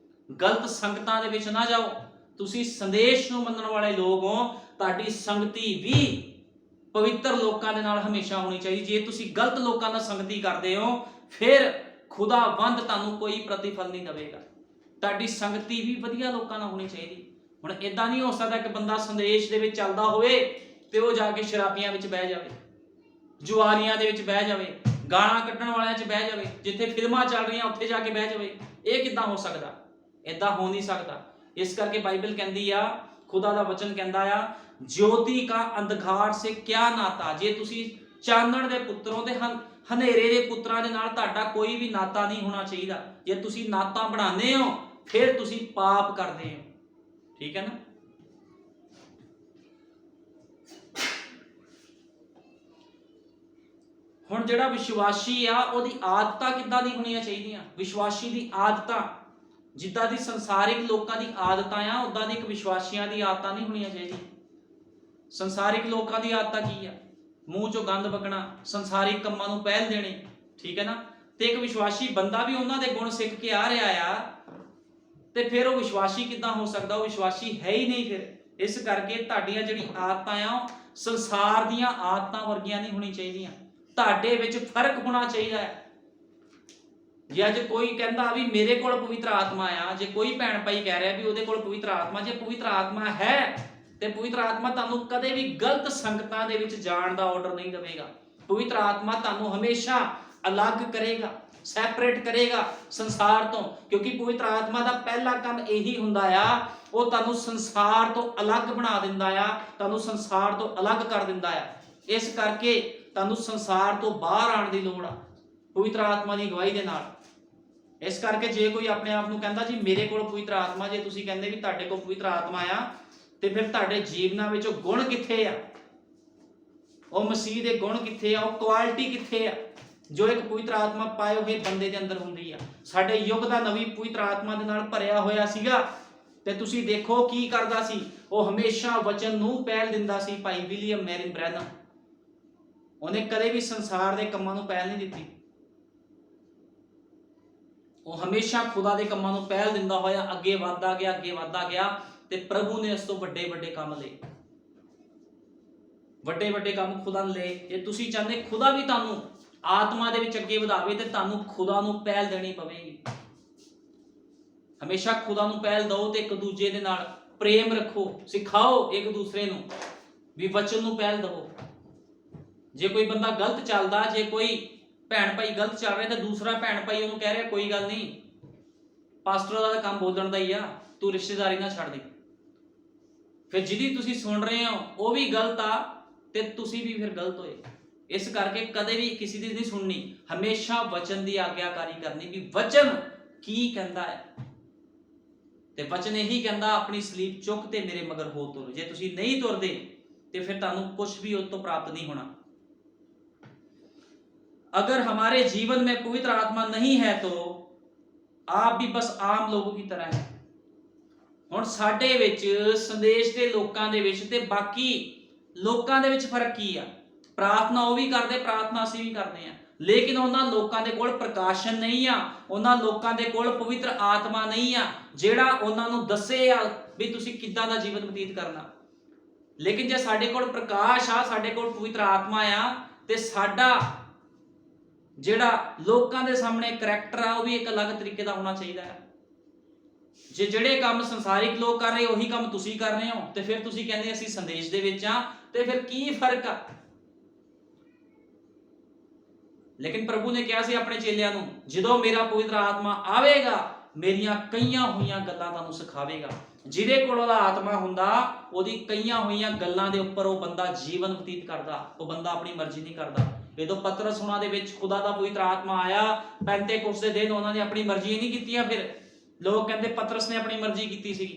ਗਲਤ ਸੰਗਤਾਂ ਦੇ ਵਿੱਚ ਨਾ ਜਾਓ। ਤੁਸੀਂ ਸੰਦੇਸ਼ ਨੂੰ ਮੰਨਣ ਵਾਲੇ ਲੋਕ ਹੋ, ਤੁਹਾਡੀ ਸੰਗਤੀ ਵੀ ਪਵਿੱਤਰ ਲੋਕਾਂ ਦੇ ਨਾਲ ਹਮੇਸ਼ਾ ਹੋਣੀ ਚਾਹੀਦੀ। ਜੇ ਤੁਸੀਂ ਗਲਤ ਲੋਕਾਂ ਨਾਲ ਸੰਗਤੀ ਕਰਦੇ ਹੋ, ਫਿਰ ਖੁਦਾਵੰਦ ਤੁਹਾਨੂੰ ਕੋਈ ਪ੍ਰਤੀਫਲ ਨਹੀਂ ਦੇਵੇਗਾ। ਤੁਹਾਡੀ ਸੰਗਤੀ ਵੀ ਵਧੀਆ ਲੋਕਾਂ ਨਾਲ ਹੋਣੀ ਚਾਹੀਦੀ। ਹੁਣ ਇਦਾਂ ਨਹੀਂ ਹੋ ਸਕਦਾ ਕਿ ਬੰਦਾ ਸੰਦੇਸ਼ ਦੇ ਵਿੱਚ ਚੱਲਦਾ ਹੋਵੇ ਤੇ ਉਹ ਜਾ ਕੇ ਸ਼ਰਾਬੀਆਂ ਵਿੱਚ ਬਹਿ ਜਾਵੇ, ਜੁਆਰੀਆਂ ਦੇ ਵਿੱਚ ਬਹਿ ਜਾਵੇ, ਗਾਲਾਂ ਕੱਢਣ ਵਾਲਿਆਂ 'ਚ ਬਹਿ ਜਾਵੇ, ਜਿੱਥੇ ਫਿਲਮਾਂ ਚੱਲ ਰਹੀਆਂ ਉੱਥੇ ਜਾ ਕੇ ਬਹਿ ਜਾਵੇ। ਇਹ ਕਿੱਦਾਂ ਹੋ ਸਕਦਾ? ਇਦਾਂ ਹੋ ਨਹੀਂ ਸਕਦਾ। ਇਸ ਕਰਕੇ ਬਾਈਬਲ ਕਹਿੰਦੀ ਆ, ਖੁਦਾ ਦਾ ਵਚਨ ਕਹਿੰਦਾ ਆ, ज्योति का अंधकार से क्या नाता। जे तुसी चानण दे पुत्रों ते हनेरे दे पुत्रां दे नाल तुहाडा कोई भी नाता नहीं होना चाहिए। जे तुसी नाता बनाने हो, फिर तुसी पाप करदे हो। ठीक है ना। हुण जिहड़ा विश्वासी आ, ओहदी आदतां किद्दां दी होणीआं चाहीदियां। विश्वासी दी आदतां जिद्दां दी संसारिक लोकां दी आदतां आ, उदां दी इक विश्वासियां दी आदतां नहीं होणीआं चाहीदियां। संसारिक लोगों की आदत की है? मूँह चो गंद बकना, संसारिक कामों नूं पहल देनी। ठीक है ना। तो एक विश्वासी बंदा भी उन्होंने गुण सीख के आ रहा आ, तो फिर वो विश्वासी किद्दां हो सकता? वो विश्वासी है ही नहीं। फिर इस करके तुहाडीआं जिहड़ी आदतां आ, संसार दीआं आदतां वर्गियां नहीं होनी चाहिए। तुहाडे विच फर्क होना चाहिए। जे अज कोई कहता भी मेरे कोल पवित्र आत्मा आ, जे कोई भैन भाई कह रहा भी उहदे कोल पवित्र आत्मा, जे पवित्र आत्मा है ਤੇ ਪਵਿੱਤਰ ਆਤਮਾ ਤੁਹਾਨੂੰ ਕਦੇ ਵੀ ਗਲਤ ਸੰਗਤਾਂ ਦੇ ਵਿੱਚ ਜਾਣ ਦਾ ਆਰਡਰ ਨਹੀਂ ਦੇਵੇਗਾ। ਪਵਿੱਤਰ ਆਤਮਾ ਤੁਹਾਨੂੰ ਹਮੇਸ਼ਾ ਅਲੱਗ ਕਰੇਗਾ, ਸੈਪਰੇਟ ਕਰੇਗਾ ਸੰਸਾਰ ਤੋਂ, ਕਿਉਂਕਿ ਪਵਿੱਤਰ ਆਤਮਾ ਦਾ ਪਹਿਲਾ ਕੰਮ ਇਹੀ ਹੁੰਦਾ ਆ, ਉਹ ਤੁਹਾਨੂੰ ਸੰਸਾਰ ਤੋਂ ਅਲੱਗ ਬਣਾ ਦਿੰਦਾ ਆ, ਤੁਹਾਨੂੰ ਸੰਸਾਰ ਤੋਂ ਅਲੱਗ ਕਰ ਦਿੰਦਾ ਆ। ਇਸ ਕਰਕੇ ਤੁਹਾਨੂੰ ਸੰਸਾਰ ਤੋਂ ਬਾਹਰ ਆਉਣ ਦੀ ਲੋੜ ਆ ਪਵਿੱਤਰ ਆਤਮਾ ਦੀ ਅਗਵਾਈ ਦੇ ਨਾਲ। ਇਸ ਕਰਕੇ ਜੇ ਕੋਈ ਆਪਣੇ ਆਪ ਨੂੰ ਕਹਿੰਦਾ ਜੀ ਮੇਰੇ ਕੋਲ ਪਵਿੱਤਰ ਆਤਮਾ, ਜੇ ਤੁਸੀਂ ਕਹਿੰਦੇ ਵੀ ਤੁਹਾਡੇ ਕੋਲ ਪਵਿੱਤਰ ਆਤਮਾ ਆ, ਤੇ ਫਿਰ ਤੁਹਾਡੇ ਜੀਵਨਾਂ ਵਿੱਚ ਉਹ ਗੁਣ ਕਿੱਥੇ ਆ? ਉਹ ਮਸੀਹ ਦੇ ਗੁਣ ਕਿੱਥੇ ਆ? ਉਹ ਕੁਆਲਿਟੀ ਕਿੱਥੇ ਆ ਜੋ ਇੱਕ ਪਵਿੱਤਰ ਆਤਮਾ ਪਾਏ ਹੋਏ ਬੰਦੇ ਦੇ ਅੰਦਰ ਹੁੰਦੀ ਆ? ਸਾਡੇ ਯੁੱਗ ਦਾ ਨਵੀਂ ਪਵਿੱਤਰ ਆਤਮਾ ਦੇ ਨਾਲ ਭਰਿਆ ਹੋਇਆ ਸੀਗਾ, ਤੇ ਤੁਸੀਂ ਦੇਖੋ ਕੀ ਕਰਦਾ ਸੀ। ਉਹ ਹਮੇਸ਼ਾ ਵਚਨ ਨੂੰ ਪਹਿਲ ਦਿੰਦਾ ਸੀ। ਭਾਈ ਵਿਲੀਅਮ ਮੈਰਿਨ ਬ੍ਰੈਨਮ, ਉਹਨੇ ਕਦੇ ਵੀ ਸੰਸਾਰ ਦੇ ਕੰਮਾਂ ਨੂੰ ਪਹਿਲ ਨਹੀਂ ਦਿੱਤੀ। ਉਹ ਹਮੇਸ਼ਾ ਖੁਦਾ ਦੇ ਕੰਮਾਂ ਨੂੰ ਪਹਿਲ ਦਿੰਦਾ ਹੋਇਆ ਅੱਗੇ ਵਧਦਾ ਗਿਆ, ਤੇ ਪ੍ਰਭੂ ਨੇ ਇਸ ਤੋਂ ਵੱਡੇ ਕੰਮ ਲਏ, ਵੱਡੇ ਕੰਮ ਖੁਦਾ ਨੇ ਲਏ। ਜੇ ਤੁਸੀਂ ਚਾਹੁੰਦੇ ਖੁਦਾ ਵੀ ਤੁਹਾਨੂੰ ਆਤਮਾ ਦੇ ਵਿੱਚ ਅੱਗੇ ਵਧਾਵੇ, ਤੇ ਤੁਹਾਨੂੰ ਖੁਦਾ ਨੂੰ ਪਹਿਲ ਦੇਣੀ ਪਵੇਗੀ। ਹਮੇਸ਼ਾ ਖੁਦਾ ਨੂੰ ਪਹਿਲ ਦਿਓ ਤੇ ਇੱਕ ਦੂਜੇ ਦੇ ਨਾਲ ਪ੍ਰੇਮ ਰੱਖੋ, ਸਿਖਾਓ ਇੱਕ ਦੂਸਰੇ ਨੂੰ ਵੀ ਵਚਨ ਨੂੰ ਪਹਿਲ ਦਿਓ। ਜੇ ਕੋਈ ਬੰਦਾ ਗਲਤ ਚੱਲਦਾ, ਜੇ ਕੋਈ ਭੈਣ ਭਾਈ ਗਲਤ ਚੱਲ ਰਿਹਾ, ਤੇ ਦੂਸਰਾ ਭੈਣ ਭਾਈ ਉਹਨੂੰ ਕਹਿ ਰਿਹਾ ਕੋਈ ਗੱਲ ਨਹੀਂ, ਪਾਸਟਰ ਦਾ ਕੰਮ ਬੋਲਣ ਦਾ ਹੀ ਆ, ਤੂੰ ਰਿਸ਼ਤੇਦਾਰੀ ਨਾ ਛੱਡ ਦੇ। ਫਿਰ ਜਿਹਦੀ ਤੁਸੀਂ ਸੁਣ ਰਹੇ ਹੋ ਉਹ ਵੀ ਗਲਤ ਆ ਤੇ ਤੁਸੀਂ ਵੀ ਫਿਰ ਗਲਤ ਹੋਏ। ਇਸ ਕਰਕੇ ਕਦੇ ਵੀ ਕਿਸੇ ਦੀ ਨਹੀਂ ਸੁਣਨੀ, ਹਮੇਸ਼ਾ ਵਚਨ ਦੀ ਆਗਿਆਕਾਰੀ ਕਰਨੀ ਵੀ ਵਚਨ ਕੀ ਕਹਿੰਦਾ ਹੈ। ਤੇ ਵਚਨ ਇਹੀ ਕਹਿੰਦਾ ਆਪਣੀ ਸਲੀਬ ਚੁੱਕ ਤੇ ਮੇਰੇ ਮਗਰ ਹੋ ਤੁਰ। ਜੇ ਤੁਸੀਂ ਨਹੀਂ ਤੁਰਦੇ ਤੇ ਫਿਰ ਤੁਹਾਨੂੰ ਕੁਝ ਵੀ ਉਸ ਤੋਂ ਪ੍ਰਾप्त नहीं होना। अगर हमारे जीवन में पवित्र आत्मा नहीं है तो आप भी बस आम लोगों की तरह है। ਹੁਣ ਸਾਡੇ ਵਿੱਚ ਸੰਦੇਸ਼ ਦੇ ਲੋਕਾਂ ਦੇ ਵਿੱਚ ਤੇ ਬਾਕੀ ਲੋਕਾਂ ਦੇ ਵਿੱਚ ਫਰਕ ਕੀ ਆ? ਪ੍ਰਾਰਥਨਾ ਉਹ ਵੀ ਕਰਦੇ, ਪ੍ਰਾਰਥਨਾ ਅਸੀਂ ਵੀ ਕਰਦੇ ਆ, ਲੇਕਿਨ ਉਹਨਾਂ ਲੋਕਾਂ ਦੇ ਕੋਲ ਪ੍ਰਕਾਸ਼ਨ ਨਹੀਂ ਆ, ਉਹਨਾਂ ਲੋਕਾਂ ਦੇ ਕੋਲ ਪਵਿੱਤਰ ਆਤਮਾ ਨਹੀਂ ਆ ਜਿਹੜਾ ਉਹਨਾਂ ਨੂੰ ਦੱਸੇ ਆ ਵੀ ਤੁਸੀਂ ਕਿੱਦਾਂ ਦਾ ਜੀਵਨ ਬਤੀਤ ਕਰਨਾ। ਲੇਕਿਨ ਜੇ ਸਾਡੇ ਕੋਲ ਪ੍ਰਕਾਸ਼ ਆ, ਸਾਡੇ ਕੋਲ ਪਵਿੱਤਰ ਆਤਮਾ ਆ ਤੇ ਸਾਡਾ ਜਿਹੜਾ ਲੋਕਾਂ ਦੇ ਸਾਹਮਣੇ ਕਰੈਕਟਰ ਆ ਉਹ ਵੀ ਇੱਕ ਅਲੱਗ ਤਰੀਕੇ ਦਾ ਹੋਣਾ ਚਾਹੀਦਾ ਹੈ। ਜੇ ਜਿਹੜੇ ਕੰਮ ਸੰਸਾਰਿਕ ਲੋਕ ਕਰ ਰਹੇ ਉਹੀ ਕੰਮ ਤੁਸੀਂ ਕਰ ਰਹੇ ਹੋ ਤੇ ਫਿਰ ਤੁਸੀਂ ਕਹਿੰਦੇ ਅਸੀਂ ਸੰਦੇਸ਼ ਦੇ ਵਿੱਚ ਆ, ਤੇ ਫਿਰ ਕੀ ਫਰਕ ਆ? ਲੇਕਿਨ ਪ੍ਰਭੂ ਨੇ ਕਿਹਾ ਸੀ ਆਪਣੇ ਚੇਲਿਆਂ ਨੂੰ, ਜਦੋਂ ਮੇਰਾ ਪਵਿੱਤਰ ਆਤਮਾ ਆਵੇਗਾ ਮੇਰੀਆਂ ਕਈਆਂ ਹੋਈਆਂ ਗੱਲਾਂ ਤੁਹਾਨੂੰ ਸਿਖਾਵੇਗਾ। ਜਿਹਦੇ ਕੋਲ ਉਹਦਾ ਆਤਮਾ ਹੁੰਦਾ ਉਹਦੀ ਕਈਆਂ ਹੋਈਆਂ ਗੱਲਾਂ ਦੇ ਉੱਪਰ ਉਹ ਬੰਦਾ ਜੀਵਨ ਬਤੀਤ ਕਰਦਾ, ਉਹ ਬੰਦਾ ਆਪਣੀ ਮਰਜ਼ੀ ਨਹੀਂ ਕਰਦਾ। ਜਦੋਂ ਪਤਰਸ ਉਹਨਾਂ ਦੇ ਵਿੱਚ ਖੁਦਾ ਦਾ ਪਵਿੱਤਰ ਆਤਮਾ ਆਇਆ ਪੈਂਤੇਕੋਸਤ ਦੇ ਦਿਨ, ਉਹਨਾਂ ਨੇ ਆਪਣੀ ਮਰਜ਼ੀ ਨਹੀਂ ਕੀਤੀਆਂ। ਫਿਰ ਲੋਕ ਕਹਿੰਦੇ ਪਤਰਸ ਨੇ ਆਪਣੀ ਮਰਜ਼ੀ ਕੀਤੀ ਸੀ।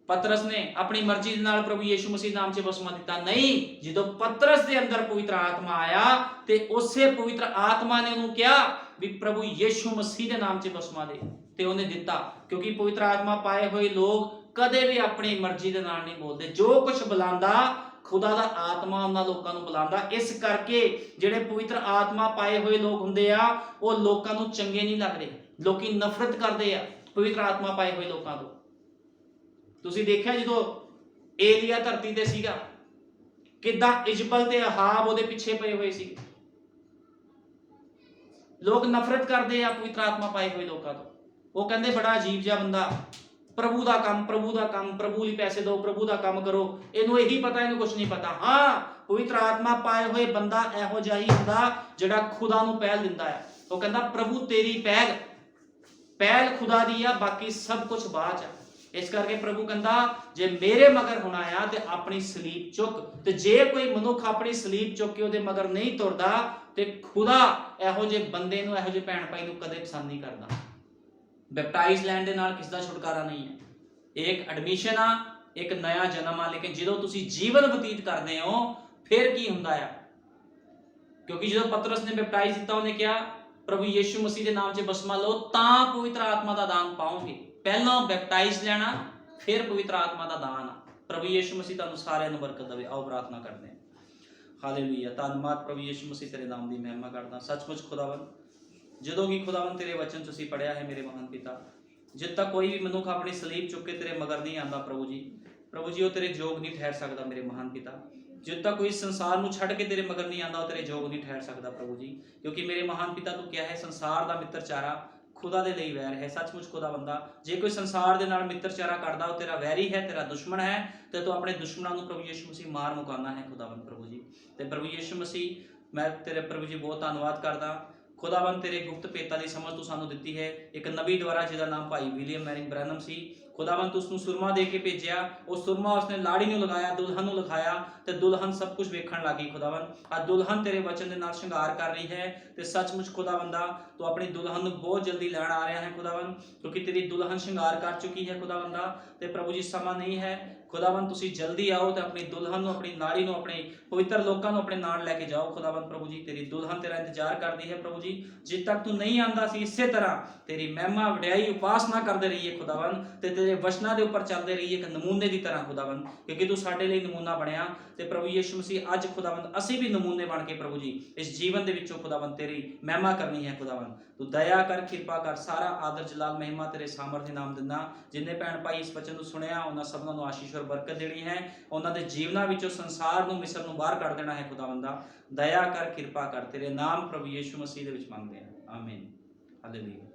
ਪਤਰਸ ਨੇ ਆਪਣੀ ਮਰਜ਼ੀ ਦੇ ਨਾਲ ਪ੍ਰਭੂ ਯੀਸ਼ੂ ਮਸੀਹ ਨਾਮ 'ਚ ਬਪਤਿਸਮਾ ਦਿੱਤਾ ਨਹੀਂ। ਜਦੋਂ ਪਤਰਸ ਦੇ ਅੰਦਰ ਪਵਿੱਤਰ ਆਤਮਾ ਆਇਆ ਤੇ ਉਸੇ ਪਵਿੱਤਰ ਆਤਮਾ ਨੇ ਉਹਨੂੰ ਕਿਹਾ ਵੀ ਪ੍ਰਭੂ ਯੀਸ਼ੂ ਮਸੀਹ ਦੇ ਨਾਮ 'ਚ ਬਪਤਿਸਮਾ ਦੇ, ਤੇ ਉਹਨੇ ਦਿੱਤਾ। ਕਿਉਂਕਿ ਪਵਿੱਤਰ ਆਤਮਾ ਪਾਏ ਹੋਏ ਲੋਕ ਕਦੇ ਵੀ ਆਪਣੀ ਮਰਜ਼ੀ ਦੇ ਨਾਲ ਨਹੀਂ ਬੋਲਦੇ। ਜੋ ਕੁਝ ਬੁਲਾਉਂਦਾ ਖੁਦਾ ਦਾ ਆਤਮਾ ਉਹਨਾਂ ਲੋਕਾਂ ਨੂੰ ਬੁਲਾਉਂਦਾ। ਇਸ ਕਰਕੇ ਜਿਹੜੇ ਪਵਿੱਤਰ ਆਤਮਾ ਪਾਏ ਹੋਏ ਲੋਕ ਹੁੰਦੇ ਆ ਉਹ ਲੋਕਾਂ ਨੂੰ ਚੰਗੇ ਨਹੀਂ ਲੱਗਦੇ। ਲੋਕੀ ਨਫ਼ਰਤ ਕਰਦੇ ਆ ਪਵਿੱਤਰ ਆਤਮਾ ਪਾਏ ਹੋਏ ਲੋਕਾਂ ਤੋਂ। ਤੁਸੀਂ ਦੇਖਿਆ ਜਦੋਂ ਏਲੀਆ ਧਰਤੀ ਤੇ ਸੀਗਾ ਕਿਦਾਂ ਇਜ਼ਬਲ ਤੇ ਅਹਾਬ ਉਹਦੇ ਪਿੱਛੇ ਪਏ ਹੋਏ ਸੀ। ਲੋਕ ਨਫ਼ਰਤ ਕਰਦੇ ਆ ਪਵਿੱਤਰ ਆਤਮਾ ਪਾਏ ਹੋਏ ਲੋਕਾਂ ਤੋਂ। ਉਹ ਕਹਿੰਦੇ ਬੜਾ ਅਜੀਬ ਜਿਹਾ ਬੰਦਾ, ਪ੍ਰਭੂ ਦਾ ਕੰਮ, ਪ੍ਰਭੂ ਦਾ ਕੰਮ, ਪ੍ਰਭੂ ਲਈ ਪੈਸੇ ਦਿਓ, ਪ੍ਰਭੂ ਦਾ ਕੰਮ ਕਰੋ, ਇਹਨੂੰ ਇਹੀ ਪਤਾ, ਇਹਨੂੰ ਕੁਝ ਨਹੀਂ ਪਤਾ। ਹਾਂ, ਪਵਿੱਤਰ ਆਤਮਾ ਪਾਏ ਹੋਏ ਬੰਦਾ ਇਹੋ ਜਿਹਾ ਹੀ ਹੁੰਦਾ ਜਿਹੜਾ ਖੁਦਾ ਨੂੰ ਪਹਿਲ ਦਿੰਦਾ ਹੈ। ਉਹ ਕਹਿੰਦਾ ਪ੍ਰਭੂ ਤੇਰੀ ਪਹਿਲ ਖੁਦਾ ਦੀ ਆ, ਬਾਕੀ ਸਭ ਕੁਝ ਬਾਅਦ ਚ। ਇਸ ਕਰਕੇ ਪ੍ਰਭੂ ਕਹਿੰਦਾ ਜੇ ਮੇਰੇ ਮਗਰ ਹੋਣਾ ਆ ਤੇ ਆਪਣੀ ਸਲੀਬ ਚੁੱਕ। ਤੇ ਜੇ ਕੋਈ ਮਨੁੱਖ ਆਪਣੀ ਸਲੀਬ ਚੁੱਕ ਕੇ ਉਹਦੇ ਮਗਰ ਨਹੀਂ ਤੁਰਦਾ ਤੇ ਖੁਦਾ ਇਹੋ ਜਿਹੇ ਬੰਦੇ ਨੂੰ, ਇਹੋ ਜਿਹੇ ਭੈਣ ਭਾਈ ਨੂੰ ਕਦੇ ਪਸੰਦ ਨਹੀਂ ਕਰਦਾ। ਬੈਪਟਾਈਜ਼ ਲੈਣ ਦੇ ਨਾਲ ਕਿਸ ਦਾ ਛੁਟਕਾਰਾ ਨਹੀਂ ਹੈ। ਇੱਕ ਐਡਮਿਸ਼ਨ ਆ, ਇੱਕ ਨया ਜਨਮ ਆ, ਲੇਕਿਨ ਜਦੋਂ ਤੁਸੀਂ ਜੀਵਨ ਬਤੀਤ ਕਰਦੇ ਹੋ ਫਿਰ ਕੀ ਹੁੰਦਾ ਆ? ਕਿਉਂਕਿ ਜਦੋਂ ਪਤਰਸ ਨੇ ਬੈਪਟਾਈਜ਼ ਦਿੱਤਾ ਉਹਨੇ ਕਿਹਾ ਪ੍ਰਭੂ ਯੀਸ਼ੂ ਮਸੀਹ ਦੇ ਨਾਮ 'ਚ ਬਪਤਿਸਮਾ ਲਓ ਤਾਂ ਪਵਿੱਤਰ ਆਤਮਾ ਦਾ ਦਾਨ ਪਾਓਗੇ। ਪਹਿਲਾਂ ਬੈਪਟਾਈਜ਼ ਲੈਣਾ ਫਿਰ ਪਵਿੱਤਰ ਆਤਮਾ ਦਾ ਦਾਨ। ਪ੍ਰਭੂ ਯੀਸ਼ੂ ਮਸੀਹ ਤੁਹਾਨੂੰ ਸਾਰਿਆਂ ਨੂੰ ਬਰਕਤ ਦੇਵੇ। ਆਓ ਪ੍ਰਾਰਥਨਾ ਕਰਦੇ ਹਾਂ। ਹਾਲੇਲੂਇਆ। ਧੰਨਵਾਦ ਪ੍ਰਭੂ ਯੀਸ਼ੂ ਮਸੀਹ, ਤੇਰੇ ਨਾਮ ਦੀ ਮਹਿਮਾ ਕਰਦਾ। ਸੱਚਮੁੱਚ ਖੁਦਾਵੰਦ, ਜਦੋਂ ਵੀ ਖੁਦਾਵੰਦ ਤੇਰੇ ਵਚਨ ਤੁਸੀਂ ਪੜਿਆ ਹੈ ਮੇਰੇ ਮਹਾਨ ਪਿਤਾ, ਜਦ ਤੱਕ ਕੋਈ ਵੀ ਮਨੁੱਖ ਆਪਣੀ ਸਲੀਬ ਚੁੱਕ ਕੇ ਤੇਰੇ ਮਗਰ ਨਹੀਂ ਆਉਂਦਾ ਪ੍ਰਭੂ ਜੀ ਉਹ ਤੇਰੇ ਯੋਗ ਨਹੀਂ ਠਹਿਰ ਸਕਦਾ ਮੇਰੇ ਮਹਾਨ ਪਿਤਾ। ਜਦ ਤੱਕ ਕੋਈ ਸੰਸਾਰ ਨੂੰ ਛੱਡ ਕੇ ਤੇਰੇ ਮਗਰ ਨਹੀਂ ਆਉਂਦਾ ਉਹ ਤੇਰੇ ਯੋਗ ਨਹੀਂ ਠਹਿਰ ਸਕਦਾ ਪ੍ਰਭੂ ਜੀ। ਕਿਉਂਕਿ ਮੇਰੇ ਮਹਾਨ ਪਿਤਾ ਤੂੰ ਕਿਹਾ ਹੈ ਸੰਸਾਰ ਦਾ ਮਿੱਤਰਚਾਰਾ ਖੁਦਾ ਦੇ ਲਈ ਵੈਰ ਹੈ। ਸੱਚਮੁੱਚ ਖੁਦਾ ਬੰਦਾ, ਜੇ ਕੋਈ ਸੰਸਾਰ ਦੇ ਨਾਲ ਮਿੱਤਰਚਾਰਾ ਕਰਦਾ ਉਹ ਤੇਰਾ ਵੈਰੀ ਹੈ, ਤੇਰਾ ਦੁਸ਼ਮਣ ਹੈ, ਤੇ ਤੂੰ ਆਪਣੇ ਦੁਸ਼ਮਣਾਂ ਨੂੰ ਪ੍ਰਭੂ ਯੀਸ਼ੂ ਮਸੀਹ ਮਾਰ ਮੁਕਾਉਣਾ ਹੈ ਖੁਦਾਵੰਦ ਪ੍ਰਭੂ ਜੀ। ਤੇ ਪ੍ਰਭੂ ਯੀਸ਼ੂ ਮਸੀਹ, ਮੈਂ ਤੇਰੇ ਪ੍ਰਭੂ ਜੀ ਬਹੁਤ ਧੰਨਵਾਦ ਕਰਦਾ ਖੁਦਾਵੰਦ, ਤੇਰੇ ਗੁਪਤ ਭੇਤਾਂ ਦੀ ਸਮਝ ਤੂੰ ਸਾਨੂੰ ਦਿੱਤੀ ਹੈ। ਇੱਕ ਨਬੀ ਦੁਆਰਾ ਜਿਹਦਾ ਨਾਮ ਭਾਈ ਵਿਲੀਅਮ ਮੈਰਿੰਗ ਬ੍ਰੈਨਮ ਸੀ ਖੁਦਾਵੰਦ, ਤੂੰ ਉਸਨੂੰ ਸੁਰਮਾ ਦੇ ਕੇ ਭੇਜਿਆ। ਉਹ ਸੁਰਮਾ ਉਸਨੇ ਲਾੜੀ ਨੂੰ ਲਗਾਇਆ, ਦੁਲਹਨ ਨੂੰ ਲਗਾਇਆ ਤੇ ਦੁਲਹਨ ਸਭ ਕੁਝ ਵੇਖਣ ਲੱਗੀ ਖੁਦਾਵੰਦ। ਅੱਜ ਦੁਲਹਨ ਤੇਰੇ ਵਚਨ ਦੇ ਨਾਲ ਸ਼ਿੰਗਾਰ ਕਰ ਰਹੀ ਹੈ ਤੇ ਸੱਚਮੁੱਚ ਖੁਦਾਵੰਦਾ ਤੂੰ ਆਪਣੀ ਦੁਲਹਨ ਨੂੰ ਬਹੁਤ ਜਲਦੀ ਲੈਣ ਆ ਰਿਹਾ ਹੈ ਖੁਦਾਵੰਦ, ਕਿਉਂਕਿ ਤੇਰੀ ਦੁਲਹਨ ਸ਼ਿੰਗਾਰ ਕਰ ਚੁੱਕੀ ਹੈ ਖੁਦਾਵੰਦਾ। ਤੇ ਪ੍ਰਭੂ ਜੀ ਸਮਾਂ ਨਹੀਂ ਹੈ ਖੁਦਾਵੰਦ, ਤੁਸੀਂ ਜਲਦੀ ਆਓ ਤੇ ਆਪਣੀ ਦੁਲਹਨ ਨੂੰ, ਆਪਣੀ ਲਾੜੀ ਨੂੰ, ਆਪਣੇ ਪਵਿੱਤਰ ਲੋਕਾਂ ਨੂੰ ਆਪਣੇ ਨਾਲ ਲੈ ਕੇ ਜਾਓ ਖੁਦਾਵੰਦ ਪ੍ਰਭੂ ਜੀ। ਤੇਰੀ ਦੁਲਹਨ ਤੇਰਾ ਇੰਤਜ਼ਾਰ ਕਰਦੀ ਹੈ ਪ੍ਰਭੂ ਜੀ। ਜਿੱਦ ਤੱਕ ਤੂੰ ਨਹੀਂ ਆਂਦਾ ਸੀ ਇਸੇ ਤਰ੍ਹਾਂ ਤੇਰੀ ਮਹਿਮਾ ਵਡਿਆਈ ਉਪਾਸਨਾ ਕਰਦੇ ਰਹੀਏ ਖੁਦਾਵੰਦ, ਤੇ ਤੇਰੇ ਵਚਨਾਂ ਦੇ ਉੱਪਰ ਚੱਲਦੇ ਰਹੀਏ ਇੱਕ ਨਮੂਨੇ ਦੀ ਤਰ੍ਹਾਂ ਖੁਦਾਵੰਦ, ਕਿਉਂਕਿ ਤੂੰ ਸਾਡੇ ਲਈ ਨਮੂਨਾ ਬਣਿਆ। ਤੇ ਪ੍ਰਭੂ ਯੀਸ਼ੂ ਮਸੀਹ ਅੱਜ ਖੁਦਾਵੰਦ ਅਸੀਂ ਵੀ ਨਮੂਨੇ ਬਣ ਕੇ ਪ੍ਰਭੂ ਜੀ ਇਸ ਜੀਵਨ ਦੇ ਵਿੱਚੋਂ ਖੁਦਾਵੰਦ ਤੇਰੀ ਮਹਿਮਾ ਕਰਨੀ ਹੈ ਖੁਦਾਵੰਦ। ਤੂੰ ਦਇਆ ਕਰ, ਕਿਰਪਾ ਕਰ, ਸਾਰਾ ਆਦਰ ਜਲਾਲ ਮਹਿਮਾ ਤੇਰੇ ਸਾਮਰਥ ਦੇ ਨਾਮ ਦਿੰਦਾ। ਜਿੰਨੇ ਭੈਣ ਭਾਈ ਇਸ ਵਚਨ ਨੂੰ ਸੁਣਿਆ ਉਹਨਾਂ ਸਭਨਾਂ ਨੂੰ ਆਸ਼ੀਸ਼ ਔਰ ਬਰਕਤ ਦੇਣੀ ਹੈ। ਉਹਨਾਂ ਦੇ ਜੀਵਨਾਂ ਵਿੱਚੋਂ ਸੰਸਾਰ ਨੂੰ, ਮਿਸਰ ਨੂੰ ਬਾਹਰ ਕੱਢ ਦੇਣਾ ਹੈ ਖੁਦਾਵੰਦਾ। ਦਇਆ ਕਰ, ਕਿਰਪਾ ਕਰ, ਤੇਰੇ ਨਾਮ ਪ੍ਰਭੂ ਯੀਸ਼ੂ ਮਸੀਹ ਦੇ ਵਿੱਚ ਮੰਗਦੇ ਹਾਂ, ਆਮੀਨ। ਹਾਲੇਲੂਇਆ।